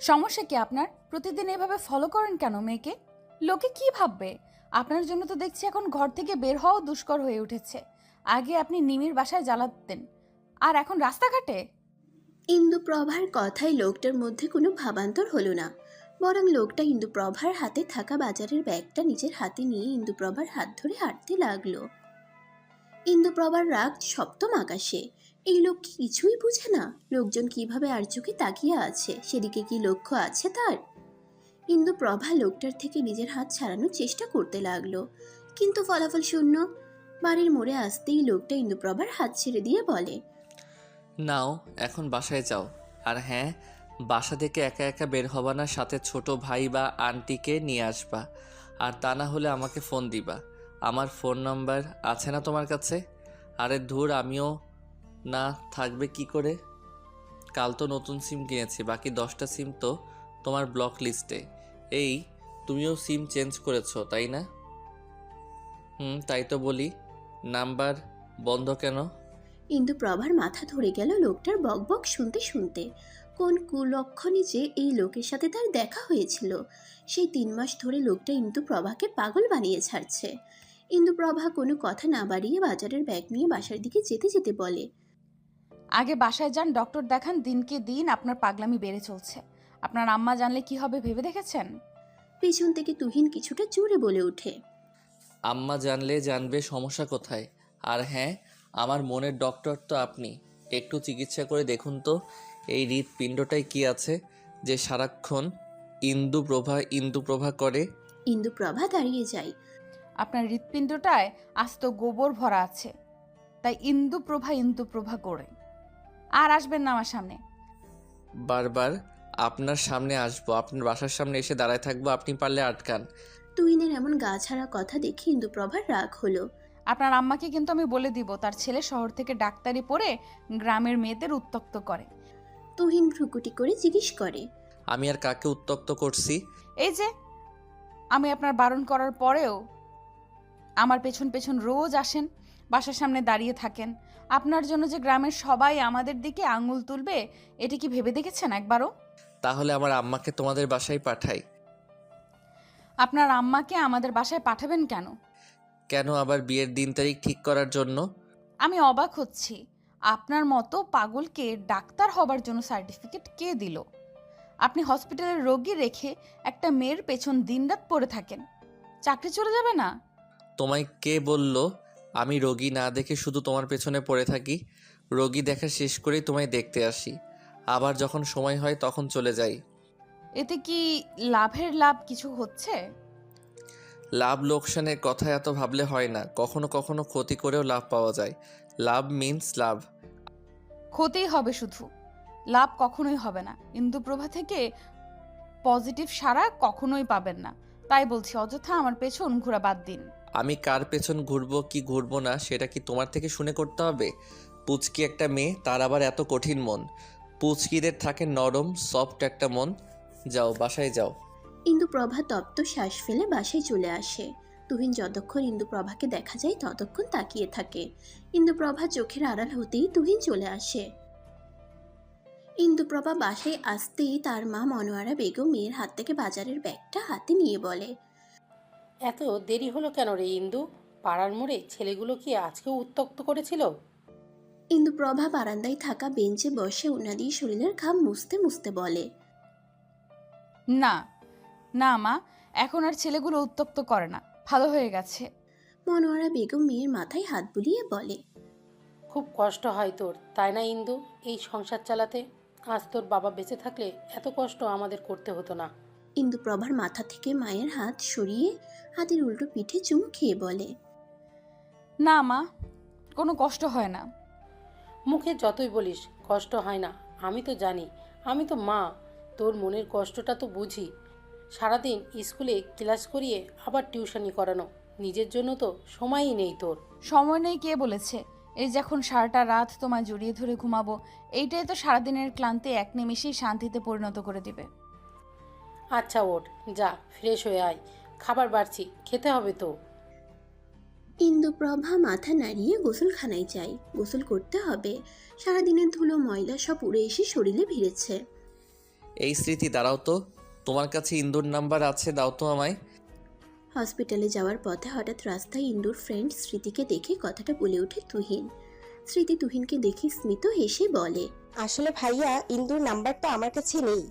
সমস্যা কি আপনার? প্রতিদিন এভাবে ফলো করেন কেন মেয়েকে? লোকে কি ভাববে? আপনার জন্য তো দেখছি এখন ঘর থেকে বের হওয়াও দুষ্কর হয়ে উঠেছে। আগে আপনি নিমির বাসায় জ্বালাতেন, আর এখন রাস্তাঘাটে। ইন্দুপ্রভার কথায় লোকটার মধ্যে কোনো ভাবান্তর হলো না, বরং লোকটা ইন্দুপ্রভার হাতে থাকা বাজারের ব্যাগটা নিজের হাতে নিয়ে ইন্দুপ্রভার হাত ধরে হাঁটতে লাগলো। ইন্দুপ্রভার রাগ সপ্তম আকাশে। এই লোক কি কিছুই বুঝে না? লোকজন কিভাবে আর চোখে তাকিয়ে আছে, সেদিকে কি লক্ষ্য আছে তার? ইন্দুপ্রভা লোকটার থেকে নিজের হাত ছাড়ানোর চেষ্টা করতে লাগলো, কিন্তু ফলাফল শূন্য। বাড়ির মোড়ে আসতেই লোকটা ইন্দুপ্রভার হাত ছেড়ে দিয়ে বলে, নাও, এখন বাসায় যাও। আর হ্যাঁ, বাসা থেকে একা একা বের হবা না, সাথে ছোট ভাই বা আন্টিকে নিয়ে আসবা। আর তা না হলে আমাকে ফোন দিবা। আমার ফোন নাম্বার আছে না তোমার কাছে? আরে ধুর, আমিও না থাকবে কি করে? কাল তো নতুন সিম কিনেছি, বাকি 10টা সিম তো তোমার ব্লক লিস্টে। এই, তুমিও সিম চেঞ্জ করেছো তাই না? তাই তো বলি, নাম্বার বন্ধ কেন? ইন্দুপ্রভার মাথা ধরে গেল লোকটার বকবক শুনতে শুনতে। কোন কুলক্ষণে যে এই লোকের সাথে তার দেখা হয়েছিল! সেই 3 মাস ধরে লোকটা ইন্দুপ্রভাকে পাগল বানিয়ে ছাড়ছে। ইন্দুপ্রভা কোনো কথা না বাড়িয়ে বাজারের ব্যাগ নিয়ে বাসার দিকে যেতে যেতে বলে, আগে বাসায় যান, ডক্টর দেখান। দিনকে দিন আপনার পাগলামি বেড়ে চলছে। আপনার আম্মা জানলে কি হবে ভেবে দেখেছেন? পেছন থেকে তুহিন কিছুটা জোরে বলে ওঠে, আম্মা জানলে জানবে, সমস্যা কোথায়? আর হ্যাঁ, আমার মনের ডক্টর তো আপনি। একটু চিকিৎসা করে দেখুন তো, এই হৃৎপিণ্ডটায় কি আছে যে সারাক্ষণ ইন্দুপ্রভা ইন্দুপ্রভা করে? ইন্দুপ্রভা দাঁড়িয়ে যায়। আপনার হৃৎপিণ্ডটায় আস্ত গোবর ভরা আছে, তাই ইন্দুপ্রভা ইন্দুপ্রভা করে। আর আসবেন না আমার সামনে। বারবার আপনার সামনে আসবো, আপনার বাসার সামনে এসে দাঁড়ায় থাকবো, আপনি পারলে আটকান। তুহিনের এমন গা ছাড়া কথা দেখে ইন্দুপ্রভার রাগ হলো। আপনার আম্মাকে কিন্তু আমি বলে দিব তার ছেলে শহর থেকে ডাক্তারি পড়ে গ্রামের মেয়েদের উত্ত্যক্ত করে। তুহিন ভ্রুকুটি করে জিজ্ঞেস করে, আমি আর কাকে উত্ত্যক্ত করছি? এই যে, আমি আপনার বারণ করার পরেও আমার পেছন পেছন রোজ আসেন, বাসার সামনে দাঁড়িয়ে থাকেন। আপনার জন্য যে গ্রামের সবাই আমাদের দিকে আঙুল তুলবে, এটা কি ভেবে দেখেছেন একবারও? তাহলে আমার আম্মাকে তোমাদের বাসায় পাঠাই। আপনার আম্মাকে আমাদের বাসায় পাঠাবেন কেন? কেন, আবার বিয়ের দিন তারিখ ঠিক করার জন্য? আমি অবাক হচ্ছি, আপনার মতো পাগলকে ডাক্তার হবার জন্য সার্টিফিকেট কে দিল? আপনি হসপিটালের রোগী রেখে একটা মেয়ের পেছন দিনরাত পড়ে থাকেন, চাকরি চলে যাবে না? তোমায় কে বলল আমি রোগী না দেখে শুধু তোমার পেছনে পড়ে থাকি? রোগী দেখা শেষ করেই তোমায় দেখতে আসি, আবার যখন সময় হয় তখন চলে যাই। এতে কি লাভের লাভ কিছু হচ্ছে? লাভ লোকসানের কথা এত ভাবলে হয় না, কখনো কখনো ক্ষতি করেও লাভ পাওয়া যায়। লাভ মিন্স লাভ। ক্ষতিই হবে শুধু, লাভ কখনোই হবে না। ইন্দুপ্রভা থেকে পজিটিভ সাড়া কখনোই পাবেন না। তাই বলছি, অযথা আমার পেছন ঘোরা বাদ দিন। আমি কার পেছন ঘুরবো কি ঘুরবো না সেটা কি তোমার থেকে শুনে করতে হবে? পুচকি একটা মেয়ে, তার আবার এত কঠিন মন। পুচকিদের থাকে নরম সফট একটা মন। যাও, বাসায় যাও। ইন্দুপ্রভা তপ্ত শ্বাস ফেলে বাসায় চলে আসে। তুহিন যতক্ষণ ইন্দুপ্রভাকে দেখা যায় ততক্ষণ তাকিয়ে থাকে। ইন্দুপ্রভা চোখের আড়াল হতেই তুহিন চলে আসে। ইন্দুপ্রভা বাসায় আসতেই তার মা মনোয়ারা বেগম মেয়ের হাত থেকে বাজারের ব্যাগটা হাতে নিয়ে বলে, এত দেরি হলো কেন রে ইন্দু? পাড়ার মোড়ে ছেলেগুলো কি আজকেও উত্ত্যক্ত করেছিল? ইন্দুপ্রভা বারান্দায় থাকা বেঞ্চে বসে উনা দিয়ে শরীরের ঘাম মুছতে মুছতে বলে, না না মা, এখন আর ছেলেগুলো উত্তপ্ত করে না, ভালো হয়ে গেছে। মনোয়ারা বেগম মেয়ের মাথায় হাত বুলিয়ে বলে, খুব কষ্ট হয় তোর, তাই না ইন্দু, এই সংসার চালাতে? আজ তোর বাবা বেঁচে থাকলে এত কষ্ট আমাদের করতে হতো না। ইন্দুপ্রভার মাথা থেকে মায়ের হাত সরিয়ে হাতের উল্টো পিঠে চুমু খেয়ে বলে, না মা, কোনো কষ্ট হয় না। মুখে যতই বলিস কষ্ট হয় না, আমি তো জানি, আমি তো মা, তোর মনের কষ্টটা তো বুঝি। সারাদিন স্কুলে ক্লাস করিয়ে আবার টিউশনি করানো, নিজের জন্য তো সময়ই নেই তোর। সময় নেই কে বলেছে? এই যখন সারাটা রাত তোমায় জড়িয়ে ধরে ঘুমাবো, এইটাই তো সারাদিনের ক্লান্তি এক নিমেষেই শান্তিতে পরিণত করে দিবে। আচ্ছা ওঠ, যা ফ্রেশ হয়ে আয়, খাবার বাড়ছি, খেতে হবে তো। ইন্দুপ্রভা মাথা নাড়িয়ে গোসলখানায় যায়। গোসল করতে হবে, সারাদিনের ধুলো ময়লা সব উড়ে এসে শরীরে ভিড়েছে। এই স্মৃতি, দাঁড়াও তো, তোমার কাছে ইন্দুর নাম্বার আছে, দাও তো আমায়। হসপিটালে যাওয়ার পথে হঠাৎ রাস্তায় ইন্দুর ফ্রেন্ড স্মৃতিকে দেখে কথাটা বলে ওঠে তুহিন। স্মৃতি তুহিনকে দেখে স্মিত হেসে বলে। আসলে ভাইয়া, ইন্দুর নাম্বারটা আমার কাছে নেই।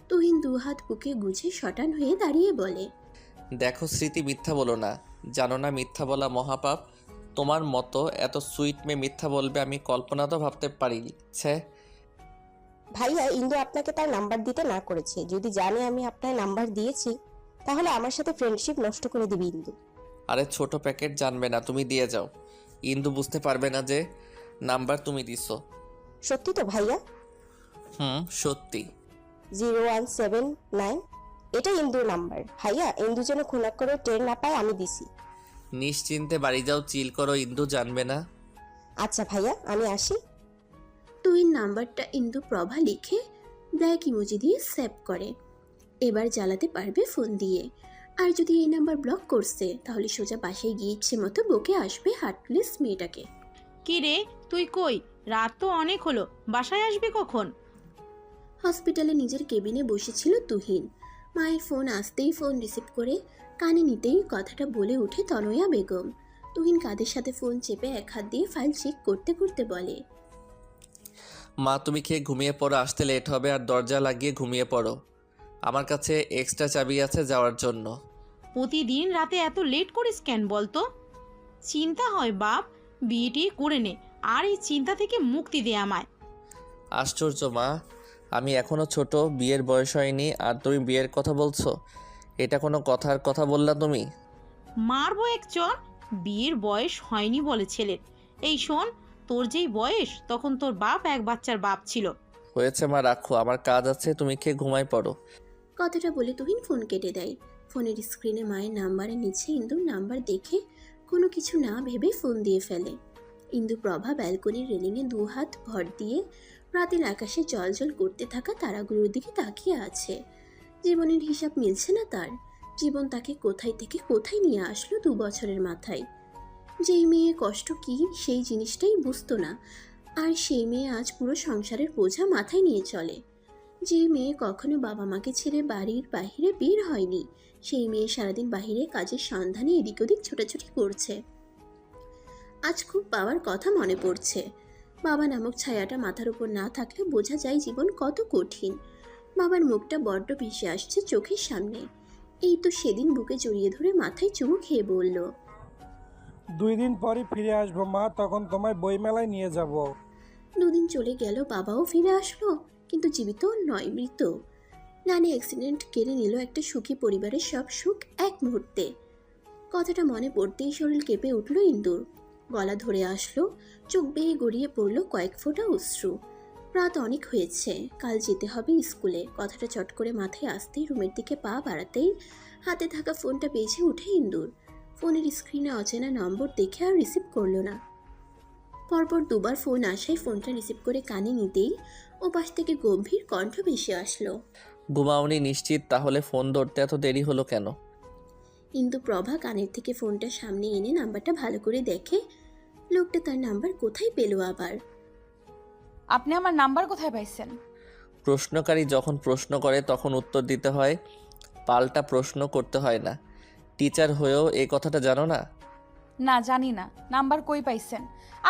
তুহিন দুহাত বুকে গুজে শটান হয়ে দাঁড়িয়ে বলে। দেখো স্মৃতি, মিথ্যা বলো না, জানো না মিথ্যা বলা মহাপাপ। তোমার মতো এত সুইট মেয়ে মিথ্যা বলবে আমি কল্পনা তো ভাবতে পারিনি। ছে। ভাইয়া, ইন্দু আপনাকে তার নাম্বার দিতে না করেছে। যদি জানে আমি আপনার নাম্বার দিয়েছি, তাহলে আমার সাথে ফ্রেন্ডশিপ নষ্ট করে দিবি ইন্দু। আরে ছোট প্যাকেট, জানবে না, তুমি দিয়ে যাও। ইন্দু বুঝতে পারবে না যে নাম্বার তুমি দিছো। সত্যি তো ভাইয়া? সত্যি। 0179, এটা ইন্দুর নাম্বার। ভাইয়া, ইন্দু যেন খুনা করে টের না পায়, আমি দিছি। নিশ্চিন্তে বাড়ি যাও, চিল করো, ইন্দু জানবে না। আচ্ছা ভাইয়া, আমি আসি। তুহিন নাম্বারটা ইন্দু প্রভা লিখে ব্ল্যাক ইমোজি দিয়ে সেভ করে। এবার জ্বালাতে পারবে ফোন দিয়ে। আর যদি এই নাম্বার ব্লক করছে তাহলে সোজা বাসায় গিয়ে ইচ্ছে মতো বকে আসবে হার্টলেস মেয়েটাকে। কি রে, তুই কই? রাত তো অনেক হলো, বাসায় আসবি কখন? হসপিটালে নিজের কেবিনে বসেছিল তুহিন। মায়ের ফোন আসতেই ফোন রিসিভ করে কানে নিতেই কথাটা বলে ওঠে তনয়া বেগম। তুহিন কাঁধের সাথে ফোন চেপে এক হাত দিয়ে ফাইল চেক করতে করতে বলে। মা, তুমি খেয়ে ঘুমিয়ে পড়ো, আসতে লেট হবে, আর দরজা লাগিয়ে ঘুমিয়ে পড়ো। আমার কাছে এক্সট্রা চাবি আছে যাওয়ার জন্য। প্রতিদিন রাতে এত লেট করিস কেন বলতো? চিন্তা হয় বাপ, বিয়েটি করে নে, আর এই চিন্তা থেকে মুক্তি দে আমায়। আশ্চর্য মা, আমি এখনো ছোট, বিয়ের বয়স হয়নি, আর তুমি বিয়ের কথা বলছো? এটা কোনো কথার কথা বললা তুমি? মারবো এক চর। বিয়ের বয়স হয়নি বলে ছেলের। এই শোন, তোর যেই বয়স তখন তোর বাপ এক বাচ্চার বাপ ছিল। হয়েছে মা, রাখো, আমার কাজ আছে, তুমি খেয়ে ঘুমাই পড়ো। কথাটা বলে তুহিন ফোন কেটে দেয়। ফোনের স্ক্রিনে মায়ের নাম্বারের নিচে ইন্দুর নাম্বার দেখে কোনো কিছু না ভেবে ফোন দিয়ে ফেলে। ইন্দু প্রভা ব্যালকনির রেলিংয়ে দু হাত ভর দিয়ে রাতের আকাশে জল করতে থাকা তারাগুলোর দিকে তাকিয়ে আছে। জীবনের হিসাব মিলছে না তার। জীবন তাকে কোথায় থেকে কোথায় নিয়ে আসলো 2 বছরের মাথায়। যেই মেয়ে কষ্ট কি সেই জিনিসটাই বুঝতো না, আর সেই মেয়ে আজ পুরো সংসারের বোঝা মাথায় নিয়ে চলে। যে মেয়ে কখনো বাবা মাকে ছেড়ে বাড়ির বাইরে বের হয়নি, সেই মেয়ে সারাদিন বাইরে কাজের সন্ধানে এদিক ওদিক ছোটাছুটি করছে। আজ খুব বাবার কথা মনে পড়ছে। বাবা নামক ছায়াটা মাথার উপর না থাকলে বোঝা যায় জীবন কত কঠিন। বাবার মুখটা বড্ড ভেসে আসছে চোখের সামনে। এই তো সেদিন বুকে জড়িয়ে ধরে মাথায় চুমু খেয়ে বলল, 2 দিন পরই ফিরে আসবো মা, তখন তোমায় বইমেলায় নিয়ে যাব। 2 দিন চলে গেল, বাবাও ফিরে আসলো, কিন্তু জীবিত নয়, মৃত। নানি অ্যাক্সিডেন্ট কেড়ে নিল একটা সুখী পরিবারের সব সুখ এক মুহূর্তে। কথাটা মনে পড়তেই শরীর কেঁপে উঠল ইন্দুর। গলা ধরে আসলো, চোখ বেয়ে গড়িয়ে পড়ল কয়েক ফোঁটা অশ্রু। রাত অনেক হয়েছে, কাল যেতে হবে স্কুলে। কথাটা চট করে মাথায় আসতেই রুমের দিকে পা বাড়াতেই হাতে থাকা ফোনটা বেজে উঠে ইন্দুর। ফোনের স্ক্রিনে অচেনা নম্বর দেখে আর রিসিভ করলো না। পরপর 2 বার ফোন আসায় ফোনটা রিসিভ করে কানে নিতেই ওপাশ থেকে গম্ভীর কণ্ঠ ভেসে আসলো। ঘুমাওনি নিশ্চিত? তাহলে ফোন ধরতে এত দেরি হলো কেন? ইন্দু প্রভা কানের থেকে ফোনটা সামনে এনে নাম্বারটা ভালো করে দেখে। লোকটা তার নাম্বার কোথায় পেল আবার? আপনি আমার নাম্বার কোথায় পাইছেন? প্রশ্নকারী যখন প্রশ্ন করে তখন উত্তর দিতে হয়, পাল্টা প্রশ্ন করতে হয় না। টিচার হয়েও এই কথাটা জানো না? না, জানি না। নাম্বার কই পাইছেন?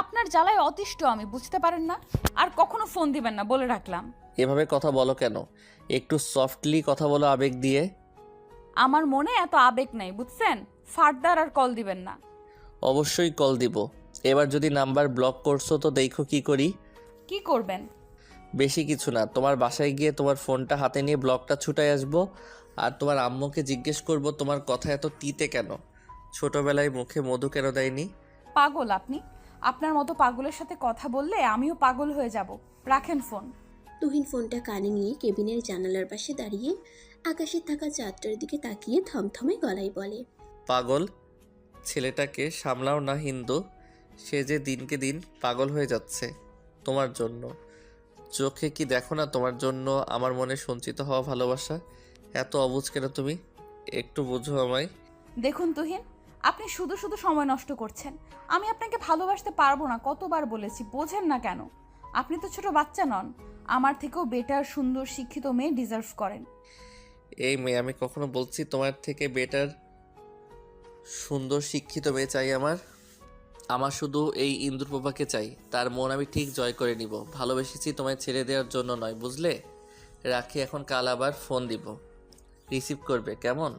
আপনার জ্বালায় অতিষ্ঠ আমি, বুঝতে পারেন না? আর কখনো ফোন দিবেন না বলে রাখলাম। এভাবে কথা বলো কেন? একটু সফটলি কথা বলো, আবেগ দিয়ে। আমার মনে এত আবেগ নাই, বুঝছেন? ফার্দার আর কল দিবেন না। অবশ্যই কল দিব। এবার যদি নাম্বার ব্লক করছো তো দেখো কি করি। কি করবেন? বেশি কিছু না, তোমার বাসায় গিয়ে তোমার ফোনটা হাতে নিয়ে ব্লকটা ছুটাই আসবো, আর তোমার আম্মুকে জিজ্ঞেস করব তোমার কথা এত তিতে কেন, ছোটবেলায় মুখে মধু কেন দেয়নি। পাগল আপনি? আপনার মতো পাগলের সাথে কথা বললে আমিও পাগল হয়ে যাব। রাখেন ফোন। তুহিন ফোনটা কানে নিয়ে কেবিনের জানালার পাশে দাঁড়িয়ে আকাশে থাকা চাঁদটার দিকে তাকিয়ে থমথমে গলায় বলে, পাগল? ছেলেটাকে সামলাও না হিন্দু, সে যে দিনকে দিন পাগল হয়ে যাচ্ছে তোমার জন্য। চোখে কি দেখো না তোমার জন্য আমার মনে সঞ্চিত হওয়া ভালোবাসা? এত অবুঝ কেন তুমি? একটু বুঝো আমায়। দেখুন তুহিন, আপনি শুধু শুধু সময় নষ্ট করছেন। আমি আপনাকে ভালোবাসতে পারবো না, কতবার বলেছি, বোঝেন না কেন? আপনি তো ছোট বাচ্চা নন। আমার থেকেও বেটার, সুন্দর, শিক্ষিত মেয়ে ডিজার্ভ করেন। এই মেয়ে, আমি কখনো বলছি তোমার থেকে বেটার সুন্দর শিক্ষিত মেয়ে চাই? আমার শুধু এই ইন্দুপ্রভাকে চাই। তার মন আমি ঠিক জয় করে নিব। ভালোবেসেছি তোমায় ছেড়ে দেওয়ার জন্য নয়, বুঝলে? রাখি এখন, কাল আবার ফোন দিব, রিসিভ করবে, কেমন?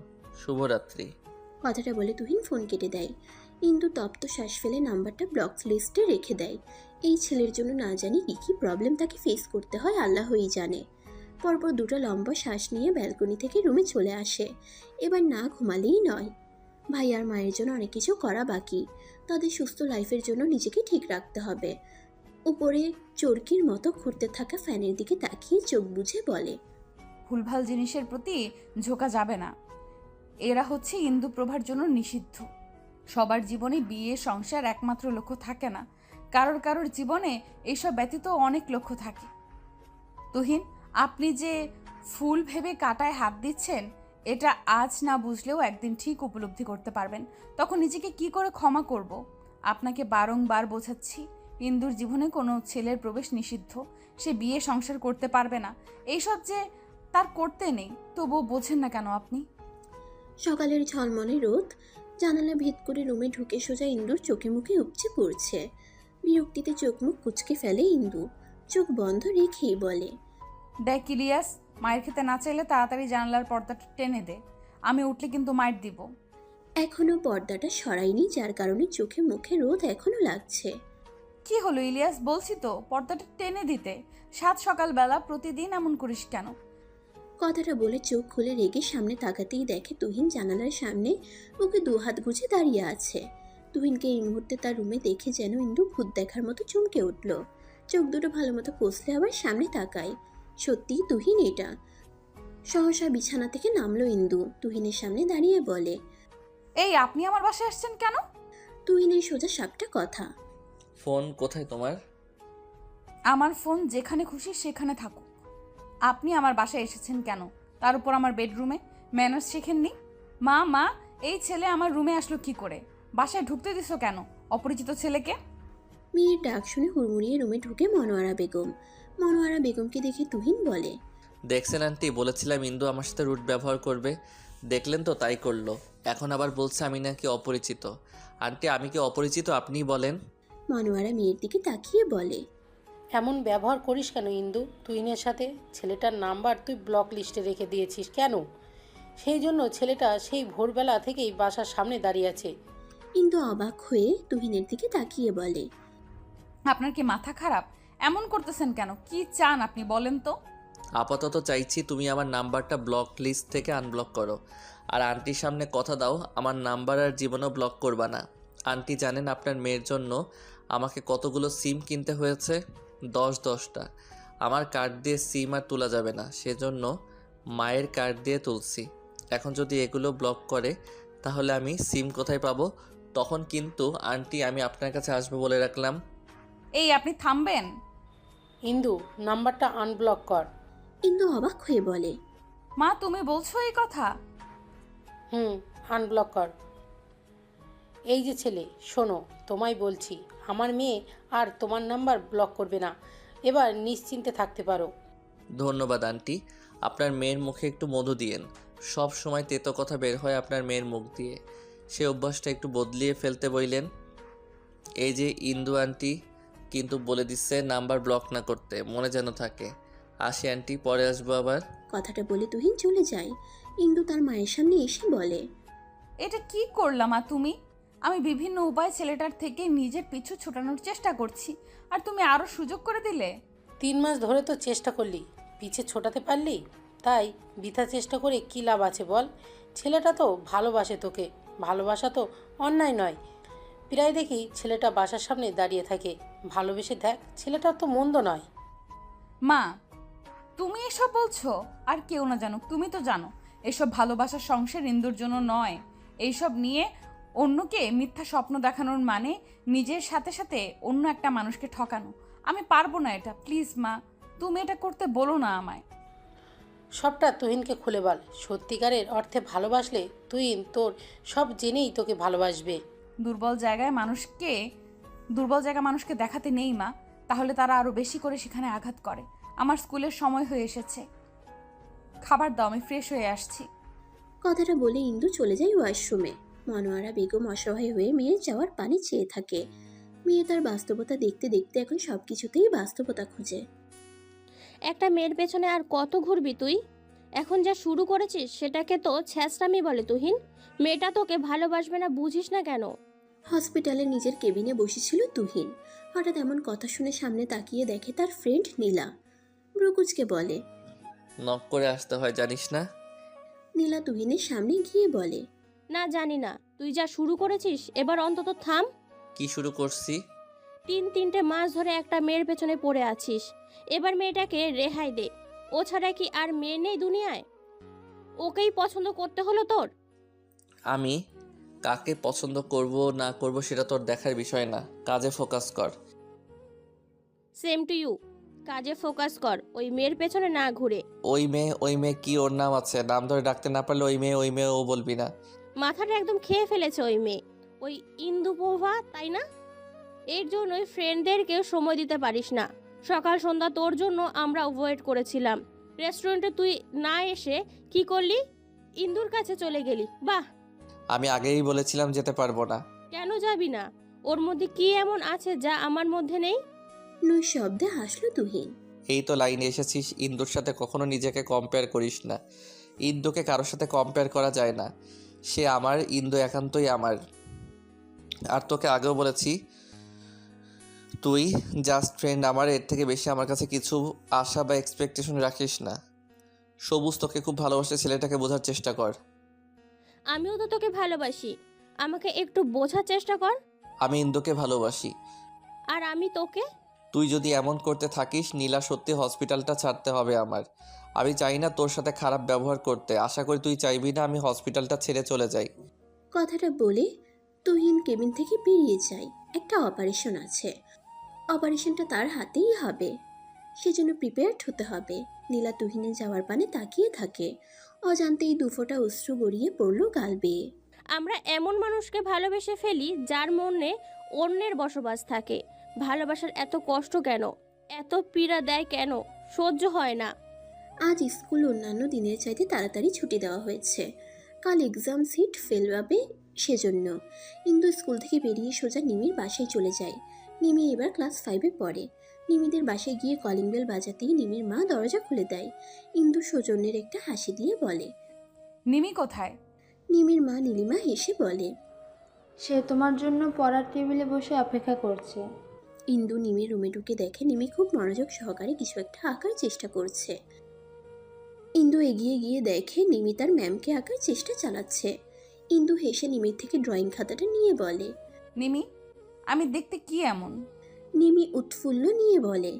শুভরাত্রি। কথাটা বলে তুহিন ফোন কেটে দেয়। ইন্দু তপ্ত শ্বাস ফেলে নাম্বারটা ব্লক লিস্টে রেখে দেয়। এই ছেলের জন্য না জানি কী কী প্রবলেম তাকে ফেস করতে হয় আল্লাহই জানে। পরপর দুটো লম্বা শ্বাস নিয়ে ব্যালকনি থেকে রুমে চলে আসে। এবার না ঘুমালেই নয়। ভাই আর মায়ের জন্য অনেক কিছু করা বাকি। তাদের সুস্থ লাইফের জন্য নিজেকে ঠিক রাখতে হবে। উপরে চরকির মতো ঘুরতে থাকা ফ্যানের দিকে তাকিয়ে চোখ বুজে বলে, ভুলভাল জিনিসের প্রতি ঝোঁকা যাবে না। এরা হচ্ছে ইন্দুপ্রভার জন্য নিষিদ্ধ। সবার জীবনে বিয়ে, সংসার একমাত্র লক্ষ্য থাকে না। কারোর কারোর জীবনে এইসব ব্যতীত অনেক লক্ষ্য থাকে। তুহিন, আপনি যে ফুল ভেবে কাঁটায় হাত দিচ্ছেন, এটা আজ না বুঝলেও একদিন ঠিক উপলব্ধি করতে পারবেন। তখন নিজেকে কি করে ক্ষমা করব? আপনাকে বারংবার বোঝাচ্ছি, ইন্দুর জীবনে কোনো ছেলের প্রবেশ নিষিদ্ধ। সে বিয়ে, সংসার করতে পারবে না। এইসব যে তার করতে নেই, তবুও বোঝেন না কেন আপনি? সকালের ঝলমলে রোদ জানালা ভেদ করে রুমে ঢুকে সোজা ইন্দুর চোখে মুখে উপচে পড়ছে। বিরক্তিতে চোখ মুখ কুচকে ফেলে ইন্দু। চোখ বন্ধ রেখেই বলে, দেখ ইলিয়াস, মায়ের খেতে না চাইলে তাড়াতাড়ি জানালার পর্দাটা টেনে দে। আমি উঠলে কিন্তু মাইর দিব। এখনো পর্দাটা সরায়নি, যার কারণে চোখে মুখে রোদ এখনো লাগছে। কি হলো ইলিয়াস, বলছি তো পর্দাটা টেনে দিতে। সাত সকালবেলা প্রতিদিন এমন করিস কেন? কথাটা বলে চোখ খুলে রেগে সামনে তাকাতেই দেখে তুহিন জানালার সামনে ওকে দুহাত গুছে দাঁড়িয়ে আছে। তুহিনকে এই মুহূর্তে তার রুমে দেখে যেন ইন্দু ভূত দেখার মতো চমকে উঠল। চোখ দুটো ভালো মতো কষলে আবার সামনে তাকায়। সত্যিই তুহিন এটা। সহসা বিছানা থেকে নামলো ইন্দু, তুহিনের সামনে দাঁড়িয়ে বলে, এই, আপনি আমার বাসায় আসছেন কেন? তুহিনের সোজা সাপটা কথা। ফোন কোথায় তোমার? আমার ফোন যেখানে খুশি সেখানে থাকুক। আপনি আমার বাসায় এসেছেন কেন? তার উপর আমার বেডরুমে। ম্যানার্স শেখেননি? মা মা, এই ছেলে আমার রুমে আসলো কি করে? বাসায় ঢুকতে দিছো কেন অপরিচিত ছেলেকে? মেয়ের ডাক শুনে হুড়মুড়িয়ে রুমে ঢুকে মনোয়ারা বেগম। মনোয়ারা বেগমকে দেখে তুহিন বলে, দেখছেন আন্টি, বলেছিলাম ইন্দু আমার সাথে রুট ব্যবহার করবে, দেখলেন তো, তাই করলো। এখন আবার বলছে আমি নাকি অপরিচিত। আন্টি, আমি কি অপরিচিত আপনিই বলেন? মনোয়ারা মেয়ের দিকে তাকিয়ে বলে, এমন ব্যবহার করিস কেন ইন্দু তুহিনের সাথে? ছেলেটার নাম্বার তুই ব্লক লিস্টে রেখে দিয়েছিস কেন? সেই জন্য ছেলেটা সেই ভোরবেলা থেকেই বাসার সামনে দাঁড়িয়ে আছে। ইন্দু অবাক হয়ে তুহিনের দিকে তাকিয়ে বলে, আপনার কি মাথা খারাপ? এমন করতেছেন কেন? কি চান আপনি বলেন তো? আপাতত চাইছি তুমি আমার নাম্বারটা ব্লক লিস্ট থেকে আনব্লক করো। আর আন্টির সামনে কথা দাও, আমার নাম্বার আর জীবনেও ব্লক করবা না। আন্টি জানেন আপনার মেয়ের জন্য আমাকে কতগুলো সিম কিনতে হয়েছে? 10-10টা। আমার কার্ড দিয়ে সিম আর তোলা যাবে না, সেজন্য মায়ের কার্ড দিয়ে তুলছি। এখন যদি এগুলো ব্লক করে তাহলে আমি সিম কোথায় পাবো? তখন কিন্তু আন্টি আমি আপনার কাছে আসবো বলে রাখলাম। এই, আপনি থামবেন? ইন্দু, নাম্বারটা আনব্লক কর। ইন্দু অবাক হয়ে বলে, মা, তুমি বলছো এই কথা? আনব্লক কর। এই যে ছেলে, শোনো, তোমায় বলছি, আমার মেয়ে আর তোমার নাম্বার ব্লক করবে না। এবার নিশ্চিন্তে থাকতে পারো। ধন্যবাদ আন্টি। আপনার মেয়ের মুখে একটু মধু দিয়েন। সব সময় তেতো কথা বের হয় আপনার মেয়ের মুখ দিয়ে। সে অভ্যাসটা একটু বদলিয়ে ফেলতে বললেন। এই যে ইন্দু আন্টি কিন্তু বলে দিচ্ছে নাম্বার ব্লক না করতে, মনে যেন থাকে। আসি আন্টি, পরে আসবো আবার। কথাটা বলে তুহিন চলে যায়। ইন্দু তার মায়ের সামনে এসে বলে, এটা কি করলাম মা তুমি? আমি বিভিন্ন উপায়ে ছেলেটার থেকে নিজের পিছু ছোটানোর চেষ্টা করছি, আর তুমি আরো সুযোগ করে দিলে। 3 মাস ধরে তো চেষ্টা করলি, পিছে ছোটাতে পারলি? তাই বৃথা চেষ্টা করে কী লাভ আছে বল? ছেলেটা তো ভালোবাসে তোকে, ভালোবাসা তো অন্যায় নয়। প্রায় দেখি ছেলেটা বাসার সামনে দাঁড়িয়ে থাকে। ভালোবেসে দেখ, ছেলেটা তো মন্দ নয়। মা, তুমি এসব বলছো? আর কেউ না জানুক, তুমি তো জানো এসব ভালোবাসার সংসার ইন্দুর জন্য নয়। এইসব নিয়ে অন্যকে মিথ্যা স্বপ্ন দেখানোর মানে নিজের সাথে সাথে অন্য একটা মানুষকে ঠকানো। আমি পারবো না এটা। প্লিজ মা, তুমি এটা করতে বলো না আমায়। সবটা তুহিনকে খুলে বল। সত্যিকারের অর্থে ভালোবাসলে তুহিন তোর সব জেনেই তোকে ভালোবাসবে। দুর্বল জায়গা মানুষকে দেখাতে নেই মা, তাহলে তারা আরো বেশি করে সেখানে আঘাত করে। আমার স্কুলের সময় হয়ে এসেছে। খাবার দাও, আমি ফ্রেশ হয়ে আসছি। কথাটা বলে ইন্দু চলে যায় ওয়াশরুমে। মনোয়ারা বেগম অসহায় হয়ে মেয়ের যাওয়ার পানি চেয়ে থাকে। মেয়ে তার বাস্তবতা দেখতে দেখতে এখন সবকিছুতেই বাস্তবতা খুঁজে। একটা মেয়ের পেছনে আর কত ঘুরবি তুই? এখন যা শুরু করেছিস সেটাকে তো ছ্যাঁচড়ামি বলে তুহিন। মেয়েটা তোকে ভালোবাসবে না বুঝিস না কেন? হসপিটালে নিজের কেবিনে বসেছিল তুহিন। হঠাৎ এমন কথা শুনে সামনে তাকিয়ে দেখে তার ফ্রেন্ড নীলা। ব্রুকুচকে বলে, নক করে আসতে হয় জানিস না? নীলা তুহিনের সামনে গিয়ে বলে, না জানি না, তুই যা শুরু করেছিস এবার অন্তত থাম। কি শুরু করছি? 3 মাস ধরে একটা মেয়ের পেছনে পড়ে আছিস, এবার মেয়েটাকে রেহাই দে। ও ছাড়া কি আর মেয়ে নেই দুনিয়ায়? ওকেই পছন্দ করতে হলো তোর? আমি কাকে পছন্দ করব না করব সেটা তোর দেখার বিষয় না, কাজে ফোকাস কর। Same to you. কাজে ফোকাস কর, ওই মেয়ের পেছনে না ঘুরে। ওই মেয়ে কি, ওর নাম আছে? নাম ধরে ডাকতে না পারলে ওই মেয়ে ও বলবি না। মাথাটা একদম খেয়ে ফেলেছে ওই মেয়ে, ওই ইন্দুপোভা, তাই না? এর জন্যই ফ্রেন্ডদেরকেও সময় দিতে পারিস না। সকাল সন্ধ্যা তোর জন্য আমরা ওয়েট করেছিলাম। রেস্টুরেন্টে তুই না এসে কি করলি? ইন্দুর কাছে চলে গেলি। বাহ! আমি আগেই বলেছিলাম যেতে পারবো না। কেন যাবি না? ওর মধ্যে কি এমন আছে যা আমার মধ্যে নেই? নৈশব্দে হাসলো তুহিন। এই তো লাইনে এসেছিস। ইন্দুর সাথে কখনো নিজেকে কম্পেয়ার করিস না। ইন্দুকে কারোর সাথে কম্পেয়ার করা যায় না। সে আমার, ইন্দু একান্তই আমার। আর তোকে আগেও বলেছি, তুই জাস্ট ফ্রেন্ড আমার, এর থেকে বেশি আমার কাছে কিছু আশা বা এক্সপেকটেশন রাখিস না। সবুজ তোকে খুব ভালোবাসে, ছেলেটাকে বোঝার চেষ্টা কর। আমিও তো তোকে ভালোবাসি, আমাকে একটু বোঝার চেষ্টা কর। আমি ইন্দুকে ভালোবাসি। আর আমি তোকে। তুই যদি এমন করতে থাকিস, নীলা সত্যি হসপিটালটা ছাড়তে হবে আমার। আমি চাই না তোর সাথে খারাপ ব্যবহার করতে। আশা করি তুই চাইবি না আমি হসপিটালটা ছেড়ে চলে যাই। কথাটা বলে তুহিন কেবিন থেকে বেরিয়ে যায়। একটা অপারেশন আছে, অপারেশনটা তার হাতেই হবে, সেজন্য প্রিপেয়ার্ড হতে হবে। নীলা তুহিনের যাওয়ার পানে তাকিয়ে থাকে। অজান্তেই দুফোঁটা অশ্রু গড়িয়ে পড়ল গাল বেয়ে। আমরা এমন মানুষকে ভালোবেসে ফেলি যার মনে অন্যের বসবাস থাকে। ভালোবাসার এত কষ্ট কেন? এত পীড়া দেয় কেন? সহ্য হয় না। আজ স্কুল অন্যান্য দিনের চাইতে তাড়াতাড়ি ছুটি দেওয়া হয়েছে। কাল এক্সাম সিট ফেল হবে, সেজন্য ইন্দু স্কুল থেকে বেরিয়ে সোজা নিমির বাসায় চলে যায়। নিমি এবার ক্লাস 5-এ পড়ে। নিমিদের বাসায় গিয়ে কলিং বেল বাজাতেই নিমির মা দরজা খুলে দেয়। ইন্দু সৌজন্যের একটা হাসি দিয়ে বলে, নিমি কোথায়? নিমির মা নীলিমা হেসে বলে, সে তোমার জন্য পড়ার টেবিলে বসে অপেক্ষা করছে। ইন্দু নিমির রুমে ঢুকে দেখে নিমি খুব মনোযোগ সহকারে কিছু একটা আঁকার চেষ্টা করছে। ইন্দু এগিয়ে গিয়ে দেখে নিমি তার ম্যামকে আঁকার চেষ্টা চালাচ্ছে। ইন্দু হেসে নিমির থেকে ড্রয়িং খাতাটা নিয়ে বলে, নিমি, আমি দেখতে কি এমন? নিমি উৎফুল্ল নিয়ে বলে,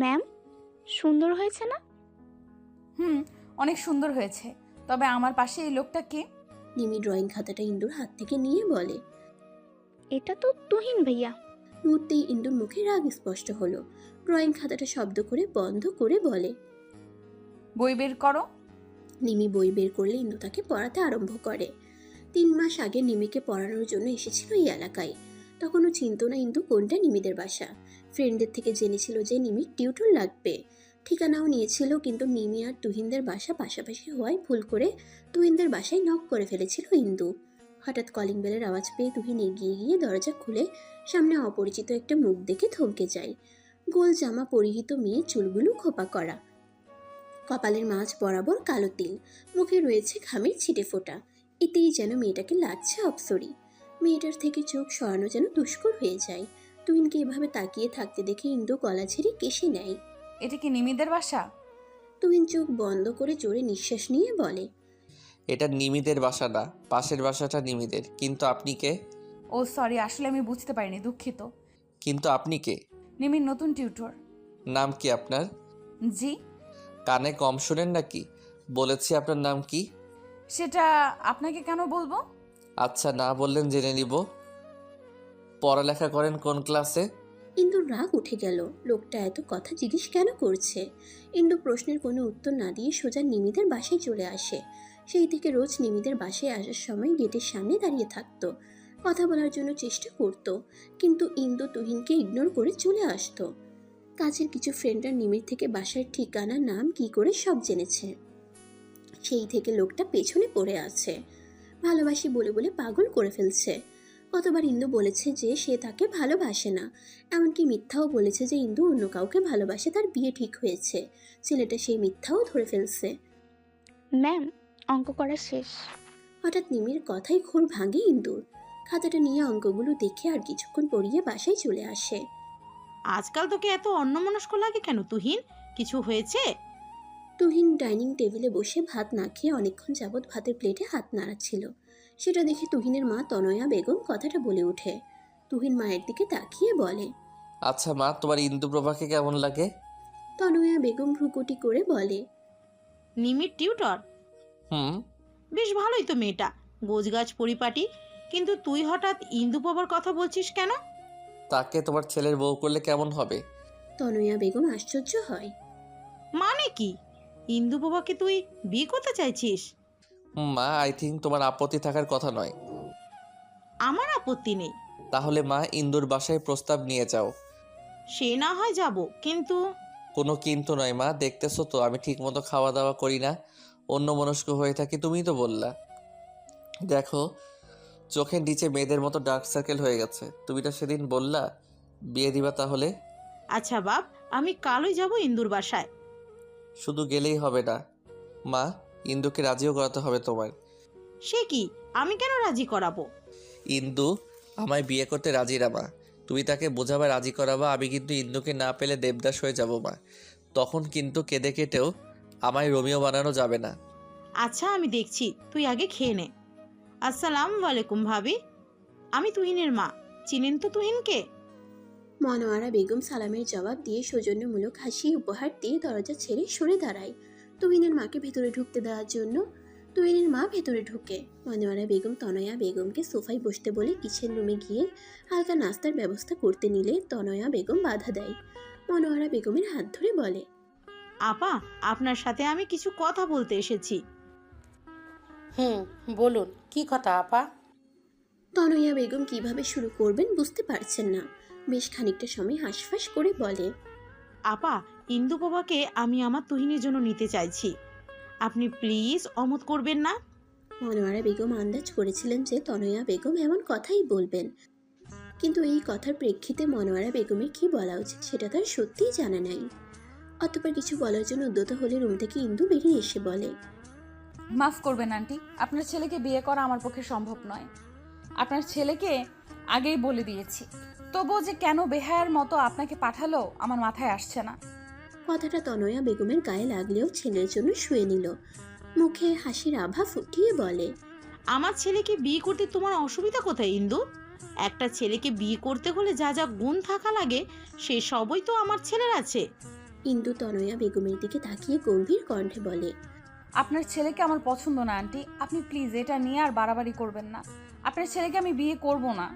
ম্যাম, সুন্দর হয়েছে না? অনেক সুন্দর হয়েছে। তবে আমার পাশে এই লোকটা কে? নিমি ড্রয়িং খাতাটা ইন্দুর হাত থেকে নিয়ে বলে। এটা তো তুহিন ভাইয়া। মুহূর্তেই ইন্দুর মুখে রাগ স্পষ্ট হলো। ড্রয়িং খাতাটা শব্দ করে বন্ধ করে বলে, বই বের করো। নিমি বই বের করলে ইন্দু তাকে পড়াতে আরম্ভ করে। 3 মাস আগে নিমিকে পড়ানোর জন্য এসেছিল এই এলাকায়। তখনও চিনত না ইন্দু কোনটা নিমিদের বাসা। ফ্রেন্ডদের থেকে জেনেছিল যে নিমির টিউটর লাগবে। ঠিকানাও নিয়েছিল, কিন্তু নিমি আর তুহিনদের বাসা পাশাপাশি হওয়ায় ভুল করে তুহিনদের বাসায় নক করে ফেলেছিল ইন্দু। হঠাৎ কলিং বেলের আওয়াজ পেয়ে তুহিন এগিয়ে গিয়ে দরজা খুলে সামনে অপরিচিত একটা মুখ দেখে থমকে যায়। গোল জামা পরিহিত মেয়ে, চুলগুলো খোপা করা, কপালের মাঝ বরাবর কালো তিল, মুখে রয়েছে ঘামের ছিটে ফোঁটা। এতেই যেন মেয়েটাকে লাগছে অপসরি। মেয়েটার থেকে চোখ সরানো যেন দুষ্কর হয়ে যায়। তুহিনকে এভাবে তাকিয়ে থাকতে দেখে ইন্দু গলা ছেড়ে কেশে নেয়। এটা কি নিমিদের বাসা? তুহিন চোখ বন্ধ করে জোরে নিঃশ্বাস নিয়ে বলে, এটা নিমিদের বাসা না, পাশের বাসাটা নিমিদের। কিন্তু আপনি কে? ও সরি, আসলে আমি বুঝতে পারিনি, দুঃখিত। কিন্তু আপনি কে? নিমির নতুন টিউটর। নাম কি আপনার? জি। কানে কম শোনেন নাকি? বলেছি আপনার নাম কি? সেটা আপনাকে কেন বলবো? আচ্ছা, না বললেন জেনে নিব। পড়ালেখা করেন কোন ক্লাসে? ইন্দুর রাগ উঠে গেল। লোকটা এত কথা জিজ্ঞেস কেন করছে? ইন্দু প্রশ্নের কোনো উত্তর না দিয়ে সোজা নিমিদের বাসায় চলে আসে। সেই থেকে রোজ নিমিদের বাসায় আসার সময় গেটের সামনে দাঁড়িয়ে থাকতো, কথা বলার জন্য চেষ্টা করত, কিন্তু ইন্দু তুহিনকে ইগনোর করে চলে আসতো। কাছের কিছু ফ্রেন্ডরা নিমির থেকে বাসার ঠিকানা নাম কি করে সব জেনেছে। সেই থেকে লোকটা পেছনে পড়ে আছে, ভালোবাসি বলে বলে পাগল করে ফেলছে। কতবার ইন্দু বলেছে যে সে তাকে ভালোবাসে না, এমনকি মিথ্যাও বলেছে যে ইন্দু অন্য কাউকে ভালোবাসে, তার বিয়ে ঠিক হয়েছে। ছেলেটা সেই মিথ্যাও ধরে ফেলছে। ম্যাম, অঙ্ক করা শেষ। হঠাৎ নিমির কথাই ঘোর ভাঙে ইন্দুর। খাতাটা নিয়ে অঙ্কগুলো দেখে আর কিছুক্ষণ পড়িয়ে বাসায় চলে আসে। আজকাল তোকে এত অন্যমনস্ক লাগে কেন তুহিন? কিছু হয়েছে? তুহিন ডাইনিং টেবিলে বসে ভাত না খেয়ে অনেকক্ষণ যাবৎ ভাতের প্লেটে হাত নাড়াচ্ছিল। সেটা দেখে তুহিনের মা তনয়া বেগম কথাটা বলে ওঠে। তুহিন মায়ের দিকে তাকিয়ে বলে, আচ্ছা মা, তোমার ইন্দুপ্রভাকে কেমন লাগে? তনয়া বেগম ভ্রুকুটি করে বলে, নিমির টিউটর? হুম। বেশ ভালোই তো মেয়েটা, গোছগাছ পরিপাটি। কিন্তু তুই হঠাৎ ইন্দুপ্রভার কথা বলছিস কেন? তাকে তোমার ছেলের বউ করলে কেমন হবে? তনয়া বেগম আশ্চর্য হয়। মানে কি? ইন্দুপ্রভাকে তুই বিয়ে করতে চাইছিস? মা, আই থিঙ্ক তোমার আপত্তি থাকার কথা নয়। আমার আপত্তি নেই। তাহলে মা, ইন্দুর বাসায় প্রস্তাব নিয়ে যাও। সে না হয় যাব, কিন্তু কোনো কিন্তু নয় মা, দেখতেছো তো আমি ঠিকমতো খাওয়া দাওয়া করি না, অন্যমনস্ক হয়ে থাকি, তুমিই তো বললা। দেখো, চোখের নিচে মেয়েদের মতো ডার্ক সার্কেল হয়ে গেছে। তুমি তো সেদিন বললা বিয়ে দিবা, তাহলে? আচ্ছা বাপ, আমি কালই যাব ইন্দুর বাসায়। শুধু গেলেই হবে না মা, ইন্দুকে রাজিও করাতে হবে তোমার। সে কি? আমি কেন রাজি করাবো? ইন্দু আমায় বিয়ে করতে রাজি না মা, তুমি তাকে বোঝাবা, রাজি করাবা। আমি কিন্তু ইন্দুকে না পেলে দেবদাস হয়ে যাব মা, তখন কিন্তু কেঁদে কেটেও আমায় রোমিও বানানো যাবে না। আচ্ছা আমি দেখছি, তুই আগে খেয়ে নে। আসসালামু আলাইকুম ভাবি, আমি তুহিনের মা। চিনেন তো তুহিনকে? মনোয়ারা বেগম সালামের জবাব দিয়ে সৌজন্যমূলক হাসি উপহার দিয়ে দরজা ছেড়ে সরে দাঁড়ায় তুহিনের মাকে ভেতরে ঢুকতে দেওয়ার জন্য। তুহিনের মা ভেতরে ঢুকে। মনোয়ারা বেগম তনয়া বেগমকে সোফায় বসতে বলে কিচেন রুমে গিয়ে হালকা নাস্তার ব্যবস্থা করতে নিলে তনয়া বেগম বাধা দেয়। মনোয়ারা বেগমের হাত ধরে বলে, আপা, আপনার সাথে আমি কিছু কথা বলতে এসেছি। বলুন, কি কথা আপা? তনয়া বেগম কিভাবে শুরু করবেন বুঝতে পারছেন না। বেশ খানিকটা সময় হাঁসফাঁস করে বলে, আপা, ইন্দুপ্রভাকে আমি আমার তুহিনের জন্য নিতে চাইছি, আপনি প্লিজ অমত করবেন না? মনোয়ারা বেগম আন্দাজ করেছিলেন যে তনয়া বেগম এমন কথাই বলবেন, কিন্তু এই কথার প্রেক্ষিতে মনোয়ারা বেগমের কি বলা উচিত সেটা তার সত্যিই জানা নাই। অতঃপর কিছু বলার জন্য উদ্যত হলে রুম থেকে ইন্দু বেরিয়ে এসে বলে, মাফ করবেন আন্টি, আপনার ছেলেকে বিয়ে করা আমার পক্ষে সম্ভব নয়। আপনার ছেলেকে আগেই বলে দিয়েছি, তবুও যে কেন বেহায়ার মতো আপনাকে পাঠালো আমার মাথায় আসছে না। কথাটা তনয়া বেগমের গায়ে লাগলেও ছেলের জন্য শুয়ে নিল। মুখে হাসির আভা ফুটিয়ে বলে, আমার ছেলেকে বিয়ে করতে তোমার অসুবিধা কোথায় ইন্দু? একটা ছেলেকে বিয়ে করতে হলে যা যা গুণ থাকা লাগে সে সবই তো আমার ছেলের আছে। ইন্দু তনয়া বেগমের দিকে তাকিয়ে গম্ভীর কণ্ঠে বলে, আপনার ছেলেকে আমার পছন্দ না আন্টি, আপনি প্লিজ এটা নিয়ে আর বাড়াবাড়ি করবেন না। আপনার ছেলেকে আমি বিয়ে করব না।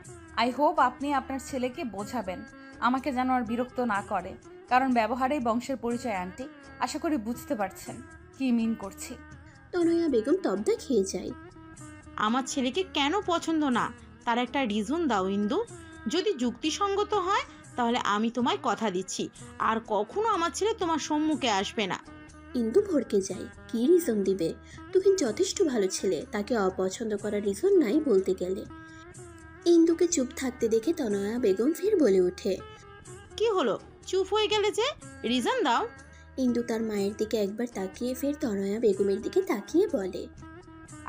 আই হোপ আপনি আপনার ছেলেকে বোঝাবেন আমাকে যেন আর বিরক্ত না করে, কারণ ব্যবহারেই বংশের পরিচয় আন্টি। আশা করি বুঝতে পারছেন কি মিন করছি। তনয়া বেগম তবদা খেয়ে যায়। আমার ছেলেকে কেন পছন্দ না তার একটা রিজন দাও ইন্দু। যদি যুক্তিসঙ্গত হয় তাহলে আমি তোমায় কথা দিচ্ছি আর কখনো আমার ছেলে তোমার সম্মুখে আসবে না। ইন্দু ভড়কে যায়। কি রিজন দিবে? তুহিন যথেষ্ট ভালো ছেলে, তাকে অপছন্দ করার রিজন নাই বলতে গেলে। ইন্দুকে চুপ থাকতে দেখে তনয়া বেগম ফের বলে ওঠে, কি হলো, চুপ হয়ে গেলে যে? রিজন দাও। ইন্দু তার মায়ের দিকে একবার তাকিয়ে ফের তনয়া বেগমের দিকে তাকিয়ে বলে,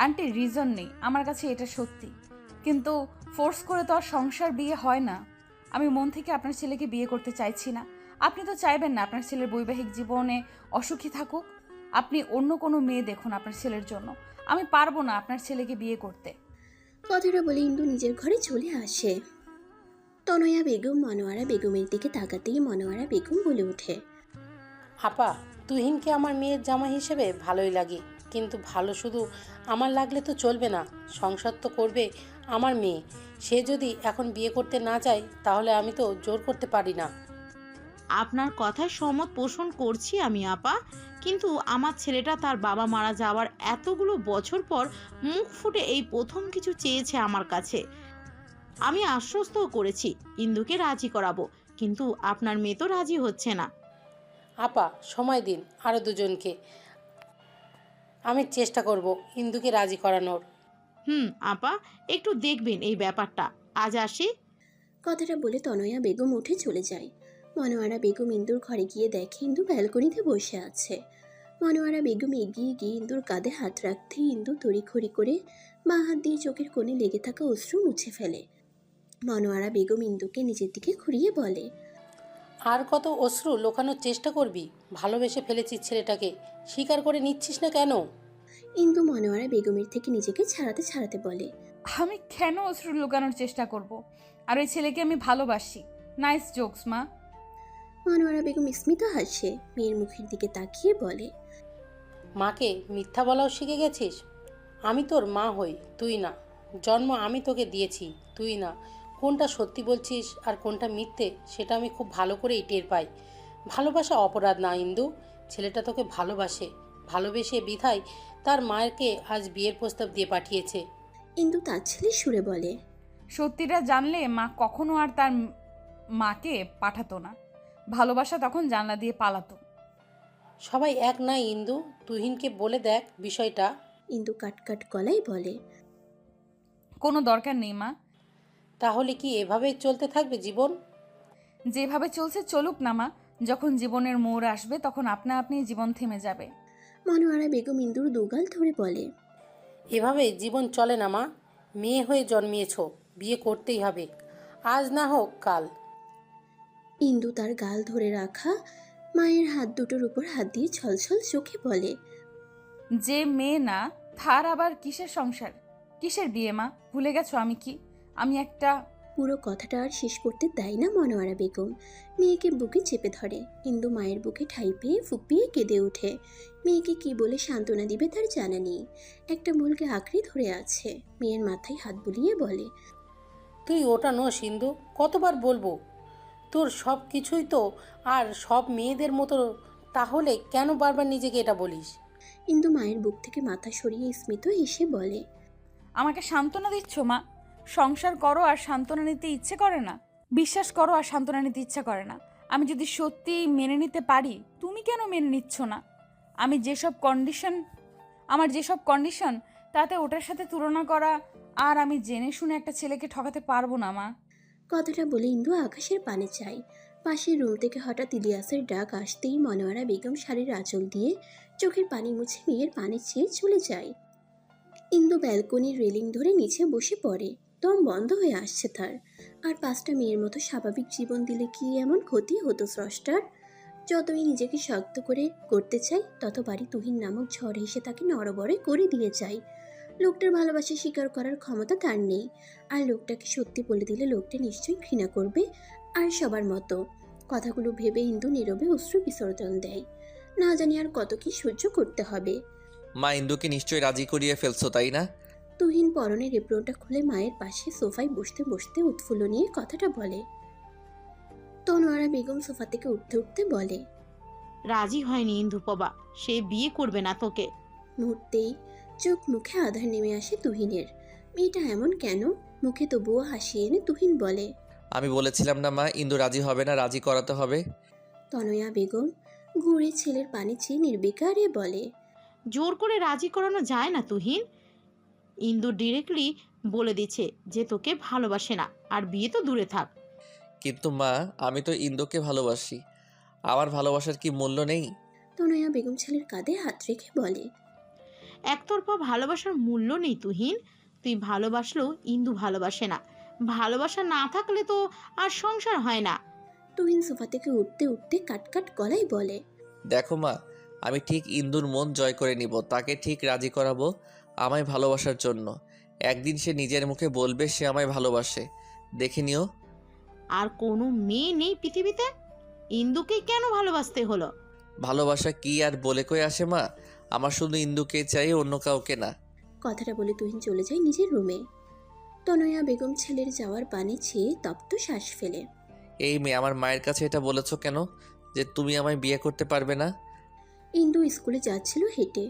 আন্টি রিজন নেই আমার কাছে, এটা সত্যি, কিন্তু ফোর্স করে তো আর সংসার বিয়ে হয় না। আমি মন থেকে আপনার ছেলেকে বিয়ে করতে চাইছি না। আপনি তো চাইবেন না আপনার ছেলের বৈবাহিক জীবনে অসুখী থাকুক। আপনি অন্য কোনো মেয়ে দেখুন আপনার ছেলের জন্য। আমি পারবো না আপনার ছেলেকে বিয়ে করতে। কথাটা বলে ইন্দু নিজের ঘরে চলে আসে। তনয়া বেগম মনোয়ারা বেগমের দিকে তাকাতেই মনোয়ারা বেগম বলে ওঠে, আপা, তুহিনকে আমার মেয়ের জামাই হিসেবে ভালোই লাগে, কিন্তু ভালো শুধু আমার লাগলে তো চলবে না, সংসার তো করবে আমার মেয়ে। সে যদি এখন বিয়ে করতে না চায় তাহলে আমি তো জোর করতে পারি না। আপনার কথায় সম্মত পোষণ করছি আমি আপা, কিন্তু আমার ছেলেটা তার বাবা মারা যাওয়ার এতগুলো বছর পর মুখ ফুটে এই প্রথম কিছু চেয়েছে আমার কাছে। আমি আশ্বস্তও করেছি ইন্দুকে রাজি করাবো, কিন্তু আপনার মেয়ে তো রাজি হচ্ছে না। আপা সময় দিন আরও দুজনকে, আমি চেষ্টা করব ইন্দুকে রাজি করানোর। আপা, একটু দেখবেন এই ব্যাপারটা। আজ আসি। কথাটা বলে তনয়া বেগম উঠে চলে যায়। মনোয়ারা বেগম ইন্দুর ঘরে গিয়ে দেখে ইন্দু ব্যালকনিতে বসে আছে। মনোয়ারা বেগম এগিয়ে গিয়ে ইন্দুর কাঁধে হাত রাখতেই ইন্দু তড়িঘড়ি করে বাঁ হাত দিয়ে চোখের কোণে লেগে থাকা অশ্রু মুছে ফেলে। মনোয়ারা বেগম ইন্দুকে নিজের দিকে ঘুরিয়ে বলে, আর কত অশ্রু লোকানোর চেষ্টা করবি? ভালোবেসে ফেলেছিস ছেলেটাকে, স্বীকার করে নিচ্ছিস না কেন? ইন্দু মনোয়ারা বেগমের থেকে নিজেকে ছাড়াতে ছাড়াতে বলে, আমি কেন অশ্রু লুকানোর চেষ্টা করব? আর ওই ছেলেকে আমি ভালোবাসি। নাইস জোকস মা। মনোয়ারা বেগম স্মিত হাসে, মেয়ের মুখের দিকে তাকিয়ে বলে, মাকে মিথ্যা বলাও শিখে গেছিস? আমি তোর মা হই, তুই না। জন্ম আমি তোকে দিয়েছি, তুই না। কোনটা সত্যি বলছিস আর কোনটা মিথ্যে সেটা আমি খুব ভালো করেই টের পাই। ভালোবাসা অপরাধ না ইন্দু, ছেলেটা তোকে ভালোবাসে, ভালোবেসে বিধায় তার মায়েরকে আজ বিয়ের প্রস্তাব দিয়ে পাঠিয়েছে। ইন্দু তার ছেলে সুরে বলে, সত্যিটা জানলে মা কখনো আর তার মাকে পাঠাতো না। ভালোবাসা তখন জানলা দিয়ে পালাতো। সবাই এক নাই ইন্দু, তুহিনকে বলে দেখ বিষয়টা। ইন্দু কাটকাট গলায় বলে, কোনো দরকার নেই মা। তাহলে কি এভাবেই চলতে থাকবে জীবন? যেভাবে চলছে চলুক না মা। যখন জীবনের মোড় আসবে তখন আপনা আপনি জীবন থেমে যাবে। মনোয়ারা বেগম ইন্দুর দুগাল ধরে বলে, এভাবে জীবন চলে না মা। মেয়ে হয়ে জন্মিয়েছ, বিয়ে করতেই হবে, আজ না হোক কাল। ইন্দু তার গাল ধরে রাখা মায়ের হাত দুটোর উপর হাত দিয়ে ছলছল চোখে বলে, যে মেয়ে না তার আবার কিসের সংসার, কিসের বিয়ে মা? ভুলে গেছো আমি কি? আমি একটা... পুরো কথাটা আর শেষ করতে দেয় না মনোয়ারা বেগম, মেয়েকে বুকে চেপে ধরে। ইন্দু মায়ের বুকে ঠাই পেয়ে ফুপিয়ে কেঁদে ওঠে। মেয়েকে কি বলে সান্ত্বনা দিবে তার জানা নেই। একটা মূলকে আঁকড়ে ধরে আছে, মেয়ের মাথায় হাত বুলিয়ে বলে, তুই ওটা নো সিন্ধু, কতবার বলবো তোর সব কিছুই তো আর সব মেয়েদের মতো, তাহলে কেন বারবার নিজেকে এটা বলিস? ইন্দু মায়ের বুক থেকে মাথা সরিয়ে স্মিত হেসে বলে, আমাকে সান্ত্বনা দিচ্ছ মা? সংসার করো আর সান্ত্বনা নিতে ইচ্ছে করে না? বিশ্বাস করো আর সান্ত্বনা নিতে ইচ্ছা করে না? আমি যদি সত্যি মেনে নিতে পারি, তুমি কেন মেনে নিচ্ছ না? আমার যেসব কন্ডিশন তাতে ওটার সাথে তুলনা করা, আর আমি জেনে শুনে একটা ছেলেকে ঠকাতে পারবো না মা। কথাটা বলে ইন্দু আকাশের পানে চায়। পাশের রুম থেকে হঠাৎ ইলিয়াসের ডাক আসতেই মনোয়ারা বেগম শাড়ির আঁচল দিয়ে চোখের পানি মুছে মেয়ের পানে চেয়ে চলে যায়। ইন্দু ব্যালকনির রেলিং ধরে নিচে বসে পড়ে। দম বন্ধ হয়ে আসছে তার। আর 5টা মেয়ের মতো স্বাভাবিক জীবন দিলে কি এমন ক্ষতি হতো স্রষ্টার? যতই নিজেকে শক্ত করে করতে চাই, ততবারই তুহিন নামক ঝড় এসে তাকে নড়বড়ে করে দিয়ে যায়। লোকটার ভালোবাসা স্বীকার করার ক্ষমতা তার নেই। আর লোকটাকে সত্যি বলে দিলে লোকটা নিশ্চয়ই ঘৃণা করবে। আর সবার মতো কথাগুলো ভেবে ইন্দু নীরবে অশ্রু বিসর্জন দেয়। না জানি আর কত কি সহ্য করতে হবে। মা ইন্দুকে নিশ্চয়ই রাজি করিয়ে ফেলছো তাই না? তুহিন পরনের এপ্রনটা খুলে মায়ের পাশে সোফায় বসতে বসতে উৎফুল্ল নিয়ে কথাটা বলে। তনোয়ারা বেগম সোফা থেকে উঠতে উঠতে বলে, রাজি হয়নি ইন্দুপবা, সে বিয়ে করবে না তোকে। মুহূর্তেই চোখ মুখে আধার নেমে আসে তুহিনের। মেয়েটা এমন কেন? মুখে তবুও হাসি এনে তুহিন বলে, আমি বলেছিলাম না মা, ইন্দু রাজি হবে না, রাজি করাতে হবে। তনয়া বেগম ঘুরে ছেলের পানে চেয়ে নির্বিকারে বলে, জোর করে রাজি করানো যায় না তুহিন। ইন্দু ডিরেক্টলি বলে দিচ্ছে যে তোকে ভালোবাসে না, আর বিয়ে তো দূরে থাক। কিন্তু মা, আমি তো ইন্দুকে ভালোবাসি, আমার ভালোবাসার কি মূল্য নেই? তনয়া বেগম ছেলের কাঁধে হাত রেখে বলে, একতরফা ভালোবাসার মূল্য নেই তুহিন। তুই ভালোবাসলেও ইন্দু ভালোবাসে না। ভালোবাসা না থাকলে তো আর সংসার হয় না। তুহিন সোফা থেকে উঠতে উঠতে কাটকাট গলায় বলে, দেখো মা, আমি ঠিক ইন্দুর মন জয় করে নিব, তাকে ঠিক রাজি করাবো আমায় ভালোবাসার জন্য। একদিন সে নিজের মুখে বলবে সে আমায় ভালোবাসে, দেখে নিও। আর কোনো মেয়ে নেই পৃথিবীতে? ইন্দুকে কেন ভালোবাসতে হলো? ভালোবাসা কি আর বলে কই আসে মা? আমার শুধু ইন্দুকে চাই, অন্য কাউকে না। কথাটা বলে তুহিন চলে যায় নিজের রুমে। তনয়া বেগম ছেলের যাওয়ার পানে চেয়ে তপ্ত শ্বাস ফেলে। এই মেয়ে, আমার মায়ের কাছে এটা বলেছো কেন যে তুমি আমায় বিয়ে করতে পারবে না? ইন্দু স্কুলে যাচ্ছিল হেঁটে,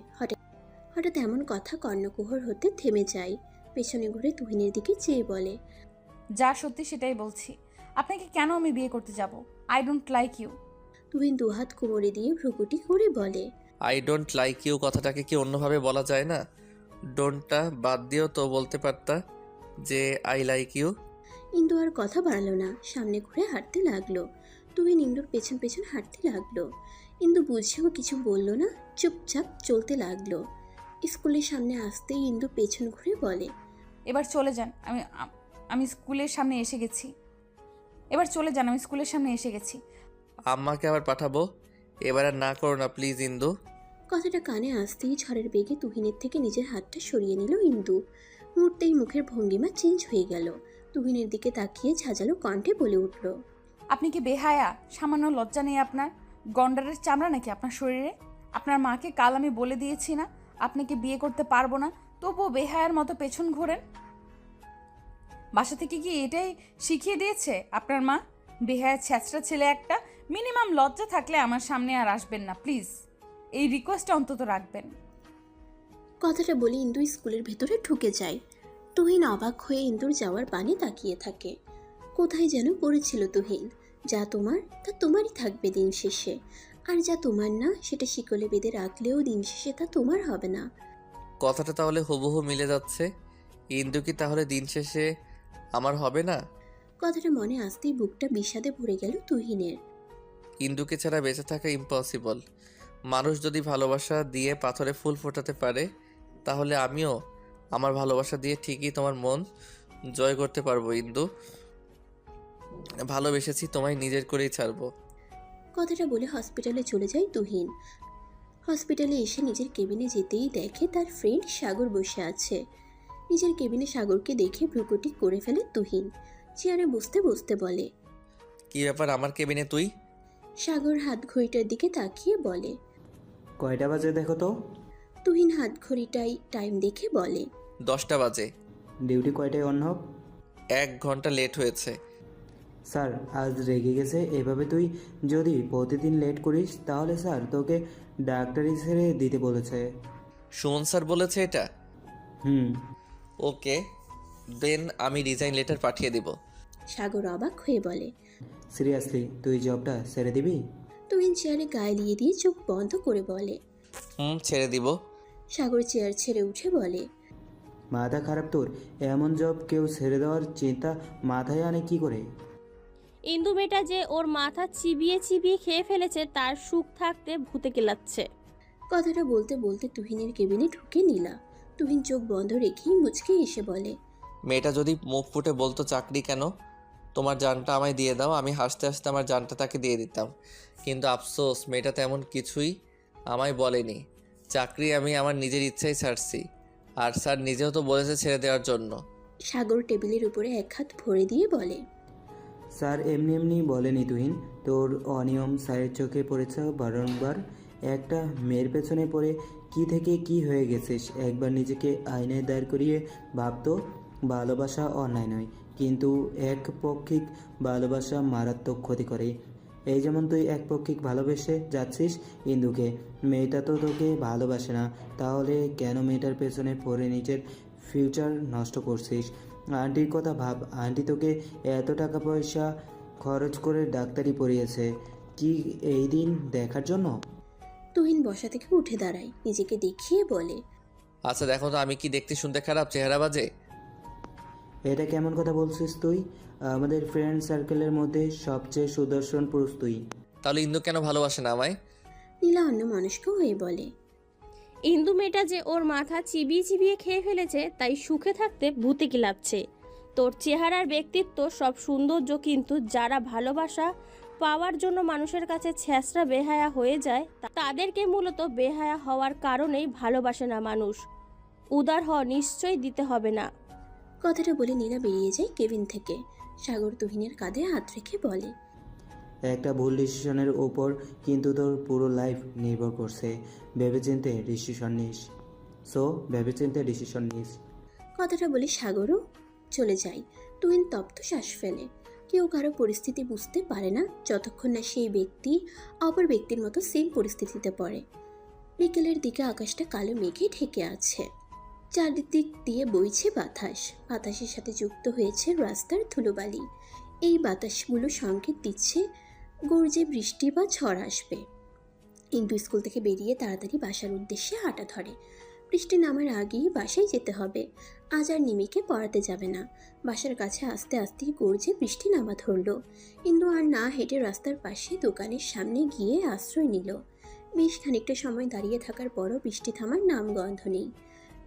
হঠাৎ এমন কথা কর্ণকুহর হতে থেমে যায়। পেছনে ঘুরে তুহিনের দিকে চেয়ে বলে, যা সত্যি সেটাই বলছি। আপনাকে কেন আমি বিয়ে করতে যাব? I don't like you. Tuhin দুহাত কোমরে দিয়ে ভ্রুকুটি করে বলে। আই ডোন্ট লাইক ইউ কথাটাকে কি অন্যভাবে বলা যায় না? ডোন্টটা বাদ দিয়েও তো বলতে পারতা যে আই লাইক ইউ। ইন্দু আর কথা বাড়ালো না, সামনে ঘুরে হাঁটতে লাগলো। তুহিন ইন্দুর পেছন পেছন হাঁটতে লাগলো। ইন্দু বুঝেও কিছু বলল না, চুপচাপ চলতে লাগলো। স্কুলের সামনে আসতেই ইন্দু পেছন ঘুরে বলে, এবার চলে যান, আমি স্কুলের সামনে এসে গেছি। এবার চলে যান, আমি স্কুলের সামনে এসে গেছি। আম্মাকে আবার পাঠাবো, এবার আর না করো না প্লিজ ইন্দু। কথাটা কানে আসতেই ঝড়ের বেগে তুহিনের থেকে নিজের হাতটা সরিয়ে নিল ইন্দু। মুহূর্তেই মুখের ভঙ্গিমা চেঞ্জ হয়ে গেল। তুহিনের দিকে তাকিয়ে ঝাঁঝালো কণ্ঠে বলে উঠল, আপনি কি বেহায়া? সামান্য লজ্জা নেই আপনার? গন্ডারের চামড়া নাকি আপনার শরীরে? আপনার মাকে কাল আমি বলে দিয়েছি না আপনাকে বিয়ে করতে পারবো না, তবুও বেহায়ার মতো পেছন ঘোরেন। বাসা থেকে কি এটাই শিখিয়ে দিয়েছে আপনার মা? বেহায়া ছ্যাঁচড়া ছেলে একটা। মিনিমাম লজ্জা থাকলে আমার সামনে আর আসবেন না প্লিজ, এই রিকোয়েস্টটা অন্তত রাখবেন। কথাটা বলে ইন্দু স্কুলের ভেতরে ঢুকে যায়। তুহিন অবাক হয়ে ইন্দুর যাওয়ার পানে তাকিয়ে থাকে। কোথায় যেন পড়েছিল তুহিন, যা তোমার তা তোমারই থাকবে দিন শেষে, আর যা তোমার না সেটা শিকলে বেঁধে রাখলেও দিন শেষে তা তোমার হবে না। কথাটা তাহলে হুবহু মিলে যাচ্ছে। ইন্দু কি তাহলে দিন শেষে আমার হবে না? কথাটা মনে আসতেই বুকটা বিষাদে ভরে গেল তুহিনের। ইন্দুকে ছাড়া বেঁচে থাকা ইম্পসিবল। মানুষ যদি ভালোবাসা দিয়ে পাথরে ফুল ফোটাতে পারে, তাহলে আমিও আমার ভালোবাসা দিয়ে ঠিকই তোমার মন জয় করতে পারবো ইন্দু। ভালোবেসেছি, তোমায় নিজের করেই ছাড়বো। কথাটা বলে হসপিটালে চলে যায় তুহিন। হসপিটালে এসে নিজের কেবিনে যেতেই দেখে তার ফ্রেন্ড সাগর বসে আছে। নিজের কেবিনে সাগরকে দেখে ভ্রুকুটি করে ফেলে তুহিন। চেয়ারে বসতে বসতে বলে, কি ব্যাপার আমার কেবিনে তুই? সাগর হাত ঘড়িটার দিকে তাকিয়ে বলে, কয়টা বাজে দেখো তো। তুহিন হাত ঘড়িটাই টাইম দেখে বলে, 10টা বাজে। ডিউটি কয়টায় অন হোক? 1 ঘন্টা লেট হয়েছে। স্যার আজ রেগে গেছে। এভাবে তুই যদি প্রতিদিন লেট করিস তাহলে স্যার তোকে ডাক্তারি ছেড়ে দিতে বলেছে। সুমন স্যার বলেছে এটা? ওকে দেন, আমি রিজাইন লেটার পাঠিয়ে দিব। সাগর অবাক হয়ে বলে, সিরিয়াসলি তুই জবটা ছেড়ে দিবি? তুহিন চেয়ারে গায়ে দিয়ে চোখ বন্ধ করে বলে, ছেড়ে দিব। সাগর চেয়ার ছেড়ে উঠে বলে, মাথা খারাপ তোর? এমন জব কেউ ছেড়ে দেওয়ার চিন্তা মাথায় আনে কি করে? ইন্দু মেয়েটা যে ওর মাথা চিবিয়ে চিবিয়ে খেয়ে ফেলেছে তার সুখ থাকতে ভূতে কেলাচ্ছে। কথাটা বলতে বলতে তুহিনের কেবিনে ঢুকে নিলা। তুহিন চোখ বন্ধ রেখেই মুচকে এসে বলে, মেয়েটা যদি মুখ ফুটে বলতো চাকরি কেন, তোমার জানটা আমায় দিয়ে দাও, আমি হাসতে হাসতে আমার জানটা তাকে দিয়ে দিতাম। কিন্তু আফসোস মেয়েটা তেমন কিছুই আমায় বলেনি। চাকরি আমি আমার নিজের ইচ্ছাই ছাড়ছি, আর স্যার নিজেও তো বলেছে ছেড়ে দেওয়ার জন্য। সাগর টেবিলের উপরে এক হাত ভরে দিয়ে বলে, স্যার এমনি এমনি বলেনি তুহিন, তোর অনিয়ম স্যারের চোখে পড়েছে বারংবার। একটা মেয়ের পেছনে পড়ে কি থেকে কি হয়ে গেছিস। একবার নিজেকে আয়নায় দাঁড় করিয়ে ভাবতো ভালোবাসা অন্যায় নয়, কিন্তু একপক্ষিক ভালোবাসা মারাত্মক ক্ষতি করে। এই যেমন তুই একপক্ষিক ভালোবেসে যাচ্ছিস ইন্দুকে, মেয়েটা তো তোকে ভালোবাসে না, তাহলে কেন মেয়েটার পেছনে পড়ে নিজের ফিউচার নষ্ট করছিস? আন্টির কথা ভাব, আন্টি তোকে এত টাকা পয়সা খরচ করে ডাক্তারি পড়িয়েছে কি এই দিন দেখার জন্য? তুহিন বসা থেকে উঠে দাঁড়ায়, নিজেকে দেখিয়ে বলে, আচ্ছা দেখো তো আমি কি দেখতে শুনতে খারাপ, চেহারা বাজে? এটা কেমন কথা বলছিস তুই? আমাদের ফ্রেন্ড সার্কেলের মধ্যে সবচেয়ে সুদর্শন পুরুষ তুই। তাহলে ইন্দু কেন ভালোবাসে না আমায়? নীলা অন্য মনস্ক হয়ে বলে, ইন্দু মেয়েটা যে ওর মাথা চিবিয়ে চিবিয়ে খেয়ে ফেলেছে তাই সুখে থাকতে ভূতে কিলাচ্ছে। তোর চেহারার ব্যক্তিত্ব সব সৌন্দর্য, কিন্তু যারা ভালোবাসা পাওয়ার জন্য মানুষের কাছে ছ্যাঁচড়া বেহায়া হয়ে যায় তাদেরকে মূলত বেহায়া হওয়ার কারণেই ভালোবাসে না মানুষ। উদার হওয়া নিশ্চয়ই দিতে হবে না। কথাটা বলে নীলা বেরিয়ে যায় কেবিন থেকে। সাগর তুহিনের কাঁধে হাত রেখে বলে, একটা ভুল ডিসিশনের ওপর কিন্তু তোর পুরো লাইফ নির্ভর করছে। ভেবেচিন্তে ডিসিশন নিস। ভেবেচিন্তে ডিসিশন নিস। কথাটা বলে সাগরও চলে যায়। তুহিন তপ্ত শ্বাস ফেলে। কেউ কারো পরিস্থিতি বুঝতে পারে না যতক্ষণ না সেই ব্যক্তি অপর ব্যক্তির মতো সেম পরিস্থিতিতে পড়ে। বিকেলের দিকে আকাশটা কালো মেঘে ঢেকে আছে। চারিদিক দিয়ে বইছে বাতাস। বাতাসের সাথে যুক্ত হয়েছে রাস্তার ধুলোবালি। এই বাতাসগুলো সংকেত দিচ্ছে গর্জে বৃষ্টি বা ঝড় আসবে। ইন্দু স্কুল থেকে বেরিয়ে তাড়াতাড়ি বাসার উদ্দেশ্যে হাঁটা ধরে। বৃষ্টি নামার আগেই বাসায় যেতে হবে। আজ আর নিমিকে পড়াতে যাবে না। বাসার কাছে আস্তে আস্তেই গর্জে বৃষ্টি নামা ধরল। ইন্দু আর না হেঁটে রাস্তার পাশে দোকানের সামনে গিয়ে আশ্রয় নিল। বেশ খানিকটা সময় দাঁড়িয়ে থাকার পরও বৃষ্টি থামার নাম গন্ধ নেই।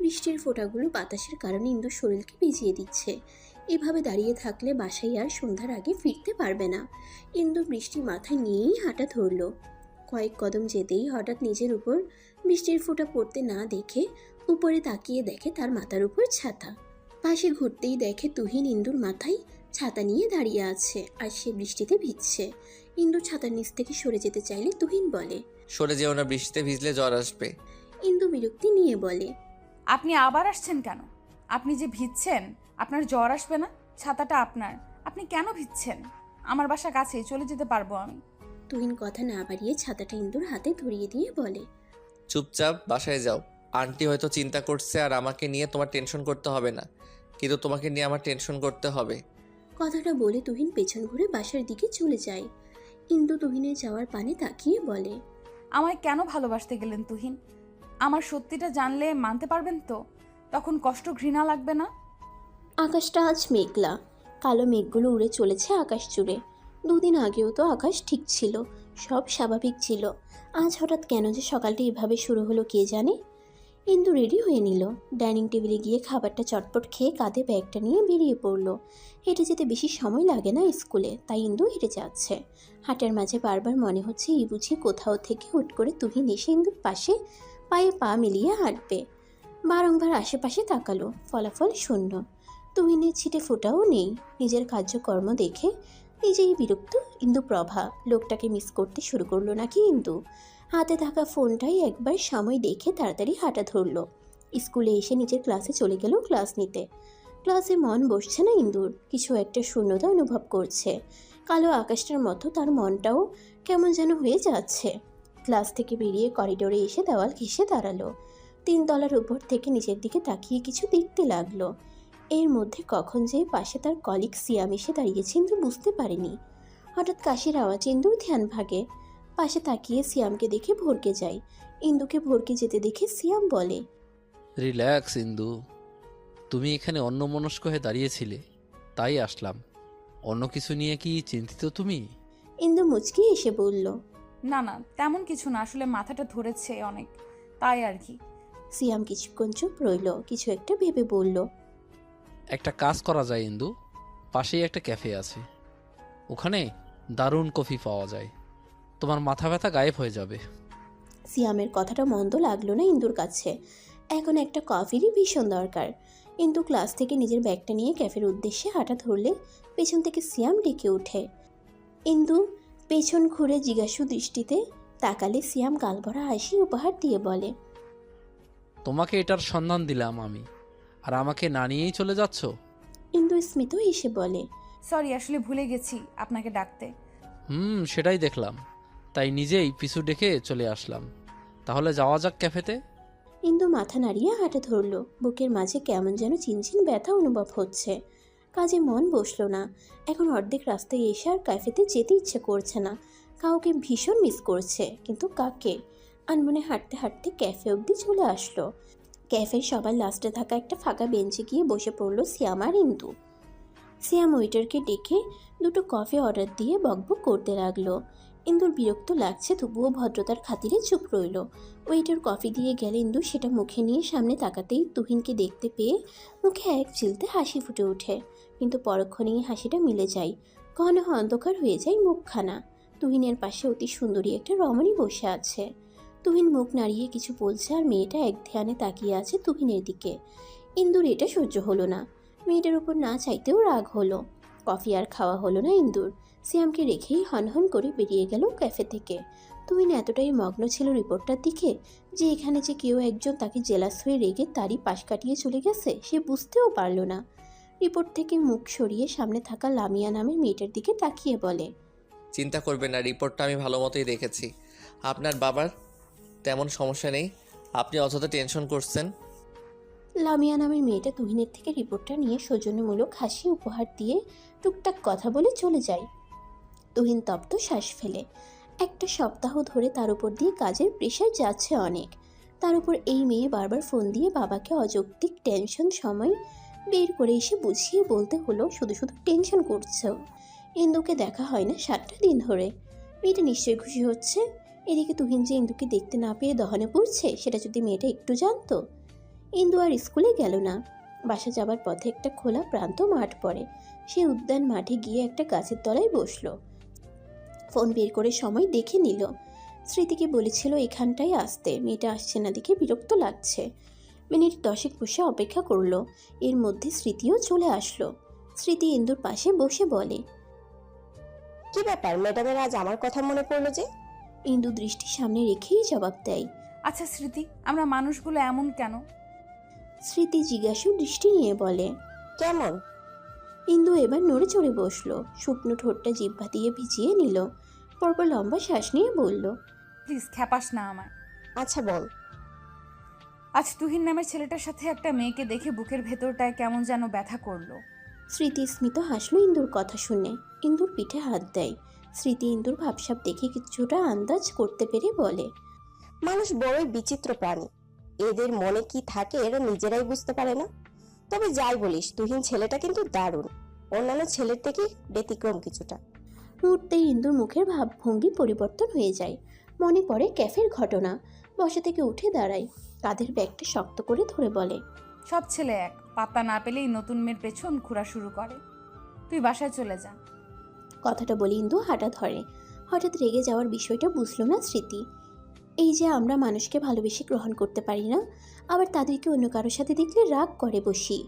বৃষ্টির ফোঁটাগুলো বাতাসের কারণে ইন্দুর শরীরকে ভিজিয়ে দিচ্ছে। এভাবে দাঁড়িয়ে থাকলে বাসায় আর সন্ধ্যার আগে ফিরতে পারবে না। ইন্দু বৃষ্টি মাথায় নিয়েই হাঁটা ধরল। কয়েক কদম যেতেই হঠাৎ নিজের উপর বৃষ্টির ফোঁটা পড়তে না দেখে উপরে তাকিয়ে দেখে তার মাথার উপর ছাতা। পাশে ঘুরতেই দেখে তুহিন ইন্দুর মাথায় ছাতা নিয়ে দাঁড়িয়ে আছে আর সে বৃষ্টিতে ভিজছে। ইন্দু ছাতার নিচ থেকে সরে যেতে চাইলে তুহিন বলে, সরে যেও না, বৃষ্টিতে ভিজলে জ্বর আসবে। ইন্দু বিরক্তি নিয়ে বলে, আপনি আবার আসছেন কেন? আপনি যে ভিজছেন, আপনার জ্বর আসবে না? ছাতাটা আপনার, আপনি কেন ভিজছেন? আমার বাসা কাছেই, চলে যেতে পারবো আমি। তুহিন কথা না বাড়িয়ে ছাতাটা ইন্দুর হাতে ধরিয়ে দিয়ে বলে, চুপচাপ বাসায় যাও। আন্টি হয়তো চিন্তা করছে আর আমাকে নিয়ে তোমার টেনশন করতে হবে না, কিন্তু তোমাকে নিয়ে আমার টেনশন করতে হবে। কথাটা বলে তুহিন পেছন ঘুরে বাসার দিকে চলে যায়। ইন্দু তুহিনের যাওয়ার পানে তাকিয়ে বলে, আমায় কেন ভালোবাসতে গেলেন তুহিন? আমার সত্যিটা জানলে মানতে পারবেন তো? তখন কষ্ট ঘৃণা লাগবে না? আকাশটা আজ মেঘলা। কালো মেঘগুলো উড়ে চলেছে আকাশ জুড়ে। দুদিন আগেও তো আকাশ ঠিক ছিল, সব স্বাভাবিক ছিল। আজ হঠাৎ কেন যে সকালটা এভাবে শুরু হলো কে জানে। ইন্দু রেডি হয়ে নিল। ডাইনিং টেবিলে গিয়ে খাবারটা চটপট খেয়ে কাঁধে ব্যাগটা নিয়ে বেরিয়ে পড়ল। হেঁটে যেতে বেশি সময় লাগে না স্কুলে, তাই ইন্দু হেঁটে যাচ্ছে। হাঁটার মাঝে বারবার মনে হচ্ছে এই বুঝি কোথাও থেকে হুট করে তুহিন এসে ইন্দুর পাশে পায়ে পা মিলিয়ে হাঁটবে। বারংবার আশেপাশে তাকালো, ফলাফল শূন্য। তুহিনের ছিটে ফোটাও নেই। নিজের কার্যকর্ম দেখে নিজেই বিরক্ত ইন্দু প্রভা। লোকটাকে মিস করতে শুরু করলো নাকি ইন্দু? হাতে থাকা ফোনটাই একবার সময় দেখে তাড়াতাড়ি হাঁটা ধরল। স্কুলে এসে নিজের ক্লাসে চলে গেল ক্লাস নিতে। ক্লাসে মন বসছে না ইন্দুর, কিছু একটা শূন্যতা অনুভব করছে। কালো আকাশটার মতো তার মনটাও কেমন যেন হয়ে যাচ্ছে। ক্লাস থেকে বেরিয়ে করিডোরে এসে দেওয়াল ঘেঁষে দাঁড়ালো। 3 তলার উপর থেকে নিচের দিকে তাকিয়ে কিছু দেখতে লাগলো। এর মধ্যে কখন যে পাশে তার কলিগ সিয়াম এসে দাঁড়িয়েছে ইন্দু বুঝতে পারেনি। হঠাৎ কাশির আওয়াজ ইন্দুর ধ্যান ভাগে। পাশে তাকিয়ে সিয়ামকে দেখে ভরকে যায়। ইন্দুকে ভরকে যেতে দেখে সিয়াম বলে, রিল্যাক্স ইন্দু, তুমি এখানে অন্যমনস্ক হয়ে দাঁড়িয়েছিলে, তাই আসলাম। অন্য কিছু নিয়ে কি চিন্তিত তুমি? ইন্দু মুচকি এসে বলল, না না, তেমন কিছু না, আসলে মাথাটা ধরেছে অনেক, তাই আর কি। সিয়াম কিছুক্ষণ চুপ রইল, কিছু একটা ভেবে বলল, একটা কাজ করা যায় ইন্দু, পাশেই একটা ক্যাফে আছে, ওখানে দারুণ কফি পাওয়া যায়, তোমার মাথা ব্যথা গায়েব হয়ে যাবে। সিয়ামের কথাটা মন্দ লাগলো না ইন্দুর কাছে। এখন একটা কফিরই ভীষণ দরকার। ইন্দু ক্লাস থেকে নিজের ব্যাগটা নিয়ে ক্যাফের উদ্দেশ্যে হাঁটা ধরলে পেছন থেকে সিয়াম ডেকে ওঠে। ইন্দু পেছন ঘুরে জিজ্ঞাসু দৃষ্টিতে তাকালে সিয়াম গালভরা হাসি উপহার দিয়ে বলে, তোমাকে এটার সন্ধান দিলাম আমি, আর আমাকে না নিয়েই চলে যাচ্ছ? ইন্দু স্মিত এসে বলে, সরি, আসলে ভুলে গেছি আপনাকে ডাকতে। সেটাই দেখলাম, তাই নিজেই পিছু ডেকে চলে আসলাম। তাহলে যাওয়া যাক ক্যাফেতে। ইন্দু মাথা নাড়িয়ে হাঁটা ধরল। বুকের মাঝে কেমন যেন চিনচিন ব্যথা অনুভব হচ্ছে। কাজে মন বসলো না। এখন অর্ধেক রাস্তায় এসে আর ক্যাফেতে যেতে ইচ্ছে করছে না। কাউকে ভীষণ মিস করছে, কিন্তু কাকে? আনমনে হাঁটতে হাঁটতে ক্যাফে অবধি চলে আসলো। ক্যাফের সবার লাস্টে থাকা একটা ফাঁকা বেঞ্চে গিয়ে বসে পড়লো সিয়াম আর ইন্দু। সিয়াম ওয়েটারকে ডেকে 2টো কফি অর্ডার দিয়ে বকবক করতে লাগলো। ইন্দুর বিরক্ত লাগছে, তবুও ভদ্রতার খাতিরে চুপ রইল। ওয়েটার কফি দিয়ে গেলে ইন্দু সেটা মুখে নিয়ে সামনে তাকাতেই তুহিনকে দেখতে পেয়ে মুখে এক চিলতে হাসি ফুটে ওঠে। কিন্তু পরক্ষণেই হাসিটা মিলে যায়, ঘন অন্ধকার হয়ে যায় মুখখানা। তুহিনের পাশে অতি সুন্দরী একটা রমণী বসে আছে। তুহিন মুখ নাড়িয়ে কিছু বলছে আর মেয়েটা এক ধ্যানে তাকিয়ে আছে তুহিনের দিকে। ইন্দুর এটা সহ্য হলো না। মেয়েটার উপর না চাইতেও রাগ হলো। কফি আর খাওয়া হলো না ইন্দুর। সিয়ামকে রেখেই হনহন করে বেরিয়ে গেল ক্যাফে থেকে। তুহিন এতটাই মগ্ন ছিল রিপোর্টটার দিকে যে এখানে যে কেউ একজন তাকে জেলাস হয়ে রেগে তারই পাশ কাটিয়ে চলে গেছে সে বুঝতেও পারল না। রিপোর্ট থেকে মুখ সরিয়ে সামনে থাকা লামিয়া নামের মেয়েটার দিকে তাকিয়ে বলে, চিন্তা করবেন না, রিপোর্টটা আমি ভালো মতোই দেখেছি। আপনার বাবার তেমন সমস্যা নেই, আপনি অযথা টেনশন করছেন। লামিয়া নামের মেয়েটা তুহিনের থেকে রিপোর্টটা নিয়ে সৌজন্যমূলক হাসি উপহার দিয়ে টুকটাক কথা বলে চলে যায়। তুহিন তপ্ত শ্বাস ফেলে। একটা সপ্তাহ ধরে তার উপর দিয়ে কাজের প্রেশার যাচ্ছে অনেক। তার উপর এই মেয়ে বারবার ফোন দিয়ে বাবাকে অযৌক্তিক টেনশন সময় বের করে এসে বুঝিয়ে বলতে হলো শুধু শুধু টেনশন করছো। ইন্দুকে দেখা হয় না 7টা দিন ধরে। মেয়েটা নিশ্চয়ই খুশি হচ্ছে। এদিকে তুহিন যে ইন্দুকে দেখতে না পেয়ে দহনে পড়ছে সেটা যদি মেয়েটা একটু জানতো। ইন্দু আর স্কুলে গেল না। বাসা যাবার পথে একটা খোলা প্রান্ত মাঠ পড়ে। সে উদ্যান মাঠে গিয়ে একটা গাছের তলায় বসলো। ফোন বের করে সময় দেখে নিল। স্মৃতিকে বলেছিল এখানটায় আসতে, মেয়েটা আসছে না দেখে বিরক্ত লাগছে। মিনিট 10 বসে অপেক্ষা করলো। এর মধ্যে স্মৃতিও চলে আসলো। স্মৃতি ইন্দুর পাশে বসে বলে, কি ব্যাপার ম্যাডামের আজ আমার কথা মনে পড়লো যে? ইন্দু দৃষ্টি সামনে রেখেই জবাব দেয়, আচ্ছা স্মৃতি, আমরা মানুষগুলো এমন কেন? স্মৃতি জিজ্ঞাসু দৃষ্টি নিয়ে বলে, কেমন? ইন্দু এবার নড়ে চড়ে বসলো। শুকনো ঠোঁটটা জিহ্বা দিয়ে ভিজিয়ে নিল। পরপর লম্বা শ্বাস নিয়ে বলল, প্লিজ খ্যাপাস না আমায়। আচ্ছা বল। আজ তুহিন নামের ছেলেটার সাথে একটা মেয়েকে দেখে বুকের ভেতরটায় কেমন যেন ব্যথা করলো। স্মৃতি স্মিত হাসলো ইন্দুর কথা শুনে। ইন্দুর পিঠে হাত দেয়। স্মৃতি ইন্দুর ভাবসাব দেখে কিছুটা আন্দাজ করতে পেরে বলে, মানুষ বড়ই বিচিত্র প্রাণী। এদের মনে কি থাকে এরা নিজেরাই বুঝতে পারে না। তবে যাই বলিস, তুহিন ছেলেটা কিন্তু দারুণ। অন্যান্য ছেলের থেকে ব্যতিক্রম কিছুটা। মুহূর্তেই ইন্দুর মুখের ভাবভঙ্গি পরিবর্তন হয়ে যায়। মনে পড়ে ক্যাফের ঘটনা। বসা থেকে উঠে দাঁড়ায়। কাঁধের ব্যাগটা শক্ত করে ধরে বলে, সব ছেলে এক, পাত্তা না পেলেই নতুন মেয়ের পেছন ঘোরা শুরু করে। তুই বাসায় চলে যা। কথাটা বলে ইন্দু হাঁটা ধরে। হঠাৎ রেগে যাওয়ার বিষয়টা বুঝলো না স্মৃতি। এই যে আমরা মানুষকে ভালোবেসে গ্রহণ করতে পারি না, আবার তাদেরকে অন্য কারোর সাথে দেখলে রাগ করে বসি।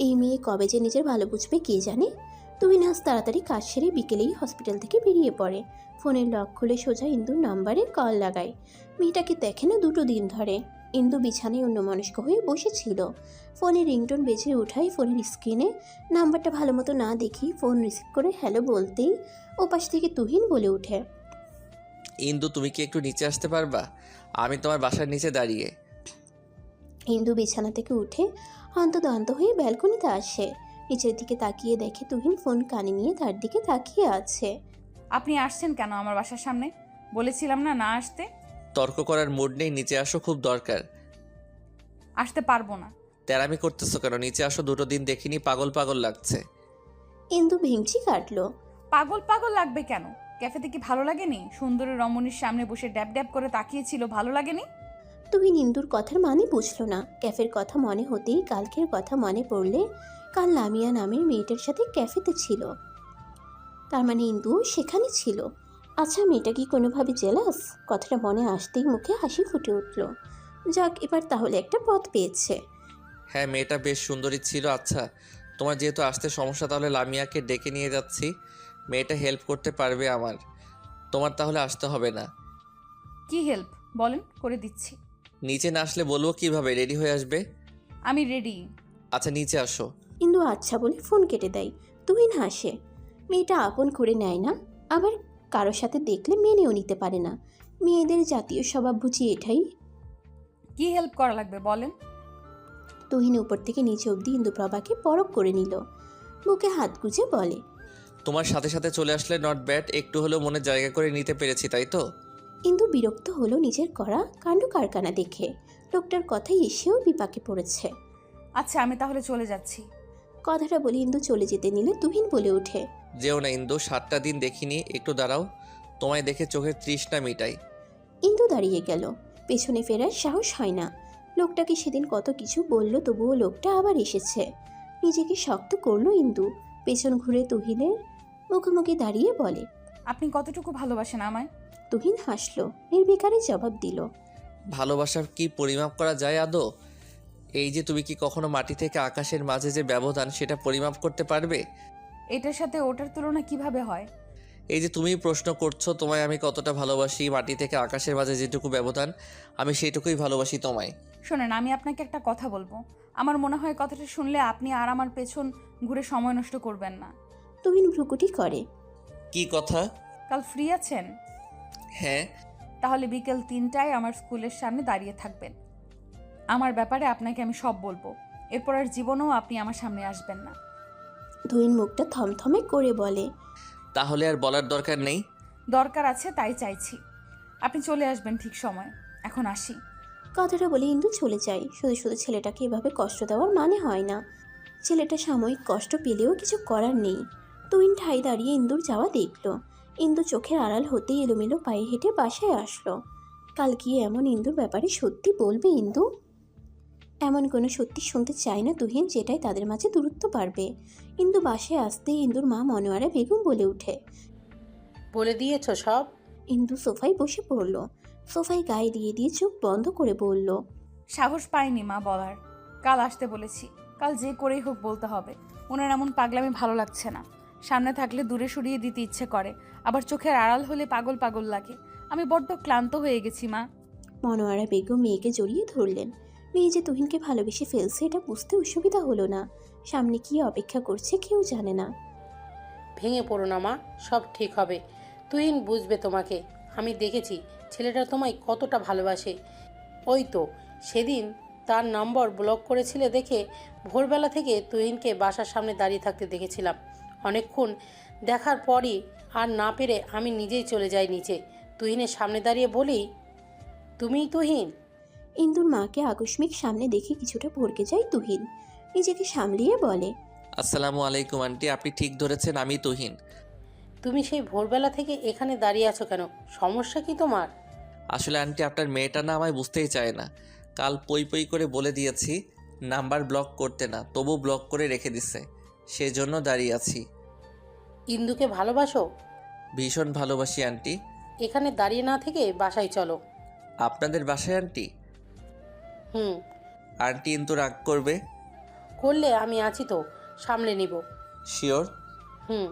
এই মেয়ে কবে যে নিজের ভালো বুঝবে কে জানে। তুই নাচ তাড়াতাড়ি কাজ সেরে বিকেলেই হসপিটাল থেকে বেরিয়ে পড়ে। ফোনের লক খুলে সোজা ইন্দুর নাম্বারে কল লাগায়। মেয়েটাকে দেখে না 2 দিন ধরে। ইন্দু বিছানায় অন্যমনস্ক হয়ে বসেছিল। ফোনে রিংটোন বেজে ওঠায় ফোনের স্ক্রিনে নাম্বারটা ভালো মতো না দেখি ফোন রিসিভ করে হ্যালো বলতেই ওপাশ থেকে তুহিন বলে ওঠে, ইন্দু তুমি কি একটু নিচে আসতে পারবা? আমি তোমার বাসার নিচে দাঁড়িয়ে। ইন্দু বিছানা থেকে উঠে হন্তদন্ত হয়ে ব্যালকনিতে আসে। নিচের দিকে তাকিয়ে দেখে তুহিন ফোন কানে নিয়ে তার দিকে তাকিয়ে আছে। আপনি আসছেন কেন আমার বাসার সামনে? বলেছিলাম না না আসতে। তর্ক করার মুড নেই, নিচে আসো, খুব দরকার। আসতে পারবো না। তেরামি করতেছো কেন? নিচে আসো, 2 দিন দেখিনি, পাগল পাগল লাগছে। ইন্দু ভেঙচি কাটলো। পাগল পাগল লাগবে কেন? ক্যাফেতে কি ভালো লাগেনি? সুন্দরী রমণীর সামনে বসে ড্যাব ড্যাব করে তাকিয়েছিল, ভালো লাগেনি? তুহিন ইন্দুর কথার মানে বুঝলো না। ক্যাফের কথা মনে হতেই কালকের কথা মনে পড়লে কাল লামিয়া নামের মেয়েটার সাথে ক্যাফেতে ছিল। তার মানে ইন্দু সেখানে ছিল। আচ্ছা মেয়েটা কি কোনোভাবে জেলাস? কথাটা মনে আসতেই মুখে হাসি ফুটে উঠল। যাক, এবার তাহলে একটা পথ পেয়েছে। হ্যাঁ, মেয়েটা বেশ সুন্দরী ছিল। আচ্ছা, তোমার যেহেতু আসতে সমস্যা, তাহলে লামিয়াকে ডেকে নিয়ে যাচ্ছি। মেয়েটা হেল্প করতে পারবে আমার। তোমার তাহলে আসতে হবে না। কি হেল্প বলেন, করে দিচ্ছি। নিচে না আসলে বলবো কিভাবে? রেডি হয়ে আসবে। আমি রেডি। আচ্ছা নিচে আসো। ইন্দু আচ্ছা বলে ফোন কেটে দেয়। তুহিন হাসে। মেয়েটা আপন করে নেয় না, আবার কারোর সাথে দেখলে মেনেও নিতে পারে না। মেয়েদের জাতীয় স্বভাব বুঝি এটাই। কি হেল্প করা লাগবে বলেন। তুহিন উপর থেকে নিচে অবধি ইন্দুপ্রভাকে পরখ করে নিল। বুকে হাত গুজে বলে, তোমার সাথে সাথে চলে আসলে নট ব্যাড, একটু হলেও মনে জায়গা করে নিতে পেরেছি, তাই তো? ইন্দু বিরক্ত হলো নিজের করা কাণ্ড কারখানা দেখে। লোকটার কথাই এসেও বিপাকে পড়েছে। আচ্ছা আমি তাহলে চলে যাচ্ছি। কথাটা বলে ইন্দু চলে যেতে নিলে তুহিন বলে ওঠে, যেও না ইন্দু, 7টা দিন দেখিনি, একটু দাঁড়াও, তোমায় দেখে চোখের তৃষ্ণা মিটাই। ইন্দু দাঁড়িয়ে গেল। পেছনে ফেরার সাহস হয় না। লোকটাকে সেদিন কত কিছু বলল, তবুও লোকটা আবার এসেছে। নিজেকে শক্ত করলো ইন্দু। পেছন ঘুরে তুহিনের মুখোমুখি দাঁড়িয়ে বলে, আপনি কতটুকু ভালোবাসেন আমায়? তুহিন হাসলো, নির্বিকারে জবাব দিল, ভালোবাসা কি পরিমাপ করা যায় আদৌ? এই যে তুমি কি কখনো মাটি থেকে আকাশের মাঝে যে ব্যবধান, সেটা পরিমাপ করতে পারবে? এটার সাথে ওটার তুলনা কিভাবে হয়? এই যে তুমি প্রশ্ন করছো তোমায় আমি কতটা ভালোবাসি, মাটি থেকে আকাশের মাঝে যেটুকু ব্যবধান, আমি সেইটুকুই ভালোবাসি তোমায়। শোনেন, আমি আপনাকে একটা কথা বলবো। আমার মনে হয় কথাটা শুনলে আপনি আর আমার পেছন ঘুরে সময় নষ্ট করবেন না। তুহিন ভ্রুকুটি করে। কি কথা? কাল ফ্রি আছেন? হ্যাঁ। তাহলে বিকেল 3টায় আমার স্কুলের সামনে দাঁড়িয়ে থাকবেন। আমার ব্যাপারে আপনাকে আমি সব বলবো। এরপর আর জীবনেও আপনি আমার সামনে আসবেন না। তুহিন মুখটা থমথমে করে বলে, তাহলে আর বলার দরকার নেই। দরকার আছে তাই চাইছি। আপনি চলে আসবেন ঠিক সময়। এখন আসি। কথাটা বলে ইন্দু চলে যায়। শুধু শুধু ছেলেটাকে এভাবে কষ্ট দেওয়ার মানে হয় না। ছেলেটা সাময়িক কষ্ট পেলেও কিছু করার নেই। তুহিন ঠাই দাঁড়িয়ে ইন্দুর যাওয়া দেখলো। ইন্দু চোখের আড়াল হতেই এলোমেলো পায়ে হেঁটে বাসায় আসলো। কাল গিয়ে এমন ইন্দুর ব্যাপারে সত্যি বলবে ইন্দু? এমন কোনো সত্যি শুনতে চায় না তুহিন, যেটাই তাদের মাঝে দূরত্ব বাড়বে। ইন্দু বাসায় আসতেই ইন্দুর মা মনোয়ারা বেগম বলে ওঠে, বলে দিয়েছো সব? ইন্দু সোফায় বসে পড়ল। সোফায় গায়ে দিয়ে চোখ বন্ধ করে বলল, সাহস পাইনি মা বলার। কাল আসতে বলেছি। কাল যে করেই হোক বলতে হবে। ওনার এমন পাগলামি ভালো লাগছে না। সামনে থাকলে দূরে সরিয়ে দিতে ইচ্ছে করে, আবার চোখের আড়াল হলে পাগল পাগল লাগে। আমি বড্ড ক্লান্ত হয়ে গেছি মা। মনোয়ারা বেগম মেয়েকে জড়িয়ে ধরলেন। মেয়ে যে তুহিনকে ভালোবেসে ফেলছে এটা বুঝতে অসুবিধা হলো না। সামনে কি অপেক্ষা করছে কেউ জানে না। ভেঙে পড়ো না মা, সব ঠিক হবে। তুহিন বুঝবে তোমাকে। আমি দেখেছি ছেলেটা তোমায় কতটা ভালোবাসে। ওই তো সেদিন তার নম্বর ব্লক করেছিলে দেখে ভোরবেলা থেকে তুহিনকে বাসার সামনে দাঁড়িয়ে থাকতে দেখেছিলাম। অনেকক্ষণ দেখার পরই আর না পেরে আমি নিজেই চলে যাই নিচে। তুহিনের সামনে দাঁড়িয়ে বলি, তুমিই তুহিন? ইন্দুর মাকে আকস্মিক সামনে দেখে কিছুটা ভড়কে যায় তুহিন। নিজেকে সামলিয়ে বলে, আসসালামু আলাইকুম আন্টি, আপনি ঠিক ধরেছেন, আমি তুহিন। তুমি সেই ভোরবেলা থেকে এখানে দাঁড়িয়ে আছো কেন? সমস্যা কি তোমার? আসলে আন্টি আপনার মেয়েটা না আমায় বুঝতেই চায় না। কাল পই পই করে বলে দিয়েছি নাম্বার ব্লক করতে না, তবু ব্লক করে রেখে দিছে। সেজন্য দাঁড়িয়ে আছি। ইন্দুকে ভালোবাসো? ভীষণ ভালোবাসি আন্টি। এখানে দাঁড়িয়ে না থেকে বাসায় চলো। আপনাদের বাসায় আন্টি? হুম। আন্টি কিন্তু রাগ করবে। করলে আমি আছি তো, সামলে নিব। শিওর? হুম।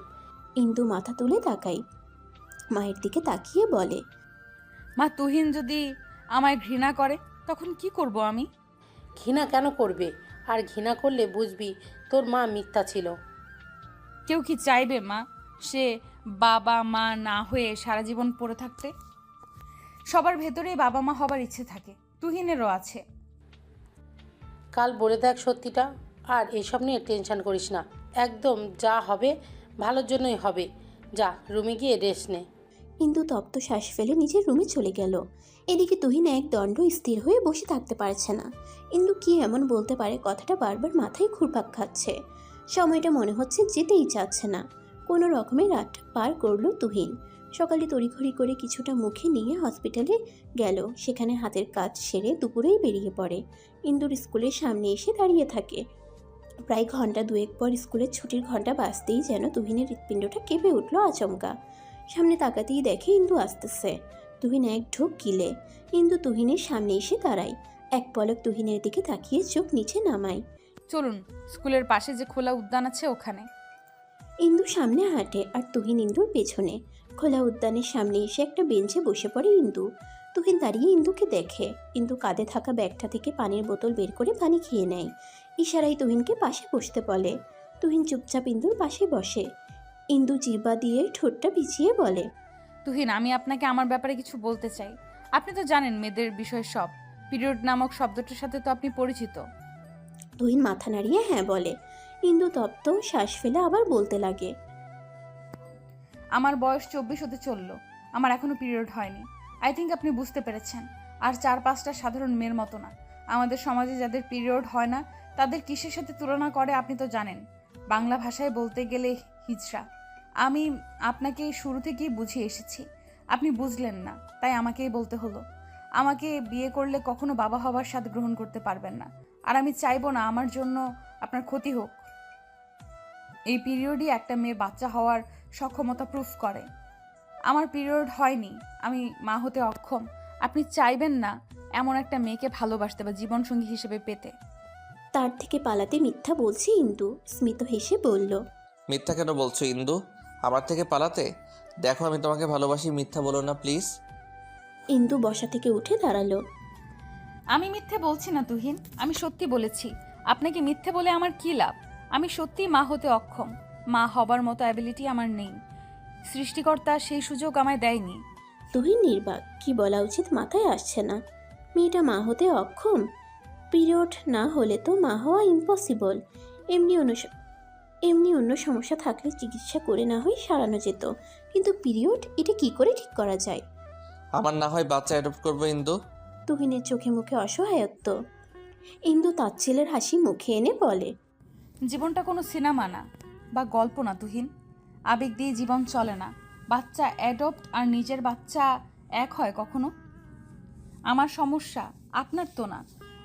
ইন্দু মাথা তুলে তাকাই। মায়ের দিকে তাকিয়ে বলে, মা তুহিন যদি আমায় ঘৃণা করে তখন কি করব আমি? ঘৃণা কেন করবে? আর ঘৃণা করলে বুঝবি তোর মা মিথ্যা ছিল। কেউ কি চাইবে মা সে বাবা মা না হয়ে সারা জীবন পড়ে থাকতে? সবার ভেতরেই বাবা মা হবার ইচ্ছে থাকে, তুহিনেরও আছে। কাল বলে দেখ সত্যিটা। আর এসব নিয়ে টেনশন করিস না। একদম যা হবে ভালোর জন্যই হবে। যা রুমে গিয়ে রেস্ট নে। ইন্দু তপ্ত শ্বাস ফেলে নিজের রুমে চলে গেল। এদিকে তুহিন এক দণ্ড স্থির হয়ে বসে থাকতে পারছে না। ইন্দু কি এমন বলতে পারে, কথাটা বারবার মাথায় ঘুরপাক খাচ্ছে। সময়টা মনে হচ্ছে যেতেই চাচ্ছে না। কোনো রকমে রাত পার করলো তুহিন। সকালে তড়িঘড়ি করে কিছুটা মুখে নিয়ে হসপিটালে গেল। সেখানে হাতের কাজ সেরে দুপুরেই বেরিয়ে পড়ে। ইন্দুর স্কুলের সামনে এসে দাঁড়িয়ে থাকে। প্রায় ঘন্টা দুয়েক পর স্কুলের ছুটির ঘন্টা বাজতেই যেন তুহিনের হৃৎপিণ্ডটা কেঁপে উঠল আচমকা। সামনে তাকাতেই দেখে ইন্দু আসতেছে। তুহিন এক ঢোক গিলে। ইন্দু তুহিনের সামনে এসে দাঁড়ায়। এক পলক তুহিনের দিকে তাকিয়ে চোখ নিচে নামায়। চলুন, স্কুলের পাশে যে খোলা উদ্যান আছে ওখানে। ইন্দু সামনে হাঁটে আর তুহিন ইন্দুর পেছনে। খোলা উদ্যানের সামনে এসে একটা বেঞ্চে বসে পড়ে ইন্দু। তুহিন দাঁড়িয়ে ইন্দুকে দেখে। ইন্দু কাঁধে থাকা ব্যাগটা থেকে পানির বোতল বের করে পানি খেয়ে নেয়। ইশারায় তুহিনকে পাশে বসতে বলে। তুহিন চুপচাপ ইন্দুর পাশে বসে। ইন্দু জিহ্বা দিয়ে ঠোঁটটা ভিজিয়ে বলে, তুহিন, আমি আপনাকে আমার ব্যাপারে কিছু বলতে চাই। আপনি তো জানেন মেয়েদের বিষয় সব। পিরিয়ড নামক শব্দটার সাথে তো আপনি পরিচিত। তুহিন মাথা নাড়িয়ে হ্যাঁ বলে। ইন্দু তপ্ত শ্বাস ফেলে আবার বলতে লাগে, আমার বয়স 24 হতে চললো। আমার এখনো পিরিয়ড হয়নি। আই থিঙ্ক আপনি বুঝতে পেরেছেন। আর 4-5টা সাধারণ মেয়ের মতো না। আমাদের সমাজে যাদের পিরিয়ড হয় না তাদের কিসের সাথে তুলনা করে আপনি তো জানেন। বাংলা ভাষায় বলতে গেলে হিজড়া। আমি আপনাকে শুরু থেকেই বুঝিয়ে এসেছি, আপনি বুঝলেন না, তাই আমাকেই বলতে হলো। আমাকে বিয়ে করলে কখনো বাবা হবার স্বাদ গ্রহণ করতে পারবেন না। আর আমি চাইবো না আমার জন্য আপনার ক্ষতি হোক। এই পিরিয়ডই একটা মেয়ের বাচ্চা হওয়ার সক্ষমতা প্রুফ করে। আমার পিরিয়ড হয়নি, আমি মা হতে অক্ষম। আপনি চাইবেন না এমন একটা মেয়েকে ভালোবাসতে বা জীবনসঙ্গী হিসেবে পেতে। তার থেকে পালাতে মিথ্যা বলছে ইন্দু। স্মিত হেসে বলল, মিথ্যা কেন বলছো ইন্দু? আমার থেকে পালাতে? দেখো আমি তোমাকে ভালোবাসি, মিথ্যা বলো না প্লিজ। ইন্দু বসা থেকে উঠে দাঁড়ালো। আমি মিথ্যে বলছি না তুহিন, আমি সত্যি বলেছি। আপনাকে মিথ্যে বলে আমার কি লাভ? আমি সত্যিই মা হতে অক্ষম। মা হবার মতো অ্যাবিলিটি আমার নেই। সৃষ্টিকর্তা সেই সুযোগ আমায় দেয়নি। তুহিন নির্বাক, কি বলা উচিত মাথায় আসছে না। মেয়েটা মা হতে অক্ষম? পিরিয়ড না হলে তো মা হওয়া ইম্পসিবল। এমনি অন্য সমস্যা থাকলে চিকিৎসা করে না হয় সারানো যেত, কিন্তু পিরিয়ড এটা কি করে ঠিক করা যায়? আমার না হয় বাচ্চা অ্যাডপ্ট করবো ইন্দু। তুহিনের চোখে মুখে অসহায়ত্ব। ইন্দু তাচ্ছিলের হাসি মুখে এনে বলে, জীবনটা কোনো সিনেমা না বা গল্প না তুহিন, আবেগ দিয়ে জীবন চলে না। বাচ্চা অ্যাডপ্ট আর নিজের বাচ্চা এক হয় কখনো? আমার সমস্যা আপনার তো না।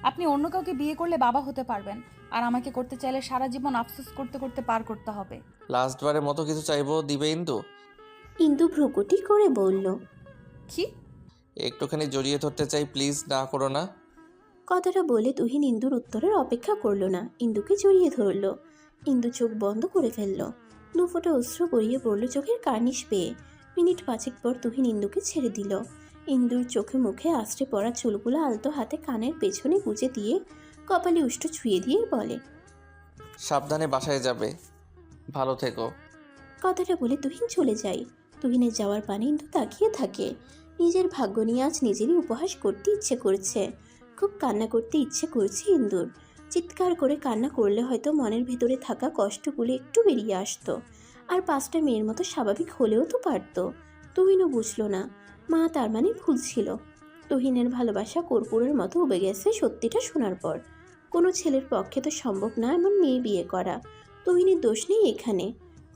আপনি অন্য কাউকে বিয়ে করলে বাবা হতে পারবেন, আর আমাকে করতে চাইলে সারা জীবন আফসোস করতে করতে পার করতে হবে। লাস্টবারের মতো কিছু চাইবো, দিবে ইন্দু? ইন্দু ভ্রুকুটি করে বলল, কি? একটুখানি জড়িয়ে ধরতে চাই, প্লিজ না করো না। কথাটা বলে তুহিন ইন্দুর উত্তরের অপেক্ষা করলো না, ইন্দুকে জড়িয়ে ধরল। ইন্দু চোখ বন্ধ করে ফেলল, দুফোঁটা অশ্রু গড়িয়ে পড়ল চোখের কার্নিশ পেয়ে। মিনিট 5 পর তুহিন ইন্দুকে ছেড়ে দিল। ইন্দুর চোখে মুখে আশ্রে পড়া চুলগুলো আলতো হাতে কানের পেছনে গুজে দিয়ে কপালে উষ্ঠ ছুঁয়ে দিয়ে বলে, সাবধানে বাসায় যাবে, ভালো থেকো। কথাটা বলে তুহিন চলে যায়। তুহিনের যাওয়ার পানে ইন্দু তাকিয়ে থাকে। নিজের ভাগ্য নিয়ে আজ নিজেরই উপহাস করতে ইচ্ছে করছে। খুব কান্না করতে ইচ্ছে করছে ইন্দুর। চিৎকার করে কান্না করলে হয়তো মনের ভিতরে থাকা কষ্টগুলো একটু বেরিয়ে আসতো, আর 5টা মেয়ের মতো স্বাভাবিক হলেও তো পারত। তুহিনও বুঝলো না, মা তার মানে ভুল ছিল। তুহিনের ভালোবাসা কর্পূরের মতো উবে গেছে সত্যিটা শোনার পর। কোনো ছেলের পক্ষে তো সম্ভব না এমন মেয়ে বিয়ে করা। তুহিনের দোষ নেই এখানে।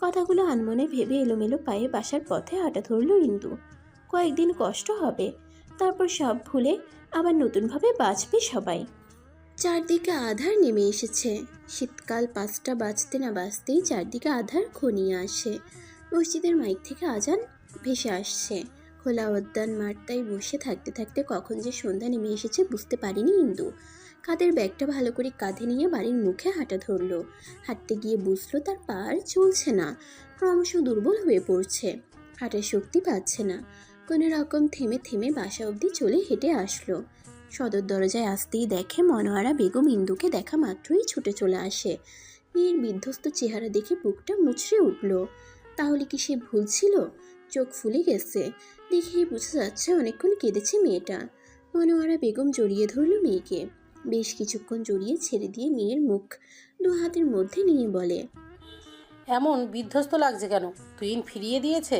কথাগুলো আনমনে ভেবে এলোমেলো পায়ে বাসার পথে হাঁটা ধরল ইন্দু। কয়েকদিন কষ্ট হবে, তারপর সব ভুলে আবার নতুনভাবে বাঁচবে সবাই। চারদিকে আধার নেমে এসেছে। শীতকাল 5টা বাজতে না বাজতেই চারদিকে আধার ঘনিয়ে আসে। মসজিদের মাইক থেকে আজান ভেসে আসছে। খোলা উদ্যান মাঠটায় বসে থাকতে থাকতে কখন যে সন্ধ্যা নেমে এসেছে বুঝতে পারিনি ইন্দু। কাঁধের ব্যাগটা ভালো করে কাঁধে নিয়ে বাড়ির মুখে হাঁটা ধরলো। হাঁটতে গিয়ে বুঝলো তার পা আর চলছে না, ক্রমশ দুর্বল হয়ে পড়ছে, হাঁটার শক্তি পাচ্ছে না। কোনো রকম থেমে থেমে বাসা অবধি চলে হেঁটে আসলো। সদর দরজায় আসতেই দেখে মনোয়ারা বেগম ইন্দুকে দেখা মাত্রই ছুটে চলে আসে। মেয়ের বিধ্বস্ত চেহারা দেখে বুকটা মুচড়ে উঠল। তাহলে কি সে ভুল ছিল? চোখ ফুলে গেছে, দেখেই বোঝা যাচ্ছে অনেকক্ষণ কেঁদেছে মেয়েটা। মনোয়ারা বেগম জড়িয়ে ধরল মেয়েকে। বেশ কিছুক্ষণ জড়িয়ে ছেড়ে দিয়ে মেয়ের মুখ 2 হাতের মধ্যে নিয়ে বলে, এমন বিধ্বস্ত লাগছে কেন? তুহিন ফিরিয়ে দিয়েছে?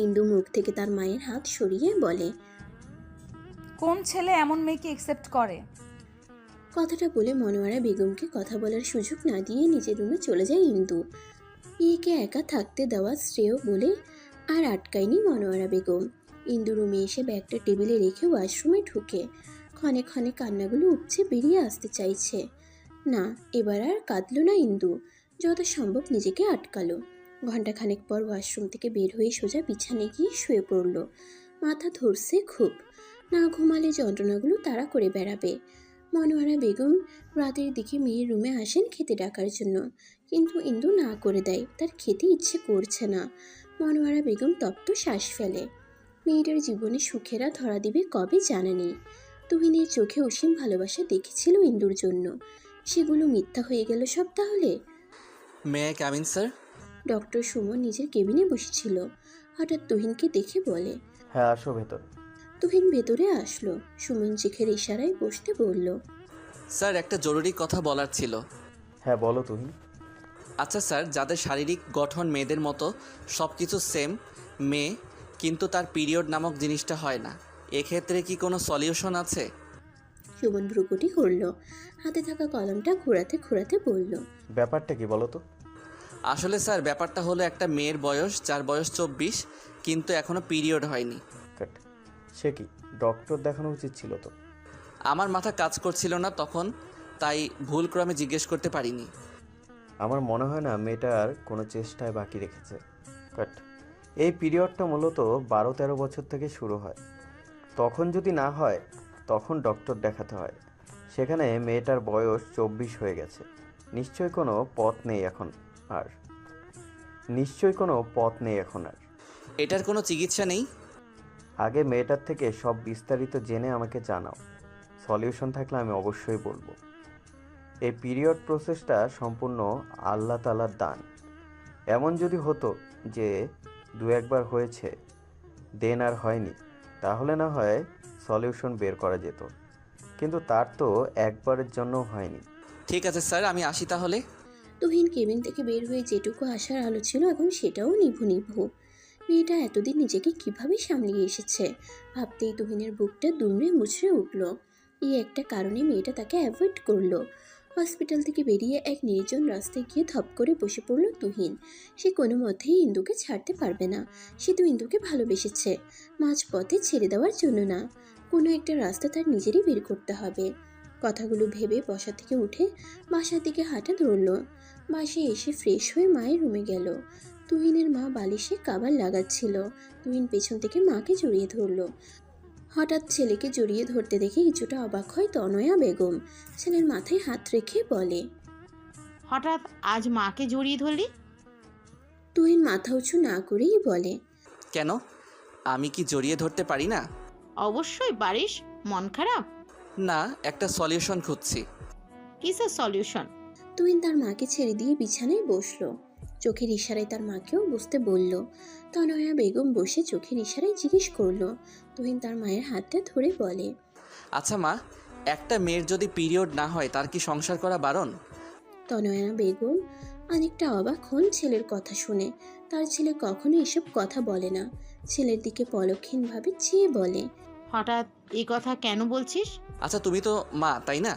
ইন্দু মুখ থেকে তার মায়ের হাত সরিয়ে বলে, কোন ছেলে এমন মেয়েকে অ্যাকসেপ্ট করে? কথাটা বলে মনোয়ারা বেগমকে কথা বলার সুযোগ না দিয়ে নিজের রুমে চলে যায় ইন্দু। মেয়েকে একা থাকতে দেওয়া শ্রেয় বলে আর আটকায়নি মনোয়ারা বেগম। ইন্দু রুমে এসে ব্যাগটা টেবিলে রেখে ওয়াশরুমে ঢুকে ক্ষণে ক্ষণে কান্নাগুলো উপচে বেরিয়ে আসতে চাইছে। না, এবার আর কাঁদল না ইন্দু, যত সম্ভব নিজেকে আটকালো। ঘণ্টাখানেক পর ওয়াশরুম থেকে বের হয়ে সোজা বিছানে গিয়ে শুয়ে পড়ল। মাথা ধরছে খুব, না ঘুমালে যন্ত্রণাগুলো তাড়া করে বেড়াবে। মনোয়ারা বেগম রাতের দিকে মেয়ের রুমে আসেন খেতে ডাকার জন্য, কিন্তু ইন্দু না করে দেয়, তার খেতে ইচ্ছে করছে না। মনোয়ারা বেগম তপ্ত শ্বাস ফেলে। মেয়েটার জীবনে সুখেরা ধরা দিবে কবে জানা নেই। তুহিনের চোখে অসীম ভালোবাসা দেখেছিল ইন্দুর জন্য, সেগুলো মিথ্যা হয়ে গেল সব তাহলে। May I come in sir? Doctor Suman নিজের কেবিনে বসেছিল, হঠাৎ তুহিনকে দেখে বলে, হ্যাঁ আসো ভেতর। তুহিন ভেতরে আসলো। সুমন চিখের ইশারায় বসতে বলল, স্যার একটা জরুরি কথা বলার ছিল। হ্যাঁ বলো তুহিন। আচ্ছা স্যার, যাদের শারীরিক গঠন মেয়েদের মতো সব কিছু সেম, মেয়ে কিন্তু তার পিরিয়ড নামক জিনিসটা হয় না, এক্ষেত্রে কি কোনো সলিউশন আছে? সুমন ভ্রুকুটি করল, হাতে থাকা কলমটা ঘোরাতে ঘোরাতে বলল, ব্যাপারটা কি বলো তো? আসলে স্যার ব্যাপারটা হলো একটা মেয়ের বয়স, যার বয়স 24 কিন্তু এখনও পিরিয়ড হয়নি। সে কি, ডক্টর দেখানো উচিত ছিল তো। আমার মাথা কাজ করছিল না তখন, তাই ভুলক্রমে জিজ্ঞেস করতে পারিনি। আমার মনে হয় না মেয়েটার কোনো চেষ্টায় বাকি রেখেছে। বাট এই পিরিয়ডটা মূলত 12-13 বছর থেকে শুরু হয়। তখন যদি না হয় তখন ডক্টর দেখাতে হয়। সেখানে মেয়েটার বয়স 24 হয়ে গেছে। নিশ্চয়ই কোনো পথ নেই এখন আর। এটার কোনো চিকিৎসা নেই? আগে মেয়েটার থেকে সব বিস্তারিত জেনে আমাকে জানাও। সলিউশন থাকলে আমি অবশ্যই বলবো। এই পিরিয়ড প্রসেসটা সম্পূর্ণ আল্লাহ তাআলার দান। এমন যদি হতো যে 2-1 বার হয়েছে দেন আর হয়নি, তাহলে না হয় সলিউশন বের করা যেত। কিন্তু তার তো একবারের জন্য হয়নি। ঠিক আছে স্যার, আমি আসি তাহলে। তুহিন কেবিন থেকে বের হয়ে যেটুকু আসার আলো ছিল এখন সেটাও নিভু নিভু। মেয়েটা এতদিন নিজেকে কিভাবে সামলিয়ে এসেছে ভাবতেই তুহিনের বুকটা দুমড়ে মুচড়ে উঠল। এই একটা কারণে মেয়েটা তাকে অ্যাভয়েড করলো। হসপিটাল থেকে বেরিয়ে এক নির্জন রাস্তায় গিয়ে ধপ করে বসে পড়ল তুহিন। সে কোনো মতেই ইন্দুকে ছাড়তে পারবে না। সে তো ইন্দুকে ভালোবেসেছে, মাঝপথে ছেড়ে দেওয়ার জন্য না। কোনো একটা রাস্তা তার নিজেরই বের করতে হবে। কথাগুলো ভেবে বসা থেকে উঠে বাসার দিকে হাঁটা ধরল। বাসায় এসে ফ্রেশ হয়ে মায়ের রুমে গেল। তুহিনের মা বালিশে কাবার লাগাচ্ছিল। তুহিন পেছন থেকে মাকে জড়িয়ে ধরল। হঠাৎ ছেলেকে জড়িয়ে ধরতে দেখে কিছুটা অবাক হয় তনয়া বেগম। ছেলের মাথায় হাত রেখে বলে, হঠাৎ আজ মাকে জড়িয়ে ধরলি? তুহিন মাথা উঁচু না করেই বলে, কেন, আমি কি জড়িয়ে ধরতে পারি না? অবশ্যই পারিস। মন খারাপ? না, একটা সলিউশন খুঁজছি। কিসের সলিউশন? তুহিন তার মাকে ছেড়ে দিয়ে বিছানায় বসলো। চোখের ইশারায় তার মাকেও বসতে বলল। তনয়া বেগম বসে চোখের ইশারায় জিজ্ঞেস করলো। তুহিন তার মায়ের হাতটা ধরে বলে, আচ্ছা মা, একটা মেয়ের যদি পিরিয়ড না হয় তার কি সংসার করা বারণ? তনয়া বেগম অনেকটা অবাক হন ছেলের কথা শুনে। তার ছেলে কখনো এসব কথা বলে না। ছেলের দিকে পলক্ষীনভাবে চেয়ে বলে, হঠাৎ এই কথা কেন বলছিস? আচ্ছা তুমি তো মা, তাই না?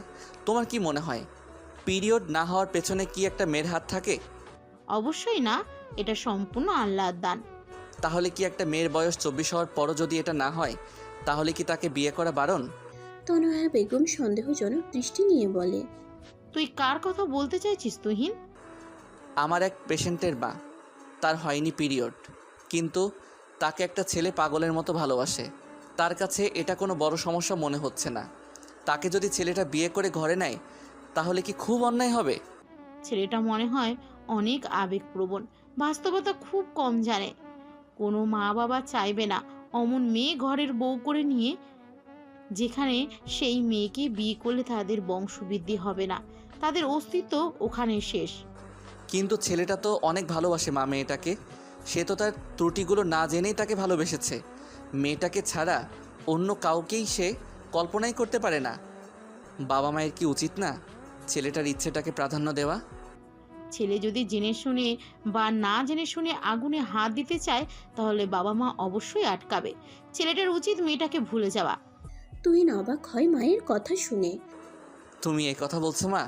তোমার কি মনে হয় পিরিয়ড না হওয়ার পেছনে কি একটা মেয়ের হাত থাকে? অবশ্যই না, এটা সম্পূর্ণ আল্লাহর দান। তাহলে কি একটা মেয়ের বয়স 24 হওয়ার পরও যদি এটা না হয় তাহলে কি তাকে বিয়ে করা বারণ? তনয়া বেগম সন্দেহজনক দৃষ্টি নিয়ে বলে, তুই কার কথা বলতে চাইছিস তুহিন? আমার এক পেশেন্টের মা, তার হয়নি পিরিয়ড, কিন্তু তাকে একটা ছেলে পাগলের মতো ভালোবাসে। তার কাছে এটা কোনো বড় সমস্যা মনে হচ্ছে না। তাকে যদি ছেলেটা বিয়ে করে ঘরে নেয় তাহলে কি খুব অন্যায় হবে? ছেলেটা মনে হয় অনেক আবেগপ্রবণ, বাস্তবতা খুব কম জানে। কোনো মা বাবা চাইবে না অমন মেয়ে ঘরের বউ করে নিয়ে, যেখানে সেই মেয়েকে বিয়ে করলে তাদের বংশবৃদ্ধি হবে না, তাদের অস্তিত্ব ওখানে শেষ। কিন্তু ছেলেটা তো অনেক ভালোবাসে মা মেয়েটাকে। সে তো তার ত্রুটিগুলো না জেনেই তাকে ভালোবেসেছে। মেয়েটাকে ছাড়া অন্য কাউকেই সে কল্পনাই করতে পারে না। বাবা মায়ের কি উচিত না ছেলেটার ইচ্ছেটাকে প্রাধান্য দেওয়া? ছেলে যদি জেনে শুনে বা না জেনে শুনে আগুনে হাত দিতে চায় তাহলে বাবা মা অবশ্যই আটকাবে। ছেলেটার উচিত মেয়েটাকে ভুলে যাওয়া। তুহিন অবাক হয় মায়ের কথা শুনে। তুমি এই কথা বলছো মা?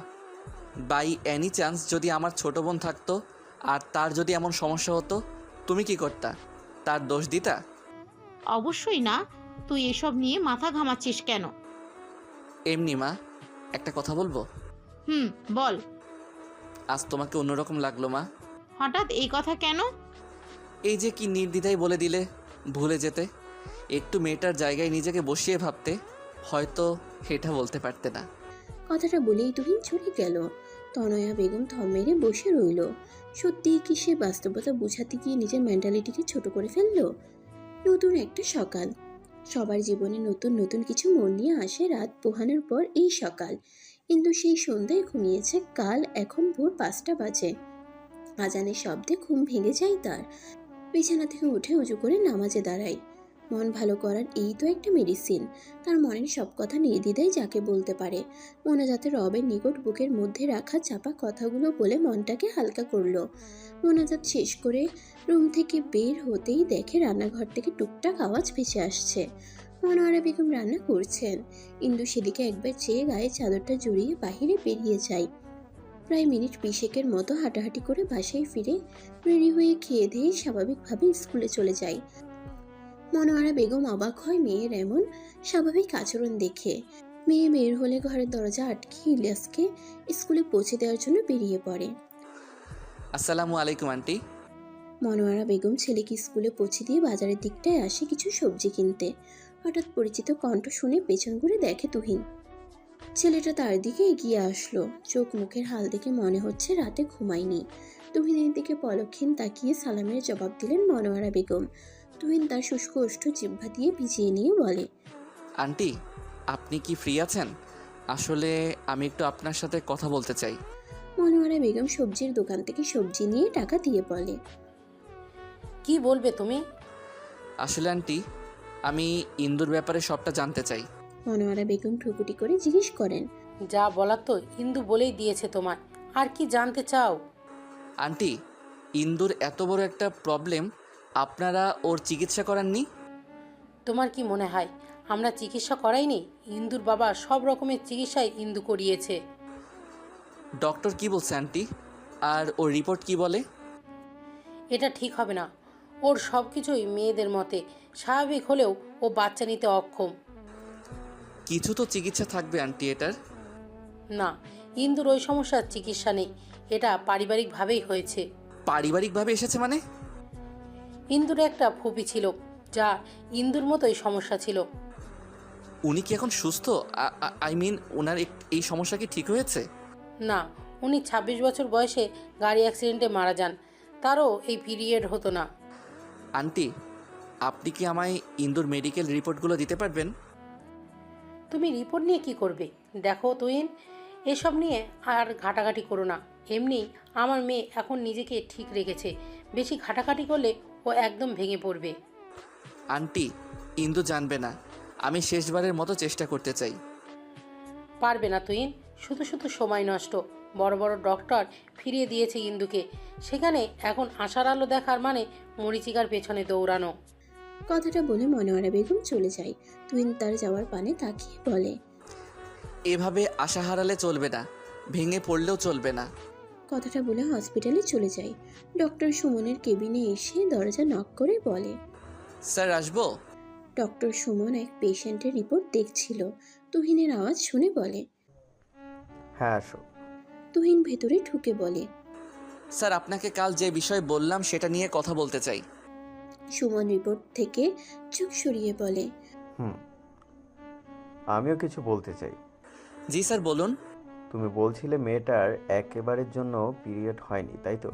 বাই এনি চান্স যদি আমার ছোট বোন থাকতো আর তার যদি এমন সমস্যা হতো, তুমি কি করতা? তার দোষ দিতা? অবশ্যই না। তুই এসব নিয়ে মাথা ঘামাচ্ছিস কেন? এমনি মা, একটা কথা বলবো? বল। আজ তোমাকে অন্যরকম লাগলো মা। হঠাৎ এই কথা কেন? এই যে কি নির্দ্বিধায় বলে দিলে ভুলে যেতে। একটু মেয়েটার জায়গায় নিজেকে বসিয়ে ভাবতে, হয়তো এটা বলতে পারতে না। কথাটা বলেই তুহিন চলে গেল। তনয়া বেগম থম মেরে বসে রইল। সত্যিই কি সে বাস্তবতা বোঝাতে গিয়ে নিজের মেন্টালিটিকে ছোট করে ফেললো? নতুন একটা সকাল। সবার জীবনে নতুন নতুন কিছু মন নিয়ে আসে রাত পোহানোর পর এই সকাল। কিন্তু সেই সন্ধ্যায় ঘুমিয়েছে কাল। এখন ভোর 5টা বাজে। আজানের শব্দে ঘুম ভেঙে যায় তার। বিছানা থেকে উঠে উজু করে নামাজে দাঁড়ায়। মন ভালো করার এই তো একটা মেডিসিন। তার মনের সব কথা নির্দ্বিধায় যাকে বলতে পারে। মোনাজাতে রবের নিকট বুকের মধ্যে রাখা চাপা কথাগুলো বলে মনটাকে হালকা করলো। মোনাজাত শেষ করে রুম থেকে বের হতেই দেখে রান্নাঘর থেকে টুকটাক আওয়াজ ভেসে আসছে। মনোয়ারা বেগম রান্না করছেন। ইন্দু সেদিকে একবার চেয়ে গায়ে চাদরটা জড়িয়ে বাহিরে বেরিয়ে যায়। প্রায় মিনিট 20 মতো হাঁটাহাঁটি করে বাসায় ফিরে রেডি হয়ে খেয়ে দিয়ে স্বাভাবিকভাবে স্কুলে চলে যায়। মনোয়ারা বেগম অবাক হয় মেয়ের এমন স্বাভাবিক আচরণ দেখে। মেয়ে বের হলে ঘরের দরজা আটকে ইলিয়াসকে স্কুলে পৌঁছে দেওয়ার জন্য বেরিয়ে পড়ে। আসসালামু আলাইকুম আন্টি। মনোয়ারা বেগম ছেলেকে স্কুলে পৌঁছে দিয়ে বাজারের দিকটায় আসে কিছু সবজি কিনতে। হঠাৎ পরিচিত কণ্ঠ শুনে পেছন ঘুরে দেখে তুহিন। ছেলেটা তার দিকে এগিয়ে আসলো। চোখ মুখের হাল দেখে মনে হচ্ছে রাতে ঘুমায়নি। তুহিনের দিকে পলক্ষীন তাকিয়ে সালামের জবাব দিলেন মনোয়ারা বেগম। তুহিন তার শুষ্ক ওষ্ঠ জিহ্বা দিয়ে ভিজিয়ে নিয়ে বলে, আন্টি, আপনি কি ফ্রি আছেন? আসলে আমি একটু আপনার সাথে কথা বলতে চাই। মনোয়ারা বেগম সবজির দোকান থেকে সবজি নিয়ে টাকা দিয়ে বলে, কি বলবে তুমি? আসলে আন্টি, আমি ইন্দুর ব্যাপারে সবটা জানতে চাই। মনোয়ারা বেগম ঠুকুটি করে জিজ্ঞেস করেন, যা বলার তো ইন্দু বলেই দিয়েছে তোমায়, আর কি জানতে চাও? আন্টি, ইন্দুর এত বড় একটা প্রবলেম, আপনারা ওর চিকিৎসা করাননি? তোমার কি মনে হয় আমরা চিকিৎসা করাইনি? ইন্দুর বাবা সব রকমের চিকিৎসাই ইন্দু করিয়েছে। ডক্টর কি বলছে আন্টি? আর ওর রিপোর্ট কি বলে? এটা ঠিক হবে না। ওর সব কিছুই মেয়েদের মতে স্বাভাবিক হলেও ও বাচ্চা নিতে অক্ষম। কিছু তো চিকিৎসা থাকবে আন্টি এটার। না, ইন্দুর ওই সমস্যার চিকিৎসা নেই, এটা পারিবারিকভাবেই হয়েছে। পারিবারিকভাবে এসেছে মানে? ইন্দুর একটা ফুপি ছিল, যা ইন্দুর মতোই সমস্যা ছিল। উনি কি এখন সুস্থ? আই মিন, ওনার এই সমস্যা কি ঠিক হয়েছে? না, উনি 26 বছর বয়সে গাড়ি অ্যাক্সিডেন্টে মারা যান। তারও এই পিরিয়ড হতো না। আন্টি, আপনি কি আমায় ইন্দুর মেডিকেল রিপোর্টগুলো দিতে পারবেন? তুমি রিপোর্ট নিয়ে কি করবে? দেখো তুহিন, এসব নিয়ে আর ঘাটাঘাটি করো না। এমনি আমার মেয়ে এখন নিজেকে ঠিক রেখেছে, বেশি ঘাটাঘাটি করলে ও একদম ভেঙে পড়বে। আন্টি, ইন্দু জানবে না। আমি শেষবারের মতো চেষ্টা করতে চাই। পারবে না তুহিন, শুধু শুধু সময় নষ্ট। বড় বড় ডক্টর ফিরিয়ে দিয়েছে ইন্দুকে, সেখানে এখন আশার আলো দেখার মানে মরিচিকার পেছনে দৌড়ানো। কথাটা বলে মনোয়ারা বেগম চলে যায়। তুহিন তার যাওয়ার পানে তাকিয়ে বলে, এভাবে আশা হারালে চলবে না, ভেঙে পড়লেও চলবে না। কথাটা বলে হসপিটালে চলে যায়। ডক্টর সুমনের কেবিনে এসে দরজা নক করে বলে, স্যার আসবো? ডক্টর সুমন এক পেশেন্টের রিপোর্ট দেখছিল। তুহিনের আওয়াজ শুনে বলে, হ্যাঁ আসো। তুহিন ভেতরে ঢুকে বলে, স্যার, আপনাকে কাল যে বিষয় বললাম সেটা নিয়ে কথা বলতে চাই। সুমন রিপোর্ট থেকে চোখ সরিয়ে বলে, আমিও কিছু বলতে চাই। জি স্যার, বলুন। তুমি বলছিলে মেয়েটার একেবারের জন্য পিরিয়ড হয়নি, তাই তো?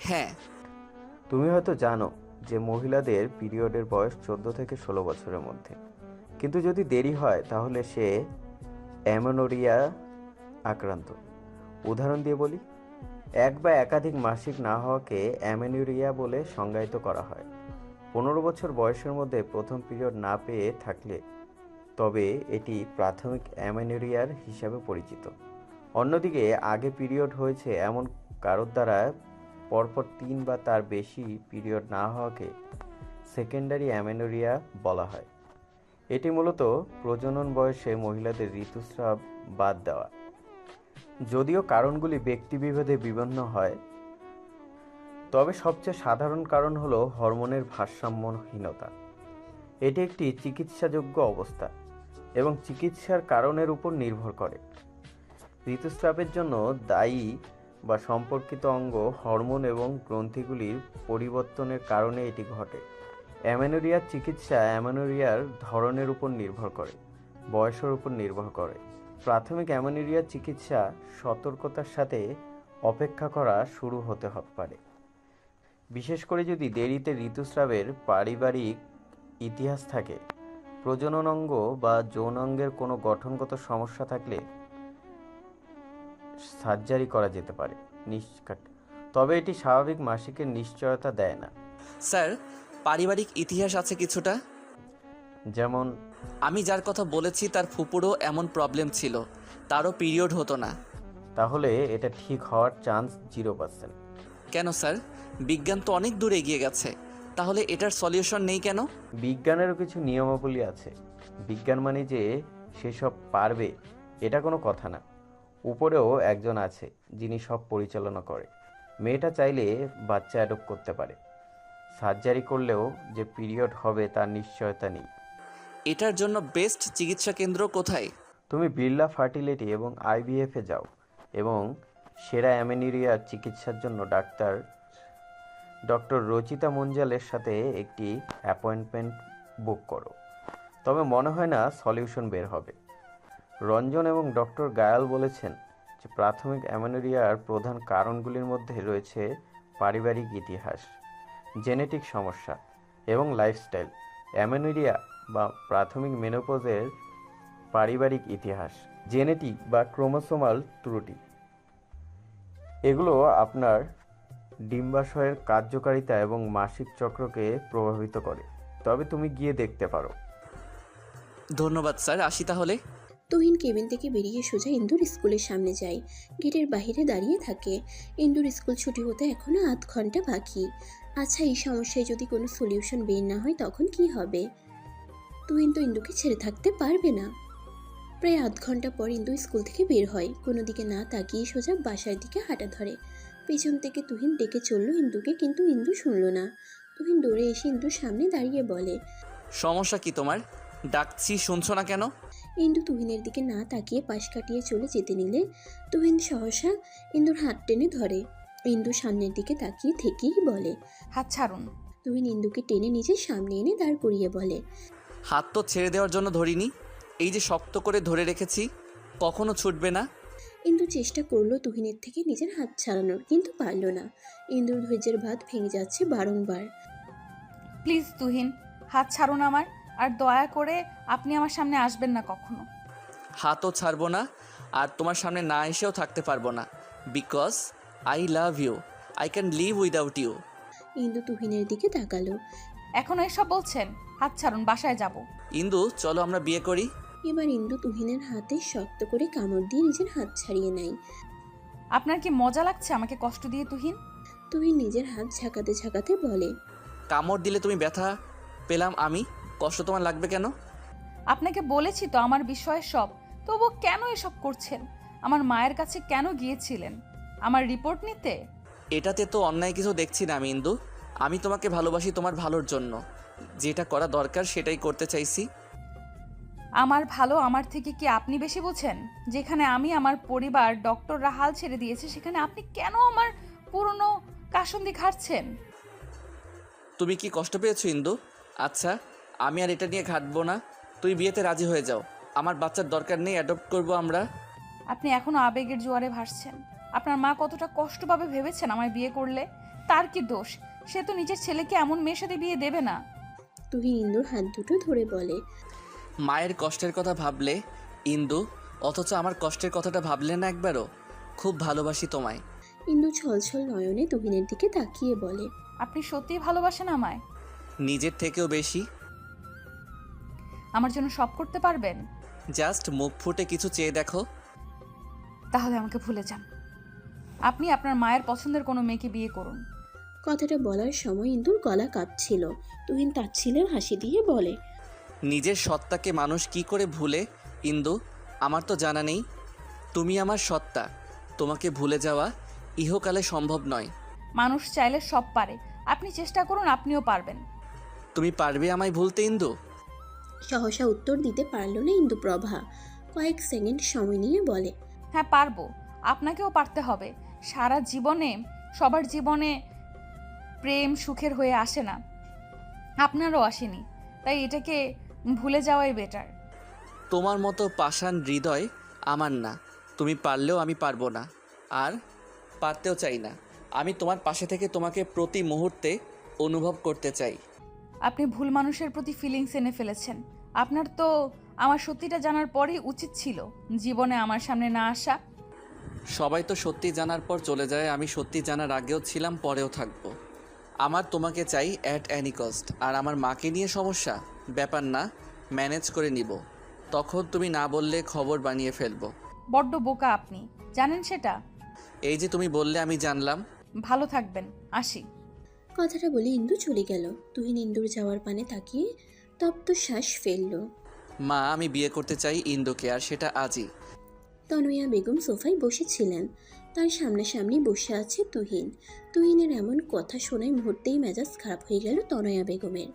হ্যাঁ। তুমি হয়তো জানো যে মহিলাদের পিরিয়ডের বয়স 14 থেকে 16 বছরের মধ্যে। কিন্তু যদি দেরি হয় তাহলে সে অ্যামেনোরিয়া আক্রান্ত। উদাহরণ দিয়ে বলি, এক বা একাধিক মাসিক না হওয়াকে অ্যামেনোরিয়া বলে সংজ্ঞায়িত করা হয়। 15 বছর বয়সের মধ্যে প্রথম পিরিয়ড না পেয়ে থাকলে তবে এটি প্রাথমিক অ্যামেনোরিয়ার হিসাবে পরিচিত। অন্যদিকে আগে পিরিয়ড হয়েছে এমন কারোর দ্বারা পরপর 3 বা তার বেশি পিরিয়ড না হওয়াকে সেকেন্ডারি অ্যামেনোরিয়া বলা হয়। এটি মূলত প্রজনন বয়সে মহিলাদের ঋতুস্রাব বাদ দেওয়া। যদিও কারণগুলি ব্যক্তিবিভেদে বিভিন্ন হয়, তবে সবচেয়ে সাধারণ কারণ হলো হরমোনের ভারসাম্যহীনতা। এটি একটি চিকিৎসাযোগ্য অবস্থা এবং চিকিৎসার কারণের উপর নির্ভর করে। ঋতুস্রাবের জন্য দায়ী বা সম্পর্কিত অঙ্গ, হরমোন এবং গ্রন্থিগুলির পরিবর্তনের কারণে এটি ঘটে। অ্যামেনোরিয়ার চিকিৎসা অ্যামেনোরিয়ার ধরনের উপর নির্ভর করে, বয়সের উপর নির্ভর করে। প্রাথমিক অ্যামেনোরিয়ার চিকিৎসা সতর্কতার সাথে অপেক্ষা করা শুরু হতে পারে, বিশেষ করে যদি দেরিতে ঋতুস্রাবের পারিবারিক ইতিহাস থাকে, প্রজনন অঙ্গ বা যৌনাঙ্গের কোনো গঠনগত সমস্যা থাকলে সার্জারি করা যেতে পারে। তবে এটি স্বাভাবিক মাসিকের নিশ্চয়তা দেয় না। স্যার, পারিবারিক ইতিহাস আছে কিছুটা। যেমন? আমি যার কথা বলেছি তার ফুপুরও এমন প্রবলেম ছিল, তারও পিরিয়ড হতো না। তাহলে এটা ঠিক হওয়ার চান্স 0%। কেন স্যার? বিজ্ঞান তো অনেক দূর এগিয়ে গেছে, তাহলে এটার সলিউশন নেই কেন? বিজ্ঞানেরও কিছু নিয়মাবলী আছে। বিজ্ঞান মানে যে সেসব পারবে এটা কোনো কথা না। উপরেও একজন আছে যিনি সব পরিচালনা করে। মেয়েটা চাইলে বাচ্চা অ্যাডপ্ট করতে পারে। সার্জারি করলেও যে পিরিয়ড হবে তার নিশ্চয়তা নেই। এটার জন্য বেস্ট চিকিৎসা কেন্দ্র কোথায়? তুমি বিড়লা ফার্টিলিটি এবং IVF-এ যাও এবং সেরা অ্যামেনোরিয়ার চিকিৎসার জন্য ডক্টর রচিতা মঞ্জালের সাথে একটি অ্যাপয়েন্টমেন্ট বুক করো। তবে মনে হয় না সলিউশন বের হবে। রঞ্জন এবং ডক্টর গায়াল বলেছেন যে প্রাথমিক অ্যামেনোরিয়ার প্রধান কারণগুলির মধ্যে রয়েছে পারিবারিক ইতিহাস, জেনেটিক সমস্যা এবং লাইফস্টাইল। অ্যামেনোরিয়া বা প্রাথমিক মেনোপজের পারিবারিক ইতিহাস, জেনেটিক বা ক্রোমোসোমাল ত্রুটি, এগুলো আপনার ডিম্বাশয়ের কার্যকারিতা এবং মাসিক চক্রকে প্রভাবিত করে। তবে তুমি গিয়ে দেখতে পারো। ধন্যবাদ স্যার, আসি তাহলে। তুহিন কেবিন থেকে বেরিয়ে সোজা ইন্দুর স্কুলের সামনে যায়। গেটের বাইরে দাঁড়িয়ে থাকে। ইন্দুর স্কুল ছুটি হতে এখনো 8 ঘন্টা বাকি। আচ্ছা, এই সমস্যায় যদি কোনো সলিউশন বের না হয় তখন কি হবে? তুহিন তো ইন্দুকে ছেড়ে থাকতে পারবে না। প্রায় 8 ঘন্টা পর ইন্দু স্কুল থেকে বের হয়। কোনো দিকে না তাকিয়ে সোজা বাসার দিকে হাঁটা ধরে। পেছন থেকে তুহিন ডেকে চলল ইন্দুকে, কিন্তু ইন্দু শুনল না। তুহিন দৌড়ে এসে ইন্দুর সামনে দাঁড়িয়ে বলে, সমস্যা কি তোমার? ডাকছি শুনছো না কেন? ইন্দু তুহিনের দিকে না তাকিয়ে পাশ কাটিয়ে চলে যেতে নিলে তুহিন সহসা ইন্দুর হাত টেনে ধরে। ইন্দু সামনের দিকে তাকিয়ে থেকেই বলে, হাত ছাড়ুন। তুহিন ইন্দুকে টেনে নিজের সামনে এনে দাঁড় করিয়ে বলে, হাত তো ছেড়ে দেওয়ার জন্য ধরিনি, এই যে শক্ত করে ধরে রেখেছি, কখনো ছুটবে না। ইন্দু চেষ্টা করলো তুহিনের থেকে নিজের হাত ছাড়ানোর, কিন্তু পারল না। ইন্দুর ধৈর্যের বাঁধ ভেঙে যাচ্ছে বারংবার। প্লিজ তুহিন, হাত ছাড়ুন আমার, আর দয়া করে আপনি আমার সামনে আসবেন না কখনো। হাতও ছাড়বো না, আর তোমার সামনে না এসেও থাকতে পারবো না, because I love you, I can live without you. Indu তুহিনের দিকে তাকালো। এখনো এসব বলছেন? হাত ছাড়ুন, বাসায় যাব। ইন্দু, চলো আমরা বিয়ে করি। এবার ইন্দু তুহিনের হাতে শক্ত করে কামড় দিয়ে নিজের হাত ছাড়িয়ে নেয়। আপনার কি মজা লাগছে আমাকে কষ্ট দিয়ে তুহিন? তুহিন নিজের হাত ঝাঁকাতে ঝাঁকাতে বলে, কামড় দিলে তুমি ব্যথা পেলাম আমি, কষ্ট তোমার লাগবে কেন? আপনাকে বলেছি তো আমার বিষয়ে সব, তবু কেন এসব করছেন? আমার মায়ের কাছে কেন গিয়েছিলেন আমার রিপোর্ট নিতে? এটাতে তো অন্যায় কিছু দেখছি না আমি ইন্দু। আমি তোমাকে ভালোবাসি তোমার ভালোর জন্য, যেটা করা দরকার সেটাই করতে চাইছি। আমার ভালো আমার থেকে কি আপনি বেশি বোঝেন? যেখানে আমি আমার পরিবার ডক্টররা হাল ছেড়ে দিয়েছে, সেখানে আপনি কেন আমার পুরনো কাসুন্দি খাচ্ছেন? তুমি কি কষ্ট পেয়েছো ইন্দু? আচ্ছা, আমি আর এটা নিয়ে ঘাটবো না, তুই বিয়েতে রাজি হয়ে যাও। আমার বাচ্চার দরকার নেই, অ্যাডপ্ট করবো আমরা। আপনি এখনো আবেগের জোয়ারে ভাসছেন। আপনার মা কতটা কষ্ট পাবে ভেবেছেন আমায় বিয়ে করলে? তার কি দোষ? সে তো নিজের ছেলেকে এমন মেয়ের সাথে বিয়ে দেবে না। তুহিন ইন্দুর হাত দুটো ধরে বলে, মায়ের কষ্টের কথা ভাবলে ইন্দু, অথচ আমার কষ্টের কথাটা ভাবলে না একবারও? খুব ভালোবাসি তোমায়। ইন্দু ছলছল নয়নে তুহিনের দিকে তাকিয়ে বলে, আপনি সত্যিই ভালোবাসেন আমায়? নিজের থেকেও বেশি। আমার জন্য সব করতে পারবেন? জাস্ট মুখ ফুটে কিছু চেয়ে দেখো। তাহলে আমাকে ভুলে যান। আপনি আপনার মায়ের পছন্দের কোনো মেয়েকে বিয়ে করুন। কথাটা বলার সময় ইন্দুর গলা কাঁপছিল। তুহিন তাচ্ছিলের হাসি দিয়ে বলে, নিজের সত্তাকে মানুষ কি করে ভুলে ইন্দু? আমার তো জানা নেই। তুমি আমার সত্তা, তোমাকে ভুলে যাওয়া ইহকালে সম্ভব নয়। মানুষ চাইলে সব পারে, আপনি চেষ্টা করুন, আপনিও পারবেন। তুমি পারবে আমায় ভুলতে ইন্দু? সহসা উত্তর দিতে পারল না ইন্দুপ্রভা। কয়েক সেকেন্ড সময় নিয়ে বলে, হ্যাঁ পারবো, আপনাকেও পারতে হবে। সারা জীবনে সবার জীবনে প্রেম সুখের হয়ে আসে না, আপনারও আসেনি, তাই এটাকে ভুলে যাওয়াই বেটার। তোমার মতো পাষাণ হৃদয় আমার না। তুমি পারলেও আমি পারবো না, আর পারতেও চাই না। আমি তোমার পাশে থেকে তোমাকে প্রতি মুহূর্তে অনুভব করতে চাই। আপনি ভুল মানুষের প্রতি ফিলিংস এনে ফেলেছেন। আপনার তো আমার সত্যিটা জানার পরেই উচিত ছিল জীবনে আমার সামনে না আসা। সবাই তো সত্যি জানার পর চলে যায়, আমি সত্যি জানার আগেও ছিলাম, পরেও থাকবো। আমার তোমাকে চাই অ্যাট অ্যানি কস্ট। আর আমার মাকে নিয়ে সমস্যা? ব্যাপার না, ম্যানেজ করে নিব। তখন তুমি না বললে খবর বানিয়ে ফেলবো। বড্ড বোকা আপনি, জানেন সেটা? এই যে তুমি বললে আমি জানলাম। ভালো থাকবেন, আসি। কথাটা বলে ইন্দু চলে গেল। তুহিন ইন্দুর যাওয়ার পানে তাকিয়ে তপ্ত শ্বাস ফেলল। মা, আমি বিয়ে করতে চাই ইন্দুকে, আর সেটা আজই। তনয়া বেগম সোফায় বসেছিলেন। তার সামনাসামনি বসে আছে তুহিন। তুহিনের এমন কথা শোনায় মুহূর্তেই মেজাজ খারাপ হয়ে গেল তনয়া বেগমের।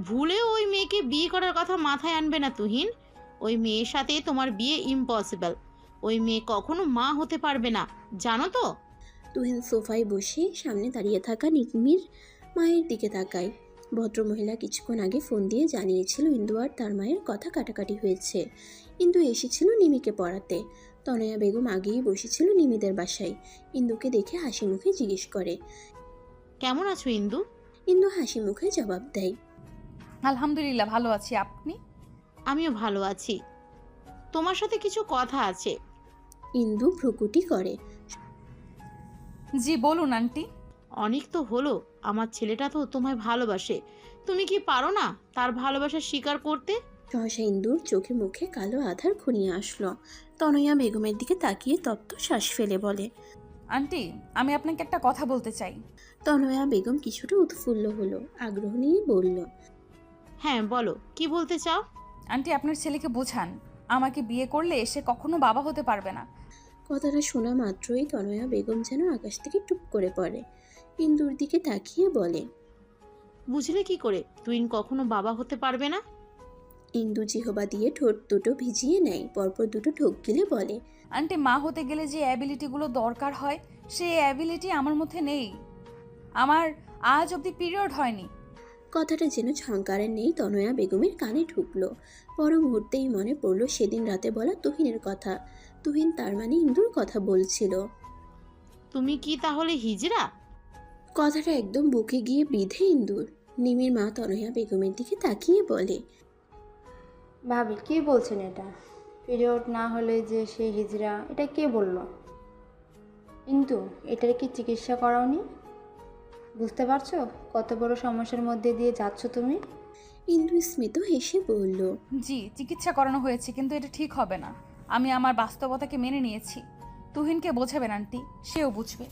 ভুলে ওই মেয়েকে বিয়ে করার কথা মাথায় আনবে না তুহিন। ওই মেয়ের সাথে তোমার বিয়ে ইম্পসিবল। ওই মেয়ে কখনো মা হতে পারবে না, জানো তো? তুহিন সোফায় বসে সামনে দাঁড়িয়ে থাকা নিকমির মায়ের দিকে তাকায়। ভদ্রমহিলা কিছুক্ষণ আগে ফোন দিয়ে জানিয়েছিল ইন্দু আর তার মায়ের কথা কাটাকাটি হয়েছে। ইন্দু এসেছিল নিমিকে পড়াতে। তনয়া বেগম আগেই বসেছিল নিমিদের বাসায়। ইন্দুকে দেখে হাসি মুখে জিজ্ঞেস করে, কেমন আছো ইন্দু? ইন্দু হাসি মুখে জবাব দেয়, আলহামদুলিল্লাহ ভালো আছি। আপনি? আমিও ভালো আছি। তোমার সাথে কিছু কথা আছে। ইন্দু ভ্রুকুটি করে। জি বলুন আন্টি। অনেক তো হলো, আমার ছেলেটা তো তোমায় ভালোবাসে। তুমি কি পারো না তার ভালোবাসা স্বীকার করতে? সহসা ইন্দুর চোখে মুখে কালো আধার ঘনিয়ে আসলো। তনয়া বেগমের দিকে তাকিয়ে তপ্ত শ্বাস ফেলে বলে, আন্টি, আমি আপনাকে একটা কথা বলতে চাই। তনয়া বেগম কিছুটা উৎফুল্ল হলো, আগ্রহ নিয়ে বলল, হ্যাঁ বলো, কি বলতে চাও? আন্টি, আপনার ছেলেকে বোঝান, আমাকে বিয়ে করলে সে কখনো বাবা হতে পারবে না। কথাটা শোনা মাত্রই তনয়া বেগম যেন আকাশ থেকে টুপ করে পড়ে। ইন্দুর দিকে তাকিয়ে বলে, বুঝলে কি করে তুই কখনো বাবা হতে পারবে না? ইন্দু জিহবা দিয়ে ঠোঁট দুটো ভিজিয়ে নেয়, পরপর দুটো ঢোক গিলে বলে, আন্টি, মা হতে গেলে যে অ্যাবিলিটিগুলো দরকার হয় সেই অ্যাবিলিটি আমার মধ্যে নেই। আমার আজ অবধি পিরিয়ড হয়নি। কথাটা যেন ঝংকারে নেই তনয়া বেগমের কানে ঢুকলো। পর মুহূর্তেই মনে পড়ল সেদিন রাতে বলা তুহিনের কথা। তুহিন তার মানে ইন্দুর কথা বলছিল। তুমি কি তাহলে হিজড়া? কথাটা একদম বুকে গিয়ে বিঁধে ইন্দুর। নিমির মা তনয়া বেগমের দিকে তাকিয়ে বলে, ভাবি কি বলছেন এটা? পিরিয়ড না হলে যে সে হিজড়া, এটা কে বলল? কিন্তু এটার কি চিকিৎসা করাওনি? বুঝতে পারছো কত বড় সমস্যার মধ্যে দিয়ে যাচ্ছ তুমি? ইন্দু স্মিত হেসে বলল, জি, চিকিৎসা করানো হয়েছে, কিন্তু এটা ঠিক হবে না। আমি আমার বাস্তবতাকে মেনে নিয়েছি। তুহিনকে বোঝাবেন আন্টি, সেও বুঝবে।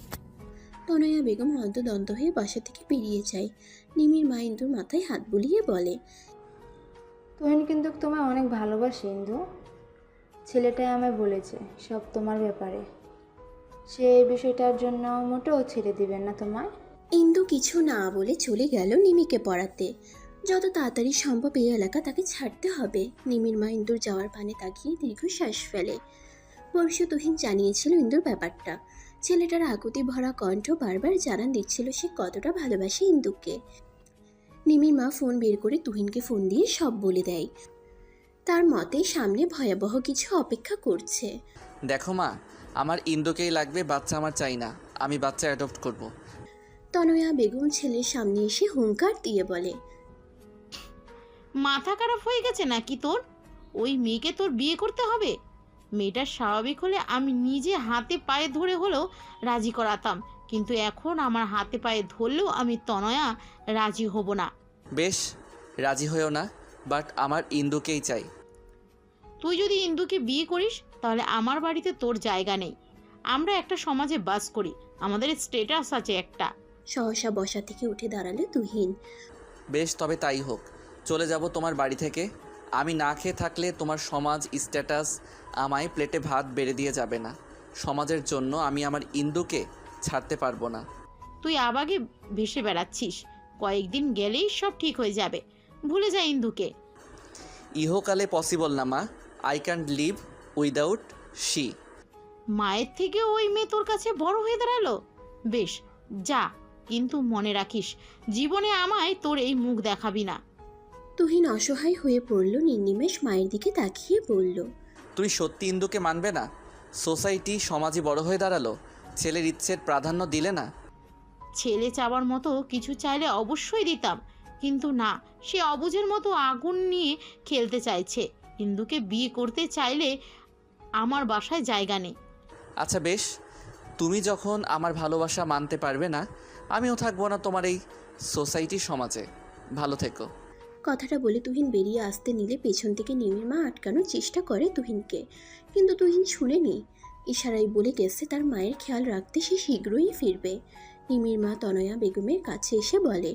তনয়া বেগম হন্তদন্ত হয়ে বাসা থেকে বেরিয়ে যায়। নিমির মা ইন্দুর মাথায় হাত বুলিয়ে বলে, তুহিন কিন্তু তোমায় অনেক ভালোবাসে ইন্দু। ছেলেটাই আমায় বলেছে সব তোমার ব্যাপারে। সে এই বিষয়টার জন্য মোটেও ছেড়ে দিবেন না তোমায়। ইন্দু কিছু না বলে চলে গেল নিমিকে পড়াতে। যত তাড়াতাড়ি সম্ভব এই এলাকা তাকে ছাড়তে হবে। নিমির মা ইন্দুর যাওয়ার পানে তাকিয়ে দীর্ঘশ্বাস ফেলে। পরশু তুহিন জানিয়েছিল ইন্দুর ব্যাপারটা। ছেলেটার আকুতি ভরা কণ্ঠ বারবার জানান দিচ্ছিল সে কতটা ভালোবাসে ইন্দুকে। নিমির মা ফোন বের করে তুহিনকে ফোন দিয়ে সব বলে দেয়। তার মতে সামনে ভয়াবহ কিছু অপেক্ষা করছে। দেখো মা, আমার ইন্দুকেই লাগবে, বাচ্চা আমার চাই না। আমি বাচ্চা অ্যাডপ্ট করব। তনয়া বেগম ছেলের সামনে এসে হুঙ্কার দিয়ে বলে, মাথা খারাপ হয়ে গেছে নাকি তোর? ওই মেয়েকে তোর বিয়ে করতে হবে? মেয়েটা স্বাভাবিক হলে আমি নিজে হাতে পায়ে ধরে হলেও রাজি করাতাম, কিন্তু এখন আমার হাতে পায়ে ধরলেও আমি তনয়া রাজি হব না। বেশ, রাজি হয়েও না, বাট আমার ইন্দুকেই চাই। তুই যদি ইন্দুকে বিয়ে করিস তাহলে আমার বাড়িতে তোর জায়গা নেই। আমরা একটা সমাজে বাস করি, আমাদের স্ট্যাটাস আছে একটা। সহসা বসা থেকে উঠে দাঁড়ালো তুহিন। বেশ, তবে তাই হোক। চলে যাব তোমার বাড়ি থেকে। আমি না খেয়ে থাকলে তোমার সমাজ স্ট্যাটাস আমায় প্লেটে ভাত বেড়ে দিয়ে যাবে না। সমাজের জন্য আমি আমার ইন্দুকে ছাড়তে পারবো না। তুই আবাগে ভেসে বেড়াচ্ছিস, কয়েকদিন গেলেই সব ঠিক হয়ে যাবে। ভুলে যা ইন্দুকে। ইহকালে পসিবল না মা। I can't live without she. মায়ের থেকে ওই মেয়ে তোর কাছে বড় হয়ে দাঁড়ালো? বেশ, যা, কিন্তু মনে রাখিস জীবনে আমায় তোর এই মুখ দেখাবি না। তুহিন অসহায় হয়ে পড়ল। নির্নিমেষ মায়ের দিকে তাকিয়ে বলল, তুই সত্যি ইন্দুকে মানবে না? সোসাইটি সমাজে বড় হয়ে দাঁড়ালো, ছেলের ইচ্ছের প্রাধান্য দিলে না। ছেলে চাওয়ার মতো কিছু চাইলে অবশ্যই দিতাম, কিন্তু না, সে অবুঝের মতো আগুন নিয়ে খেলতে চাইছে। ইন্দুকে বিয়ে করতে চাইলে আমার বাসায় জায়গা নেই। আচ্ছা বেশ, তুমি যখন আমার ভালোবাসা মানতে পারবে না, আমিও থাকবো না তোমার এই সোসাইটি সমাজে। ভালো থেকো। কথাটা বলে তুহিন বেরিয়ে আসতে নিলে পেছন থেকে নিমির মা আটকানোর চেষ্টা করে তুহিনকে, কিন্তু তুহিন শুনেনি। ইশারায় বলে গেছে তার মায়ের খেয়াল রাখতে সে শীঘ্রই ফিরবে। নিমির মা তনয়া বেগমের কাছে এসে বলে,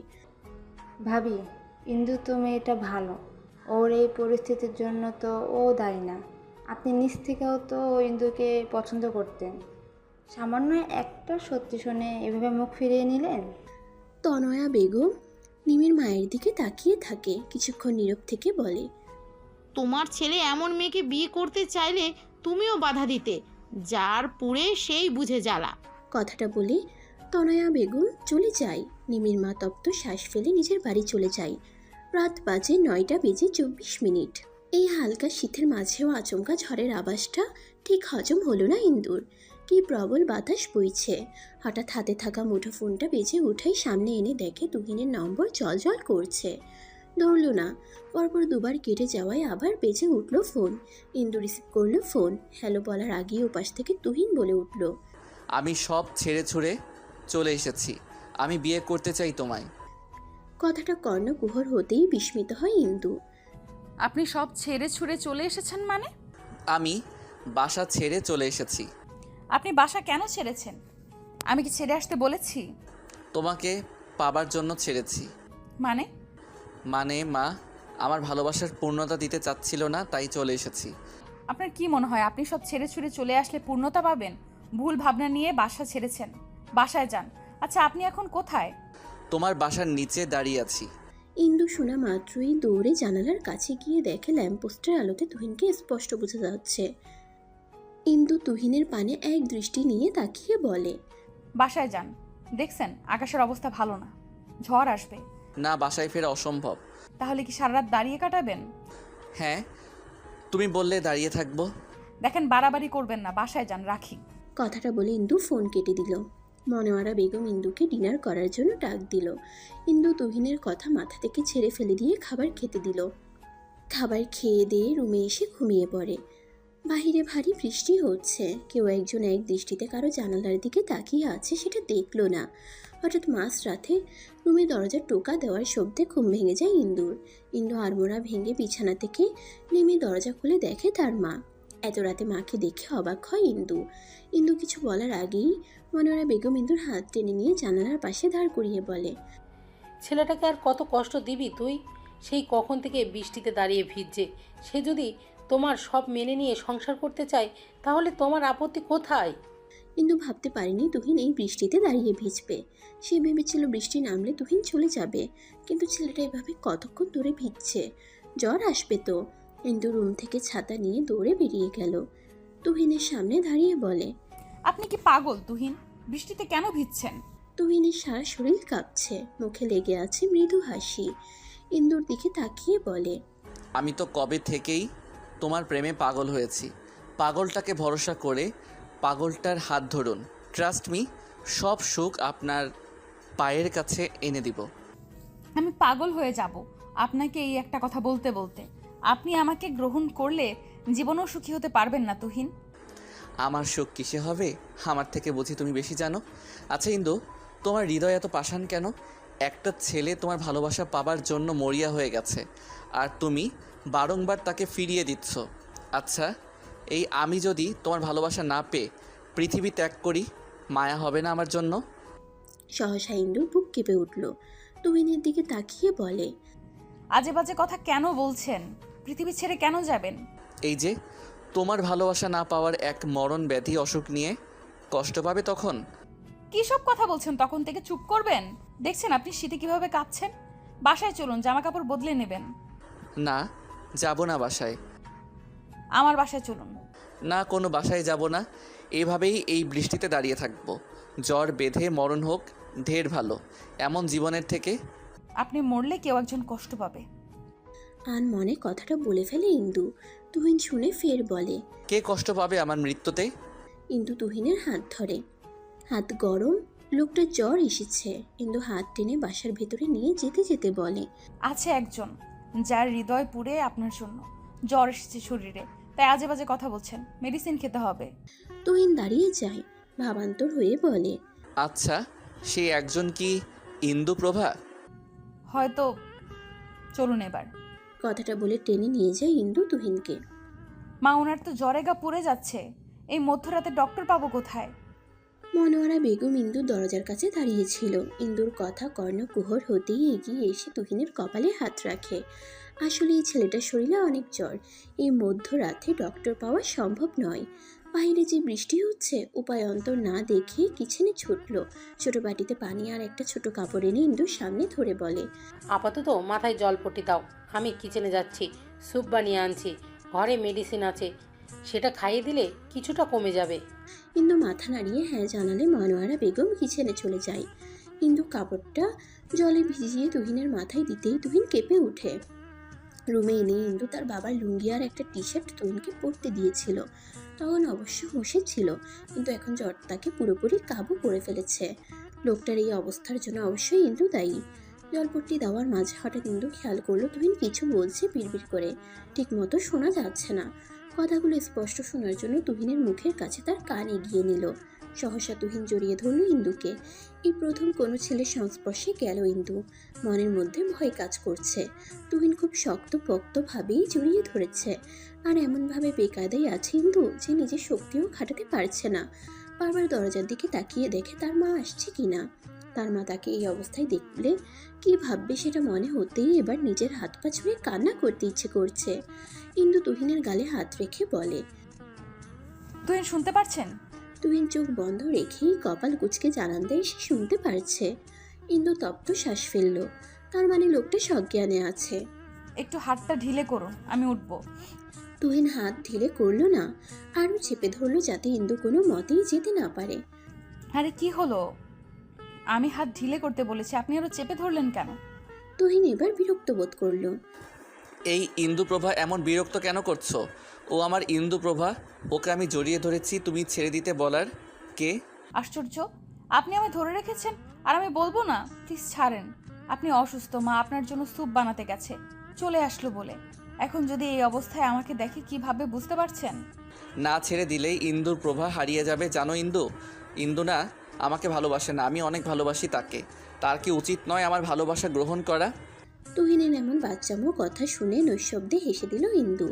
ভাবি, ইন্দু তো মেয়েটা ভালো, ওর এই পরিস্থিতির জন্য তো ও দায়ী না। আপনি নিজ থেকেও তো ইন্দুকে পছন্দ করতেন, সামান্য একটা সত্যি শুনে এভাবে মুখ ফিরিয়ে নিলেন। তনয়া বেগম নিমির মায়ের দিকে তাকিয়ে থাকে, কিছুক্ষণ নীরব থেকে বলে, তোমার ছেলে এমন মেয়েকে বিয়ে করতে চাইলে তুমিও বাধা দিতে, যার পুড়ে সেই বুঝে জ্বালা। কথাটা বলে তনয়া বেগম চলে যায়। নিমির মা তপ্ত শ্বাস ফেলে নিজের বাড়ি চলে যায়। রাত বাজে 9:24। এই হালকা শীতের মাঝেও আচমকা ঝড়ের আওয়াজটা ঠিক হজম হলো না ইন্দুর। কি প্রবল বাতাস বইছে। হঠাৎ হাতে থাকা মুঠো ফোনটা বেজে উঠাই সামনে এনে দেখে তুহিনের নম্বর জলজল করছে। ধরল না, পরপর দুবার কেটে যাওয়ায় আবার বেজে উঠল ফোন। ইন্দু রিসিভ করলো ফোন। হ্যালো বলার আগেই ওপাশ থেকে তুহিন বলে উঠল, আমি সব ছেড়ে ছুড়ে চলে এসেছি। আমি বিয়ে করতে চাই তোমায়। কথাটা কর্ণকুহর হতেই বিস্মিত হয় ইন্দু। আপনি সব ছেড়ে ছুড়ে চলে এসেছেন মানে? আমি বাসা ছেড়ে চলে এসেছি। আপনি বাসা কেন ছেড়েছেন? আমি কি ছেড়ে আসতে বলেছি? তোমাকে পাবার জন্য ছেড়েছি। মানে? মানে মা আমার ভালোবাসার পূর্ণতা দিতে চাচ্ছিল না, তাই চলে এসেছি। আপনার কি মনে হয় আপনি সব ছেড়ে ছুড়ে চলে আসলে পূর্ণতা পাবেন? ভুল ভাবনা নিয়ে বাসা ছেড়েছেন। বাসায় যান। আচ্ছা, আপনি এখন কোথায়? তোমার বাসার নিচে দাঁড়িয়ে আছি। ইন্দু শোনা মাত্রই দৌড়ে জানালার কাছে গিয়ে দেখে ল্যাম্পপোস্টের আলোতে তুহিনকে স্পষ্ট বোঝা যাচ্ছে। ইন্দু তুহিনের পানে এক দৃষ্টি নিয়ে তাকিয়ে বলে, বাসায় যান। দেখছেন আকাশের অবস্থা ভালো না, ঝড় আসবে। না, বাসায় ফেরা অসম্ভব। তাহলে কি সারা রাত দাঁড়িয়ে কাটাবেন? হ্যাঁ, তুমি বললে দাঁড়িয়ে থাকবো। দেখেন বাড়াবাড়ি করবেন না, বাসায় যান, রাখি। কথাটা বলে ইন্দু ফোন কেটে দিল। মনোয়ারা বেগম ইন্দুকে ডিনার করার জন্য ডাক দিল। ইন্দু তুহিনের কথা মাথা থেকে ছেড়ে ফেলে দিয়ে খাবার খেতে দিল। খাবার খেয়ে দিয়ে রুমে এসে ঘুমিয়ে পড়ে। বাহিরে ভারী বৃষ্টি হচ্ছে। কেউ একজন এক দৃষ্টিতে কারো জানালার দিকে তাকিয়ে আছে সেটা দেখলো না। হঠাৎ মাঝরাতে রুমে দরজার টোকা দেওয়ার শব্দে ঘুম ভেঙে যায় ইন্দুর। ইন্দু আড়মোড়া ভেঙে বিছানা থেকে নেমে দরজা খুলে দেখে তার মা। এত রাতে মাকে দেখে অবাক হয় ইন্দু। ইন্দু কিছু বলার আগেই মনোয়ারা বেগম ইন্দুর হাত টেনে নিয়ে জানালার পাশে দাঁড় করিয়ে বলে, ছেলেটাকে আর কত কষ্ট দিবি তুই? সেই কখন থেকে বৃষ্টিতে দাঁড়িয়ে ভিজছে। সে যদি তোমার সব মেনে নিয়ে সংসার করতে চায় তাহলে তোমার আপত্তি কোথায়? ইন্দু ভাবতে পারেনি তুহিন এই বৃষ্টিতে দাঁড়িয়ে ভিজবে। সে ভেবেছিল বৃষ্টি নামলে তুহিন চলে যাবে, কিন্তু ছেলেটা এভাবে কতক্ষণ ধরে ভিজছে, জ্বর আসবে তো। ইন্দু রুম থেকে ছাতা নিয়ে দৌড়ে বেরিয়ে গেল। তুহিনের সামনে দাঁড়িয়ে বলে, আপনি কি পাগল তুহিন? বৃষ্টিতে কেন ভিজছেন? তুহিনের সারা শরীর কাঁপছে, মুখে লেগে আছে মৃদু হাসি। ইন্দুর দিকে তাকিয়ে বলে, আমি তো কবে থেকেই তোমার প্রেমে পাগল হয়েছি। পাগলটাকে ভরসা করে পাগলটার হাত ধরুন। ট্রাস্ট মি, সব সুখ আপনার পায়ের কাছে এনে দিব। আমি পাগল হয়ে যাব আপনাকে এই একটা কথা বলতে বলতে। আপনি আমাকে গ্রহণ করলে জীবনেও সুখী হতে পারবেন না তুহিন। আমার সুখ কিসে হবে? আমার থেকে বুঝি তুমি বেশি জানো। আচ্ছা ইন্দু, তোমার হৃদয় এত পাষাণ কেন? একটা ছেলে তোমার ভালোবাসা পাবার জন্য মরিয়া হয়ে গেছে, আর তুমি বারংবার তাকে ফিরিয়ে দিচ্ছ। আচ্ছা, এই আমি যদি তোমার ভালোবাসা না পেয়ে পৃথিবী ত্যাগ করি, মায়া হবে না আমার জন্য? সহসা ইন্দুর বুক কেঁপে উঠল। তুহিনের দিকে তাকিয়ে বলে, আজে বাজে কথা কেন বলছেন? পৃথিবী ছেড়ে কেন যাবেন? এই যে তোমার ভালোবাসা না পাওয়ার এক মরণ ব্যাধি অসুখ নিয়ে কষ্ট পাবে তখন। কি সব কথা বলছেন? তখন থেকে চুপ করবেন? দেখছেন আপনি শীতে কিভাবে কাঁপছেন। বাসায় চলুন, জামা কাপড় বদলে নেবেন। না, যাব না বাসায়। আমার বাসায় চলুন। না, কোনো বাসায় যাব না। এভাবেই এই বৃষ্টিতে দাঁড়িয়ে থাকবো। জ্বর বেঁধে মরণ হোক ঢের ভালো এমন জীবনের থেকে। আপনি মরলে কেউ একজন কষ্ট পাবে। আন মনে কথাটা বলে ফেলে ইন্দু। তুহিন শুনে ফের বলে, কে কষ্ট পাবে আমার মৃত্যুতে? ইন্দু তুহিনের হাত ধরে। হাত গরম, লোকটার জ্বর এসেছে। ইন্দু হাত টেনে বাসার ভেতরে নিয়ে যেতে যেতে বলে, আছে একজন যার হৃদয় পুড়ে আপনার জন্য। জ্বর এসেছে শরীরে, তাই আজে বাজে কথা বলছেন। মেডিসিন খেতে হবে। তুহিন দাঁড়িয়ে যায়, ভাবান্তর হয়ে বলে, আচ্ছা, সে একজন কি ইন্দু প্রভা? হয়তো। চলুন এবার। কথাটা বলে টেনে নিয়ে যায় ইন্দু তুহিনকে। মা, ওনার তো জ্বরে গা পুড়ে যাচ্ছে। এই মধ্যরাতে ডক্টর পাবো কোথায়? মনোয়ারা বেগম ইন্দুর দরজার কাছে দাঁড়িয়েছিল। ইন্দুর কথা কর্ণকুহর হতেই এগিয়ে এসে তুহিনের কপালে হাত রাখে। আসলে এই ছেলেটার শরীরে অনেক জ্বর। এই মধ্যরাতে ডক্টর পাওয়া সম্ভব নয়। বাইরে যে বৃষ্টি হচ্ছে, উপায় অন্তর না দেখে কিচেনে ছুটল। ছোট বাটিতে পানি আর একটা ছোট কাপড় এনে ইন্দুর সামনে ধরে বলে, আপাতত মাথায় জলপট্টি দাও, আমি কিচেনে যাচ্ছি, স্যুপ বানিয়ে আনছি, ঘরে মেডিসিন আছে, সেটা খাইয়ে দিলে কিছুটা কমে যাবে। ইন্দু মাথা নাড়িয়ে হ্যাঁ জানালে মনোয়ারা বেগম কিচেনে চলে যায়। ইন্দু কাপড়টা জলে ভিজিয়ে তুহিনের মাথায় দিতেই তুহিন কেঁপে উঠে। রুমে এনে ইন্দু তার বাবার লুঙ্গি আর একটা টি শার্ট তুহিনকে পরতে দিয়েছিল। তখন অবশ্য হুঁশে ছিল, কিন্তু এখন জ্বর তাকে পুরোপুরি কাবু করে ফেলেছে। লোকটার এই অবস্থার জন্য অবশ্যই ইন্দু দায়ী। জলপট্টি দেওয়ার মাঝে হঠাৎ ইন্দু খেয়াল করলো তুহিন কিছু বলছে বিড়বিড় করে, ঠিক মতো শোনা যাচ্ছে না। কথাগুলো স্পষ্ট শোনার জন্য তুহিনের মুখের কাছে তার কান এগিয়ে নিল। সহসা তুহিন জড়িয়ে ধরল ইন্দুকে। এই প্রথম কোনো ছেলের সংস্পর্শে গেল ইন্দু। মনের মধ্যে ভয় কাজ করছে। তুহিন খুব শক্তপোক্তভাবেই জড়িয়ে ধরেছে, আর এমনভাবে বেকায়দায় আছে ইন্দু যে নিজের শক্তিও খাটাতে পারছে না। বারবার দরজার দিকে তাকিয়ে দেখে তার মা আসছে কিনা। তার মা তাকে এই অবস্থায় দেখলে কি ভাববে সেটা মনে হতেই এবার নিজের হাত পা ছুঁয়ে কান্না করতে ইচ্ছে করছে। ইন্দু তুহিনের গালে হাত রেখে বলে, তুহিন শুনতে পারছেন? তুহিন চোখ বন্ধ রেখেই কপাল কুঁচকে জানান দেয় সে শুনতে পারছে। ইন্দু তপ্ত শ্বাস ফেলল। তার মানে লোকটা সজ্ঞানে আছে। একটু হাতটা ঢিলে করুন, আমি উঠবো। তুহিন হাত ঢিলে করলো না, আরও চেপে ধরলো যাতে ইন্দু কোনো মতেই যেতে না পারে। আরে কি হলো? আমি হাত ঢিলে করতে বলেছি, আপনি আরো চেপে ধরলেন কেন? তুহিন এবার বিরক্ত বোধ করলো। এই ইন্দুপ্রভা এমন বিরক্ত কেন করছো? ও আমার ইন্দুপ্রভা, ওকে আমি জড়িয়ে ধরেছি, তুমি ছেড়ে দিতে বলার কে? আশ্চর্য, আপনি আমায় ধরে রেখেছেন আর আমি বলবো না? প্লিজ ছাড়েন। আপনি অসুস্থ, মা আপনার জন্য স্যুপ বানাতে গেছে, চলে আসলো বলে। এখন যদি এই অবস্থায় আমাকে দেখে কিভাবে, বুঝতে পারছেন? না ছেড়ে দিলেই ইন্দুর প্রভা হারিয়ে যাবে, জানো ইন্দু? ইন্দু না আমাকে ভালোবাসে না, আমি অনেক ভালোবাসি তাকে। তার কি উচিত নয় আমার ভালোবাসা গ্রহণ করা? তুহিনের এমন বাচ্চামো কথা শুনে নৈশব্দে হেসে দিল ইন্দু।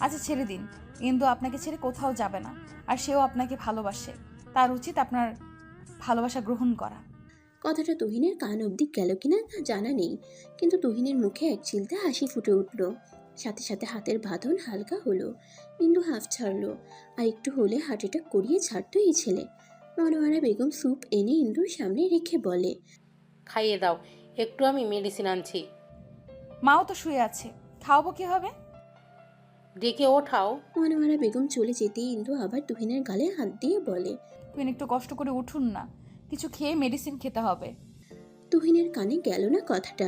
আচ্ছা ছেড়ে দিন, ইন্দু আপনাকে ছেড়ে কোথাও যাবে না, আর সেও আপনাকে ভালোবাসে। তার উচিত আপনার ভালোবাসা গ্রহণ করা। কথাটা তুহিনের কান অবধি গেল কিনা জানা নেই, কিন্তু তুহিনের মুখে এক চিলতে হাসি ফুটে উঠল। সাথে সাথে হাতের বাঁধন হালকা হলো। ইন্দু হাফ ছাড়লো, আর একটু হলে হার্ট অ্যাটাক করিয়ে ছাড়তো এই ছেলে। মনোয়ারা বেগম স্যুপ এনে ইন্দুর সামনে রেখে বলে, খাইয়ে দাও, একটু আমি মেডিসিন আনছি। মাও তো শুয়ে আছে, খাওয়াবো কিভাবে? ডেকে ওঠাও। মনোয়ারা বেগম চলে যেতেই ইন্দু আবার তুহিনের গালে হাত দিয়ে বলে, তুহিন একটু কষ্ট করে উঠুন না, কিছু খেয়ে মেডিসিন খেতে হবে। তুহিনের কানে গেল না কথাটা।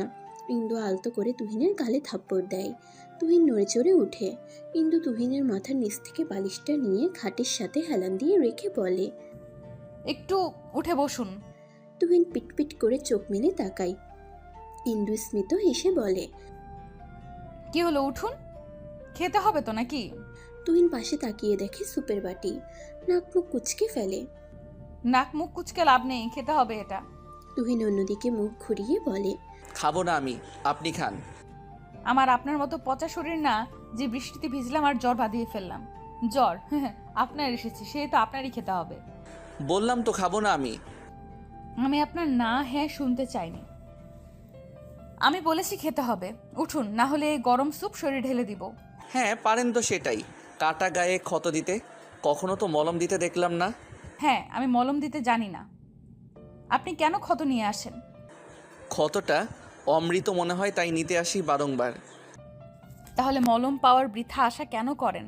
ইন্দু আলতো করে তুহিনের গালে থাপ্পড় দেয়। তুহিন নড়ে চড়ে উঠে। ইন্দু তুহিনের মাথার নিচ থেকে বালিশটা নিয়ে খাটের সাথে হেলান দিয়ে রেখে বলে, একটু উঠে বসুন। তুহিন পিটপিট করে চোখ মেলে তাকায়। ইন্দু স্মিত হেসে বলে, কি হলো, উঠুন, খেতে হবে তো নাকি? তুহিন পাশে তাকিয়ে দেখে সুপের বাটি। নাক মুখ কুচকে ফেলে। নাক মুখ কুচকে লাভ নেই, খেতে হবে এটা। তুহিন অন্যদিকে মুখ ঘুরিয়ে বলে, খাবো না আমি, আপনি খান। আমার আপনার মতো পচা শরীর না যে বৃষ্টিতে ভিজলাম আর জ্বর বাঁধিয়ে ফেললাম। জ্বর আপনার এসেছে, সে তো আপনারই খেতে হবে। বললাম তো খাবো না আমি। আমি আপনার না হ্যাঁ শুনতে চাইনি, আমি বলেছি খেতে হবে। উঠুন, না হলে এই গরম স্যুপ শরীর ঢেলে দিব। হ্যাঁ পারেন তো সেটাই, কাটা গায়ে ক্ষত দিতে। কখনো তো মলম দিতে দেখলাম না। হ্যাঁ, আমি মলম দিতে জানি না। আপনি কেন ক্ষত নিয়ে আসেন? ক্ষতটা অমৃত মনে হয় তাই নিতে আসি বারংবার। তাহলে মলম পাওয়ার বৃথা আশা কেন করেন?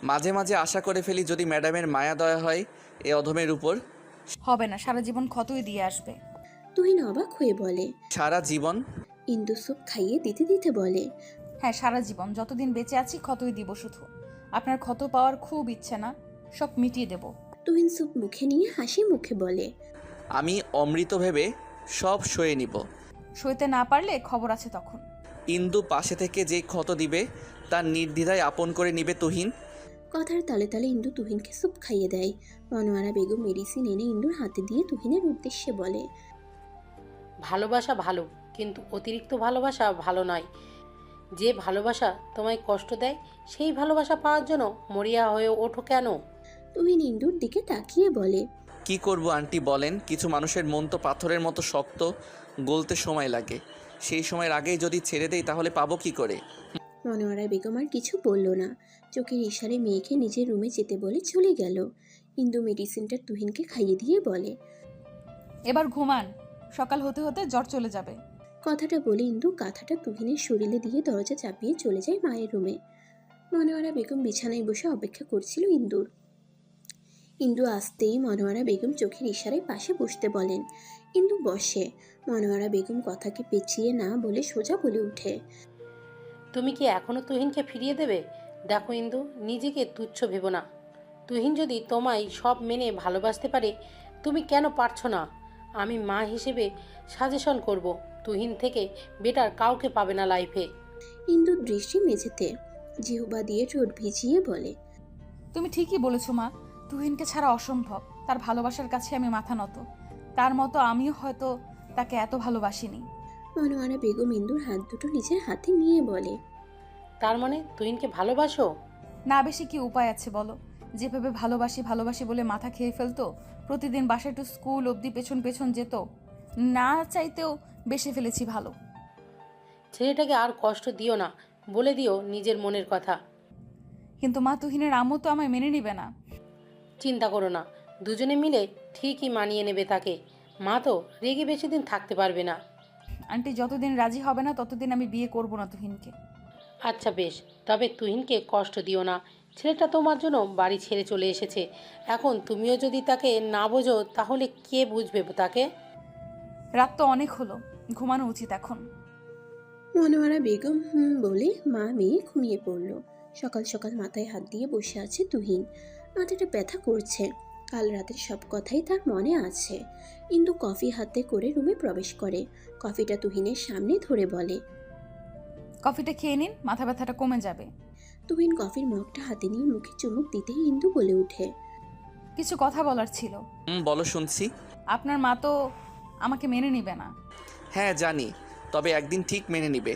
মাঝে মাঝে আশা করে ফেলি যদি ম্যাডামের মায়া দয়া হয় এ অধমের উপর। হবে না, সারা জীবন ক্ষতই দিয়ে আসবে। তুহিন অবাক হয়ে বলে, সারা জীবন? ইন্দু স্যুপ খাইয়ে দিতে দিতে বলে, হ্যাঁ সারা জীবন, যতদিন বেঁচে আছি ক্ষতই দিব শুধু। আপনার ক্ষত পাওয়ার খুব ইচ্ছে না? সব মিটিয়ে দেব। তুহিন স্যুপ মুখে নিয়ে হাসি মুখে বলে, আমি অমৃত ভেবে সব সয়ে নিব। সইতে না পারলে খবর আছে তখন। ইন্দু পাশে থেকে যে ক্ষত দিবে তার নির্দ্বিধায় আপন করে নিবে তুহিন। কথার তালে তালে ইন্দু তুহিনকে স্যুপ খাইয়ে দেয়। মনোয়ারা বেগম মেডিসিন এনে ইন্দুর হাতে দিয়ে তুহিনের উদ্দেশ্যে বলে, ভালোবাসা ভালো, কিন্তু অতিরিক্ত ভালোবাসা ভালো নয়। যে ভালোবাসা তোমায় কষ্ট দেয় সেই ভালোবাসা পাওয়ার জন্য মরিয়া হয়ে ওঠো কেন? তুহিন ইন্দুর দিকে তাকিয়ে বলে, কি করব আন্টি বলেন? কিছু মানুষের মন তো পাথরের মতো শক্ত, গলতে সময় লাগে। সেই সময়ের আগেই যদি ছেড়ে দেই তাহলে পাবো কি করে? মনোয়ারা বেগম আর কিছু বলল না। চোখের ইশারে মেয়েকে নিজের রুমে যেতে বলে চলে গেল। ইন্দু মেডিসিনটা তুহিনকে খাইয়ে দিয়ে বলে, এবার ঘুমান, সকাল হতে হতে জ্বর চলে যাবে। কথাটা বলে ইন্দু কাঁথাটা তুহিনের শরীরে দিয়ে দরজা চাপিয়ে চলে যায় মায়ের রুমে। মনোয়ারা বেগম বিছানায় বসে অপেক্ষা করছিল ইন্দুর। ইন্দু আসতেই মনোয়ারা বেগম চোখের ইশারায় পাশে বসতে বলেন। ইন্দু বসে। মনোয়ারা বেগম কথাকে পেঁচিয়ে না বলে সোজা বলে উঠে, তুমি কি এখনো তুহিনকে ফিরিয়ে দেবে? দেখো ইন্দু, নিজেকে তুচ্ছ ভেবো না। তুহিন যদি তোমায় সব মেনে ভালোবাসতে পারে, তুমি কেন পারছো না? আমি মা হিসেবে সাজেশন করব, তুহিন থেকে বেটার কাউকে পাবে না লাইফে। ইন্দুর দৃষ্টি মেঝেতে, জিহ্বা দিয়ে ঠোঁট ভিজিয়ে বলে, তুমি ঠিকই বলেছো মা, তুহিনকে ছাড়া অসম্ভব। তার ভালোবাসার কাছে আমি মাথা নত। তার মতো আমিও হয়তো তাকে এত ভালোবাসিনি। মনোয়ারা বেগম ইন্দুর হাত দুটো নিজের হাতে নিয়ে বলে, তার মানে তুহিনকে ভালোবাসো? না বেশি কি উপায় আছে বলো? যেভাবে ভালোবাসি ভালোবাসি বলে মাথা খেয়ে ফেলতো, প্রতিদিন বাসায় টু স্কুল অবধি পেছন পেছন যেত, না চাইতেও বেশি ফেলেছি ভালো। ছেলেটাকে আর কষ্ট দিও না, বলে দিও নিজের মনের কথা। কিন্তু মা, তুহিনের আম্মু তো আমায় মেনে নিবে না। চিন্তা করো না, দুজনে মিলে ঠিকই মানিয়ে নেবে তাকে। মা তো রেগে বেশি দিন থাকতে পারবে না। আন্টি যতদিন রাজি হবে না ততদিন আমি বিয়ে করব না তুহিনকে। আচ্ছা বেশ, তবে তুহিনকে কষ্ট দিও না। ছেলেটা তোমার জন্য বাড়ি ছেড়ে চলে এসেছে। এখন তুমিও যদি তাকে না বোঝো তাহলে কে বুঝবে তাকে? রাত তো অনেক হলো, ঘুমানো উচিত এখন। মনোয়ারা বেগম বলে মা মেয়ে ঘুমিয়ে পড়ল। সকাল সকাল মাথায় হাত দিয়ে বসে আছে তুহিন। মাথাটা ব্যথা করছে। কাল রাতের সব কথাই তার মনে আছে। ইন্দু কফি হাতে করে রুমে প্রবেশ করে। কফিটা তুহিনের সামনে ধরে বলে, কফিটা খেয়ে নিন, মাথা ব্যথাটা কমে যাবে। তুহিন কফির মগটা হাতে নিয়ে মুখে চুমুক দিতেই ইন্দু বলে ওঠে, কিছু কথা বলার ছিল। বলো, শুনছি। আপনার মা তো আমাকে মেনে নিবে না। হ্যাঁ জানি, তবে একদিন ঠিক মেনে নিবে।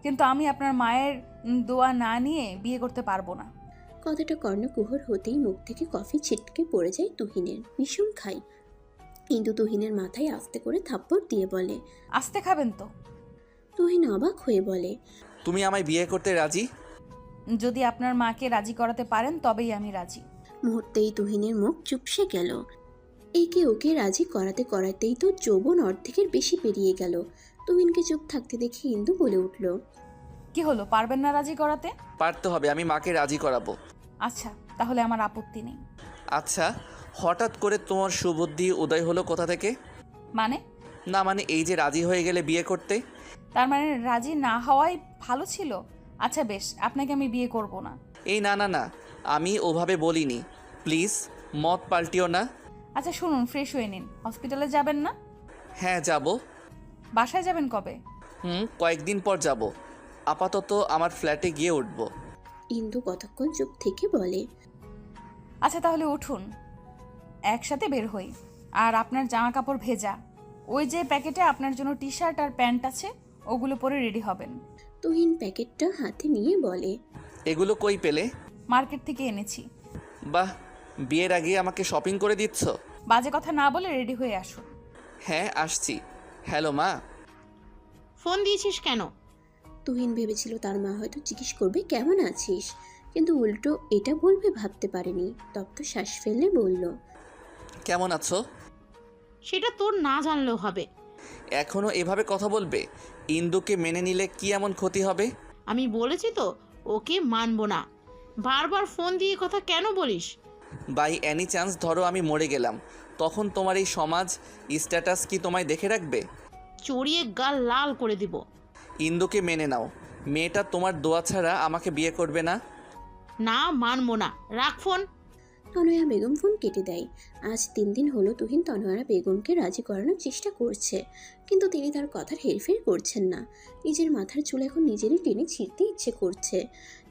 কিন্তু আমি আপনার মায়ের দোয়া না নিয়ে বিয়ে করতে পারবো না। কথাটা কর্ণকুহর হতেই মুখ থেকে কফি ছিটকে পড়ে যায় তুহিনের। ভীষণ খাই। ইন্দু তুহিনের মাথায় আস্তে করে থাপ্পড় দিয়ে বলে, আস্তে খাবেন তো? তুহিন অবাক হয়ে বলে, তুমি আমায় বিয়ে করতে রাজি? যদি আপনার মাকে রাজি করাতে পারেন তবেই আমি রাজি। মুহূর্তেই তুহিনের মুখ চুপসে গেল। একে ওকে রাজি করাতে করাতেই তো যৌবন অর্ধেকের বেশি পেরিয়ে গেল। তুহিনকে চুপ থাকতে দেখে ইন্দু বলে উঠল, কি হলো, পারবেন না রাজি করাতে? পারতে হবে, আমি মাকে রাজি করাবো। আচ্ছা, তাহলে আমার আপত্তি নেই। আচ্ছা, হঠাৎ করে তোমার সুবুদ্ধি উদয় হলো কোথা থেকে? মানে? না মানে এই যে রাজি হয়ে গেলে বিয়ে করতে। তার মানে রাজি না হওয়াই ভালো ছিল? আচ্ছা বেশ, আপনাকে আমি বিয়ে করব না। এই না না না, আমি ওভাবে বলিনি। প্লিজ মত পাল্টিও না। আচ্ছা শুনুন, ফ্রেশ হয়ে নিন। হসপিটালে যাবেন না? হ্যাঁ যাব। বাসায় যাবেন কবে? কয়েকদিন পর যাব। আপাতত আমার ফ্ল্যাটে গিয়ে উঠব। ইন্দু কতক্ষণ চুপ থেকে বলে, আচ্ছা তাহলে উঠুন, একসাথে বের হই। আর আপনার জামা কাপড় ভেজা, ওই যে প্যাকেটে আপনার জন্য টি শার্ট আর প্যান্ট আছে, ওগুলো পরে রেডি হবেন। তুহিন প্যাকেটটা হাতে নিয়ে বলে, এগুলো কই পেলে? মার্কেট থেকে এনেছি। বাহ, বিয়ের আগে আমাকে শপিং করে দিচ্ছ। বাজে কথা না বলে রেডি হয়ে আসুন। হ্যাঁ আসছি। হ্যালো মা। ফোন দিয়েছিস কেন? তুহিন ভেবেছিল তার মা হয়তো জিজ্ঞেস করবে কেমন আছিস, কিন্তু উল্টো এটা বলবে ভাবতে পারেনি। তপ্ত শ্বাস ফেললে বলল, কেমন আছো? সেটা তোর না জানলেও হবে। এখনো এভাবে কথা বলবে? ইন্দুকে মেনে নিলে কি এমন ক্ষতি হবে? আমি বলেছি তো ওকে মানবো না। বারবার ফোন দিয়ে কথা কেন বলিস? বাই এনি চান্স ধরো আমি মরে গেলাম, তখন তোমার এই সমাজ স্ট্যাটাস কি তোমায় দেখে রাখবে? চড়িয়ে গাল লাল করে দিব। ইন্দুকে মেনে নাও, মেয়েটা তোমার দোয়া ছাড়া আমাকে বিয়ে করবে না। না, মানবো না। রাখ ফোন। তনয়া বেগম ফোন কেটে দেয়। আজ 3 দিন হলো তুহিন তনয়া বেগমকে রাজি করানোর চেষ্টা করছে, কিন্তু তিনি তার কথার হেরফের করছেন না। নিজের মাথার চুল এখন নিজেরই টেনে ছিঁড়তে ইচ্ছে করছে।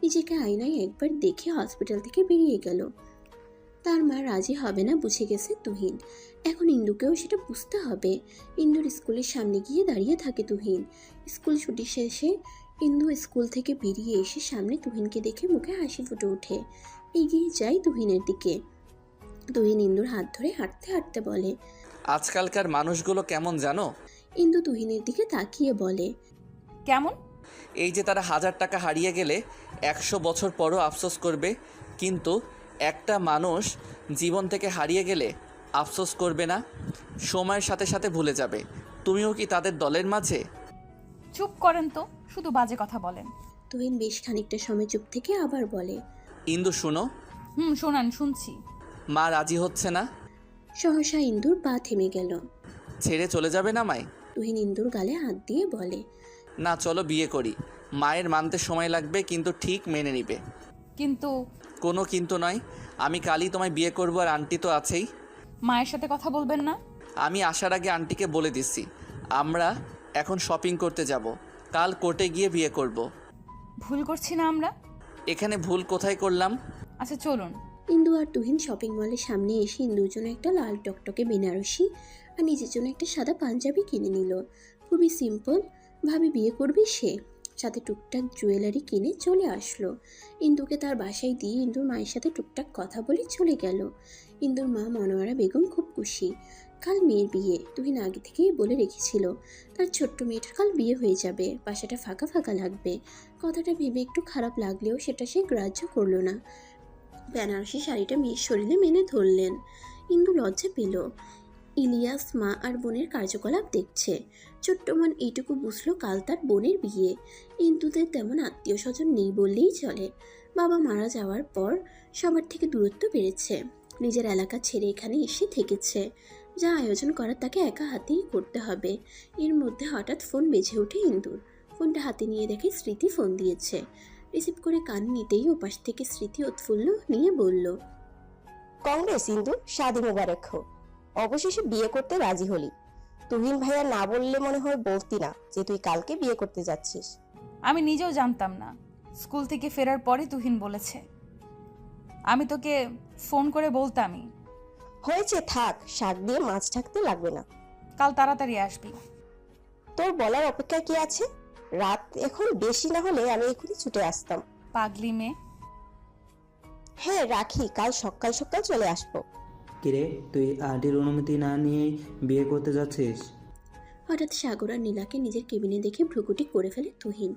নিজেকে আয়নায় একবার দেখে হসপিটাল থেকে বেরিয়ে গেল। তার মা রাজি হবে না বুঝে গেছে তুহিন। এখন ইন্দুকেও সেটা বুঝতে হবে। ইন্দুর স্কুলের সামনে গিয়ে দাঁড়িয়ে থাকে তুহিন। স্কুল ছুটি শেষে ইন্দু স্কুল থেকে বেরিয়ে এসে সামনে তুহিনকে দেখে মুখে হাসি ফুটে ওঠে। এগিয়ে যায় তুহিনের দিকে। তুহিন ইন্দুর হাত ধরে হাঁটতে হাঁটতে বলে, আজকালকার মানুষগুলো কেমন জানো? ইন্দু তুহিনের দিকে তাকিয়ে বলে, কেমন? এই যে তারা 1000 টাকা হারিয়ে গেলে 100 বছর পরও আফসোস করবে, কিন্তু একটা মানুষ জীবন থেকে হারিয়ে গেলে আফসোস করবে না, সময়ের সাথে সাথে ভুলে যাবে। তুমিও কি তাদের দলের মাঝে? চুপ করেন তো, শুধু বাজে কথা বলেন। তুহিন বেশ খানিকটা সময় চুপ থেকে আবার বলে, ইন্দু শুনো। শোনান, শুনছি। মা রাজি হচ্ছে না। সহসা ইন্দুর পা থেমে গেল। ছেড়ে চলে যাবে না মাই? তুহিন ইন্দুর গালে হাত দিয়ে বলে, না চলো বিয়ে করি। মায়ের মানতে সময় লাগবে, কিন্তু ঠিক মেনে নিবে। কিন্তু? কোনো কিন্তু নয়, আমি কালই তোমায় বিয়ে করব, আর আন্টি তো আছেই। মায়ের সাথে কথা বলবেন না? আমি আসার আগে আন্টিকে বলে দিচ্ছি আমরা এখন শপিং করতে যাব, কাল কোর্টে গিয়ে বিয়ে করব। ভুল করছি না আমরা? এখানে ভুল কোথায় করলাম? আচ্ছা চলুন। ইন্দু আর তুহিন শপিং মলের সামনে এসে ইন্দুর জন্য একটা লাল টকটকে বেনারসি আর নিজের জন্য একটা সাদা পাঞ্জাবি কিনে নিল। খুবই সিম্পল ভাবে বিয়ে করবে সে, সাথে টুকটাক জুয়েলারি কিনে চলে আসলো। ইন্দুকে তার বাসায় দিয়ে ইন্দুর মায়ের সাথে টুকটাক কথা বলে চলে গেল। ইন্দুর মা মনোয়ারা বেগম খুব খুশি। কাল মেয়ের বিয়ে, তুহিন আগে থেকেই বলে রেখেছিল তার ছোট্ট মেয়েটার কাল বিয়ে হয়ে যাবে, বাসাটা ফাঁকা ফাঁকা লাগবে। কথাটা ভেবে একটু খারাপ লাগলেও সেটা সে গ্রাহ্য করলো না। বেনারসি শাড়িটা মেয়ের শরীরে মেনে ধরলেন। ইন্দু লজ্জা পেল। ইলিয়াস মা আর বোনের কার্যকলাপ দেখছে। ছোট্ট মন এইটুকু বুঝলো কাল তার বোনের বিয়ে। ইন্দুদের তেমন আত্মীয় স্বজন নেই বললেই চলে। বাবা মারা যাওয়ার পর সবার থেকে দূরত্ব বেড়েছে। নিজের এলাকা ছেড়ে এখানে এসে থেকেছে। যা আয়োজন করার তাকে একা হাতেই করতে হবে। এর মধ্যে হঠাৎ ফোন বেজে ওঠে ইন্দুর। ফোনটা হাতে নিয়ে দেখে স্মৃতি ফোন দিয়েছে। রিসিভ করে কান নিতেই ওপাশ থেকে স্মৃতি উৎফুল্ল নিয়ে বলল, কংগ্রেস ইন্দু, শাদি মোবারক হোক। অবশেষে বিয়ে করতে রাজি হলি। তুহিন ভাইয়া না বললে মনে হয় বলতি না যে তুই কালকে বিয়ে করতে যাচ্ছিস। আমি নিজেও জানতাম না, স্কুল থেকে ফেরার পরে তুহিন বলেছে। আমি তোকে ফোন করে বলতামই। হয়েছে, থাক, শাক দিয়ে মাছ ঢাকতে লাগবে না। কাল তাড়াতাড়ি আসবি। তোর বলার অপেক্ষা কি আছে? রাত এখন বেশি না হলে আমি এখনই ছুটে আসতাম। পাগলি মেয়ে। হ্যাঁ রাখি, কাল সকাল সকাল চলে আসবো। কিরে, তুই আন্টির অনুমতি না নিয়েই বিয়ে করতে যাচ্ছিস? হঠাৎ সাগর আর নীলাকে নিজের কেবিনে দেখে ভ্রুকুটি করে ফেলে তুহিন।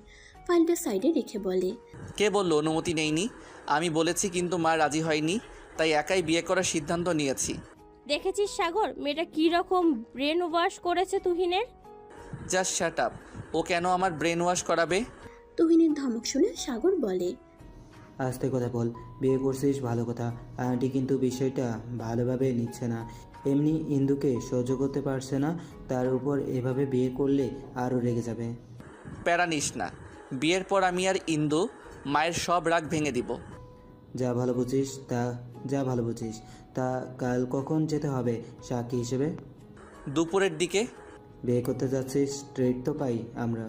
ফাইলটা সাইডে রেখে বলে, কে বললো অনুমতি নেইনি? আমি বলেছি কিন্তু মা রাজি হয়নি, তাই একাই বিয়ে করার সিদ্ধান্ত নিয়েছি। দেখেছিস সাগর, মেয়েটা কি রকম ব্রেন ওয়াশ করেছে তুহিনের। Just shut up. ও কেন আমার ব্রেন ওয়াশ করাবে? তুহিনের ধমক শুনে সাগর বলে, আস্তে কথা বল, বিয়ে করছিস ভালো কথা, আন্টি কিন্তু বিষয়টা ভালোভাবে নিচ্ছে না। এমনি ইন্দুকে সহ্য করতে পারছে না, তার উপর এভাবে বিয়ে করলে আরও রেগে যাবে। প্যারা নিস না, বিয়ের পর আমি আর ইন্দু মায়ের সব রাগ ভেঙে দিব। যা ভালো বুঝিস তা কাল কখন যেতে হবে সাক্ষী হিসেবে? দুপুরের দিকে। বিয়ে করতে যাচ্ছিস, ট্রিট তো পাই আমরা।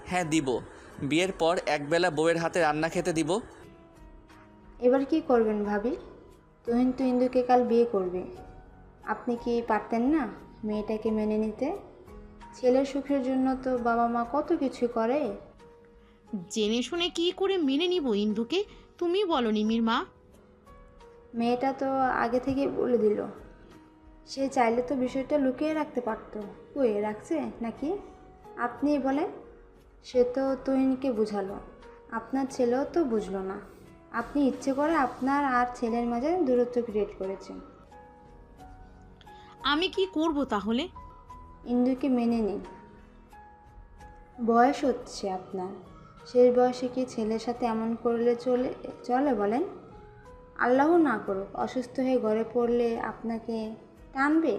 হ্যাঁ দিব, বিয়ের পর একবেলা বউয়ের হাতে রান্না খেতে দিব। এবার কি করবেন ভাবি? তুহিন তো ইন্দুকে কাল বিয়ে করবে। আপনি কি পারতেন না মেয়েটাকে মেনে নিতে? ছেলের সুখের জন্য তো বাবা মা কত কিছু করে। জেনে শুনে কি করে মেনে নিব ইন্দুকে? তুমি বলো নিমির মা। মেয়েটা তো আগে থেকে বলে দিল। সে চাইলে তো বিষয়টা লুকিয়ে রাখতে পারতো। কই রাখছে নাকি? আপনিই বলেন। সে তো তুহিনকে বুঝালো, আপনার ছেলেও তো বুঝলো না। আপনি ইচ্ছে করে আপনার আর ছেলের মাঝে দূরত্ব ক্রিয়েট করেছেন। আমি কি করব তাহলে? ইন্দুকে মেনে নিন। বয়স হচ্ছে আপনার, শেষ বয়সে কি ছেলের সাথে এমন করলে চলে বলেন? আল্লাহ না করুক অসুস্থ হয়ে ঘরে পড়লে আপনাকে টানবে?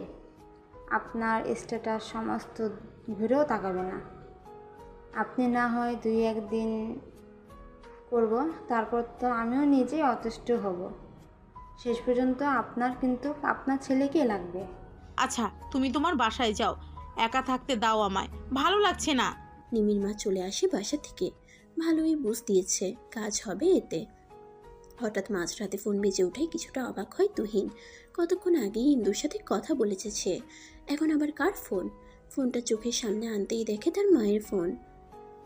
আপনার স্ট্যাটাস সমস্ত ঘুরেও তাকাবে না। আপনি না হয় 2-1 দিন করব, তারপর তো আমিও নিজেই অতুষ্ট হব। শেষ পর্যন্ত আপনার কিন্তু আপনার ছেলেকেই লাগবে। আচ্ছা, তুমি তোমার বাসায় যাও, একা থাকতে দাও আমায়, ভালো লাগছে না। নিমির মা চলে আসে বাসা থেকে। ভালোই বুঝ দিয়েছে কাজ হবে এতে। হঠাৎ মাঝরাতে ফোন বেজে ওঠায় কিছুটা অবাক হয় তুহিন। কতক্ষণ আগেই ইন্দুর সাথে কথা বলেছে সে, এখন আবার কার ফোন? ফোনটা চোখের সামনে আনতেই দেখে তার মায়ের ফোন।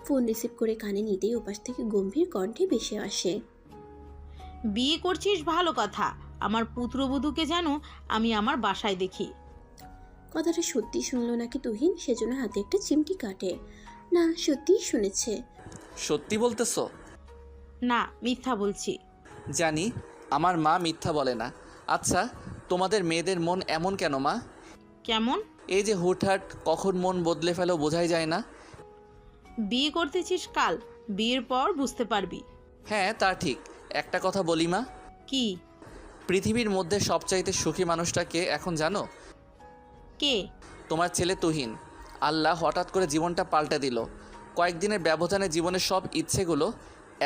ফোন রিসিভ করে কানে নিতেই ওপাশ থেকে গম্ভীর কণ্ঠে ভেসে আসে, বিয়ে করছিস ভালো কথা, আমার পুত্রবধূকে যেন আমি আমার বাসায় দেখি। কথাটা সত্যি শুনলো নাকি তুহিন, সেজন্য হাতে একটা চিমটি কাটে। না, সত্যিই শুনেছে। সত্যি বলতেছো? না, মিথ্যা বলছি। জানি আমার মা মিথ্যা বলে না। আচ্ছা, তোমাদের মেয়েদের মন এমন কেন মা? কেমন? এই যে হুটহাট কখন মন বদলে ফেলো বোঝাই যায় না। বিয়ে করতেছিস কাল, বিয়ের পর বুঝতে পারবি। হ্যাঁ তা ঠিক। একটা কথা বলি মা। কি? পৃথিবীর মধ্যে সবচাইতে সুখী মানুষটা কে এখন জানো? কে? তোমার ছেলে তুহিন। আল্লাহ হঠাৎ করে জীবনটা পাল্টে দিল। কয়েকদিনের ব্যবধানে জীবনের সব ইচ্ছেগুলো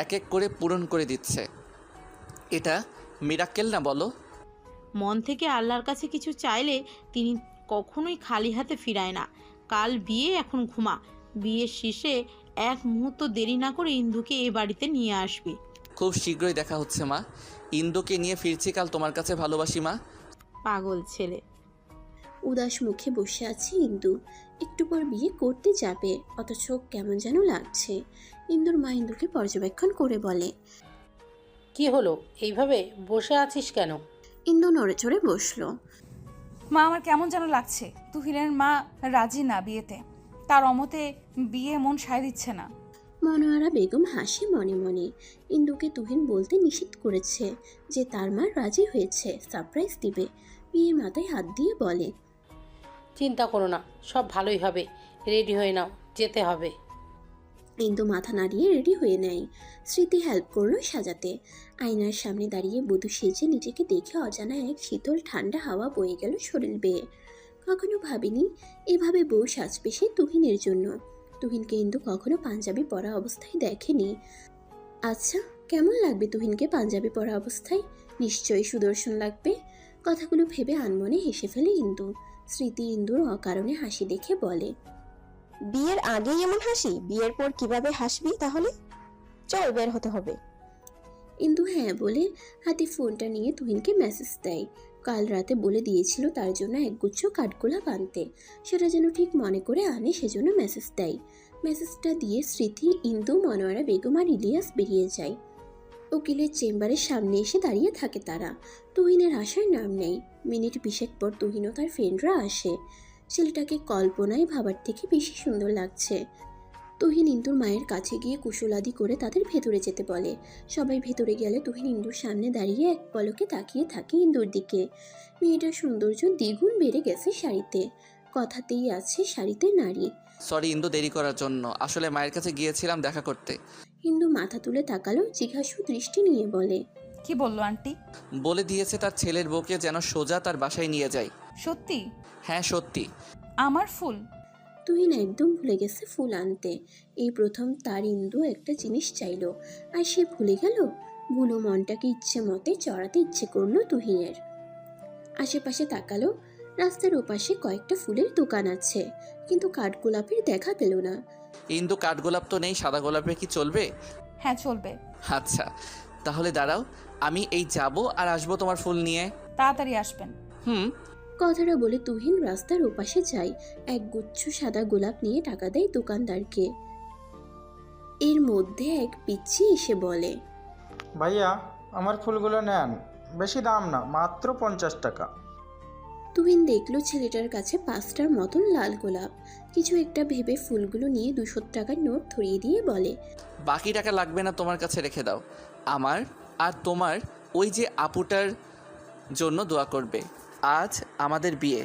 এক এক করে পূরণ করে দিচ্ছে। এটা মিরাক্কেল না বলো? মন থেকে আল্লাহর কাছে কিছু চাইলে তিনি কখনোই খালি হাতে ফিরায় না। কাল বিয়ে, এখন ঘুমা। বিয়ের শেষে এক মুহূর্ত দেরি না করে ইন্দুকে এ বাড়িতে নিয়ে আসবি। খুব শীঘ্রই দেখা হচ্ছে মা। ইন্দুকে নিয়ে ফিরছি কাল তোমার কাছে, ভালোবাসি মা। পাগল ছেলে। উদাস মুখে বসে আছে ইন্দু। একটু পর বিয়ে করতে যাবে, অথচ কেমন যেন লাগছে। ইন্দুর মা ইন্দুকে পর্যবেক্ষণ করে বলে, কি হলো, এইভাবে বসে আছিস কেন? ইন্দু নড়ে চড়ে বসলো। মা আমার কেমন যেন লাগছে। তুহিনের মা রাজি না বিয়েতে, তার অমতে বিয়ে মন সায় দিচ্ছে না। মনোয়ারা বেগম হাসে মনে মনে। ইন্দুকে তুহিন বলতে নিষেধ করেছে যে তার মা রাজি হয়েছে, সারপ্রাইজ দিবে। বিয়ের মাথায় হাত দিয়ে বলে, চিন্তা করো না, সব ভালোই হবে। রেডি হয়ে নাও, যেতে হবে। ইন্দু মাথা নাড়িয়ে রেডি হয়ে নেয়। স্মৃতি হেল্প করলো সাজাতে। আয়নার সামনে দাঁড়িয়ে বধূ সেজে নিজেকে দেখে অজানা এক শীতল ঠান্ডা হাওয়া বয়ে গেল শরীর বেয়ে। কখনো ভাবিনি এভাবে বউ সাজবে সে তুহিনের জন্য। তুহিনকে ইন্দু কখনো পাঞ্জাবি পরা অবস্থায় দেখেনি। আচ্ছা, কেমন লাগবে তুহিনকে পাঞ্জাবি পরা অবস্থায়? নিশ্চয়ই সুদর্শন লাগবে। কথাগুলো ভেবে আনমনে হেসে ফেলে ইন্দু। স্মৃতি ইন্দুর অকারণে হাসি দেখে বলে, বিয়ের আগেই এমন হাসি, বিয়ের পর কিভাবে হাসবি তাহলে? চল বের হতে হবে। ইন্দু হ্যাঁ বলে হাতে ফোনটা নিয়ে তুহিনকে মেসেজ দেয়। কাল রাতে বলে দিয়েছিল তার জন্য একগুচ্ছ কাঠগোলাপ আনতে, সেটা যেন ঠিক মনে করে আনে, সেজন্য মেসেজ দেয়। মেসেজটা দিয়ে স্মৃতি, ইন্দু, মনোয়ারা বেগম আর ইলিয়াস বেরিয়ে যায়। উকিলের চেম্বারের সামনে এসে দাঁড়িয়ে থাকে তারা। তুহিনের আসার নাম নেই। মিনিট 20 পর তুহিন ও তার ফ্রেন্ডরা আসে। ছেলেটাকে কল্পনায় ভাবার থেকে বেশি সুন্দর লাগছে। তুহিন ইন্দুর মায়ের কাছে গিয়ে কুশলাদি করে তাদের ভেতরে যেতে বলে। সবাই ভেতরে গেলে তুহিন ইন্দুর সামনে দাঁড়িয়ে এক পলকে তাকিয়ে থাকে ইন্দুর দিকে। মেয়েটার সৌন্দর্য দ্বিগুণ বেড়ে গেছে শাড়িতে। কথাতেই আছে শাড়িতে নারী। সরি ইন্দু, দেরি করার জন্য। আসলে মায়ের কাছে গিয়েছিলাম দেখা করতে। ইন্দু মাথা তুলে তাকালো, জিজ্ঞাসু দৃষ্টি নিয়ে বলে, কি বললো আন্টি? বলে দিয়েছে তার ছেলের বউকে যেন সোজা তার বাসায় নিয়ে যায়। সত্যি? হ্যাঁ সত্যি। আমার ফুল? তুহিন একদম ভুলে গেছে ফুল আনতে। এই প্রথম তার ইন্দু একটা জিনিস চাইলো, আর সে ভুলে গেল। বুনো মনটাকে ইচ্ছে মতে চড়াতে ইচ্ছে করলো তুহিনের। আশেপাশে তাকালো। রাস্তার ওপাশে কয়েকটা ফুলের দোকান আছে, কিন্তু কাঠগোলাপের দেখা পেল না। ইন্দু, কাঠগোলাপ তো নেই, সাদা গোলাপে কি চলবে? হ্যাঁ চলবে। আচ্ছা তাহলে দাঁড়াও, আমি এই যাব আর আসবো তোমার ফুল নিয়ে। তাড়াতাড়ি আসবেন। হুম। কথাটা বলে তুহিন রাস্তার ওপাশে যায়। এক গুচ্ছ সাদা গোলাপ নিয়ে টাকা দেয় দোকানদারকে। এর মধ্যে এক পিচ্চি এসে বলে, ভাইয়া আমার ফুলগুলো নেন, বেশি দাম না, মাত্র 50 টাকা। তুহিন দেখলো ছেলেটার কাছে 5টার মতন লাল গোলাপ। কিছু একটা ভেবে ফুলগুলো নিয়ে 200 টাকার নোট ধরিয়ে দিয়ে বলে, বাকি টাকা লাগবে না, তোমার কাছে রেখে দাও। আমার আর তোমার ওই যে আপুটার জন্য দোয়া করবে। আজ আমাদের বিয়ে।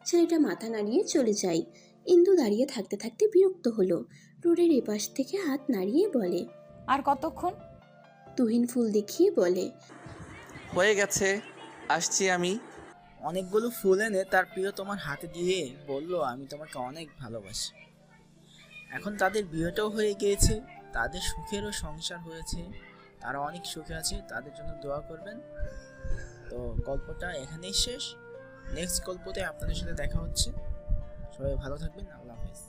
ছেলেটা মাথা নাড়িয়ে চলে যায়। ইন্দু দাঁড়িয়ে থাকতে থাকতে বিরক্ত হলো। রোডের এপাশ থেকে হাত নাড়িয়ে বলে, আর কতক্ষণ? তুহিন ফুল দেখিয়ে বলে, হয়ে গেছে, আসছি আমি। অনেকগুলো ফুল এনে তার প্রিয় তোমার হাতে দিয়ে বলল, আমি তোমাকে অনেক ভালোবাসি। এখন তাদের বিয়েটাও হয়ে গিয়েছে, তাদের সুখেরও সংসার হয়েছে, তারা অনেক সুখে আছে, তাদের জন্য দোয়া করবেন। তো গল্পটা এখানেই শেষ। নেক্সট গল্পতে আপনাদের সাথে দেখা হচ্ছে। সবাই ভালো থাকবেন। আল্লাহ হাফেজ।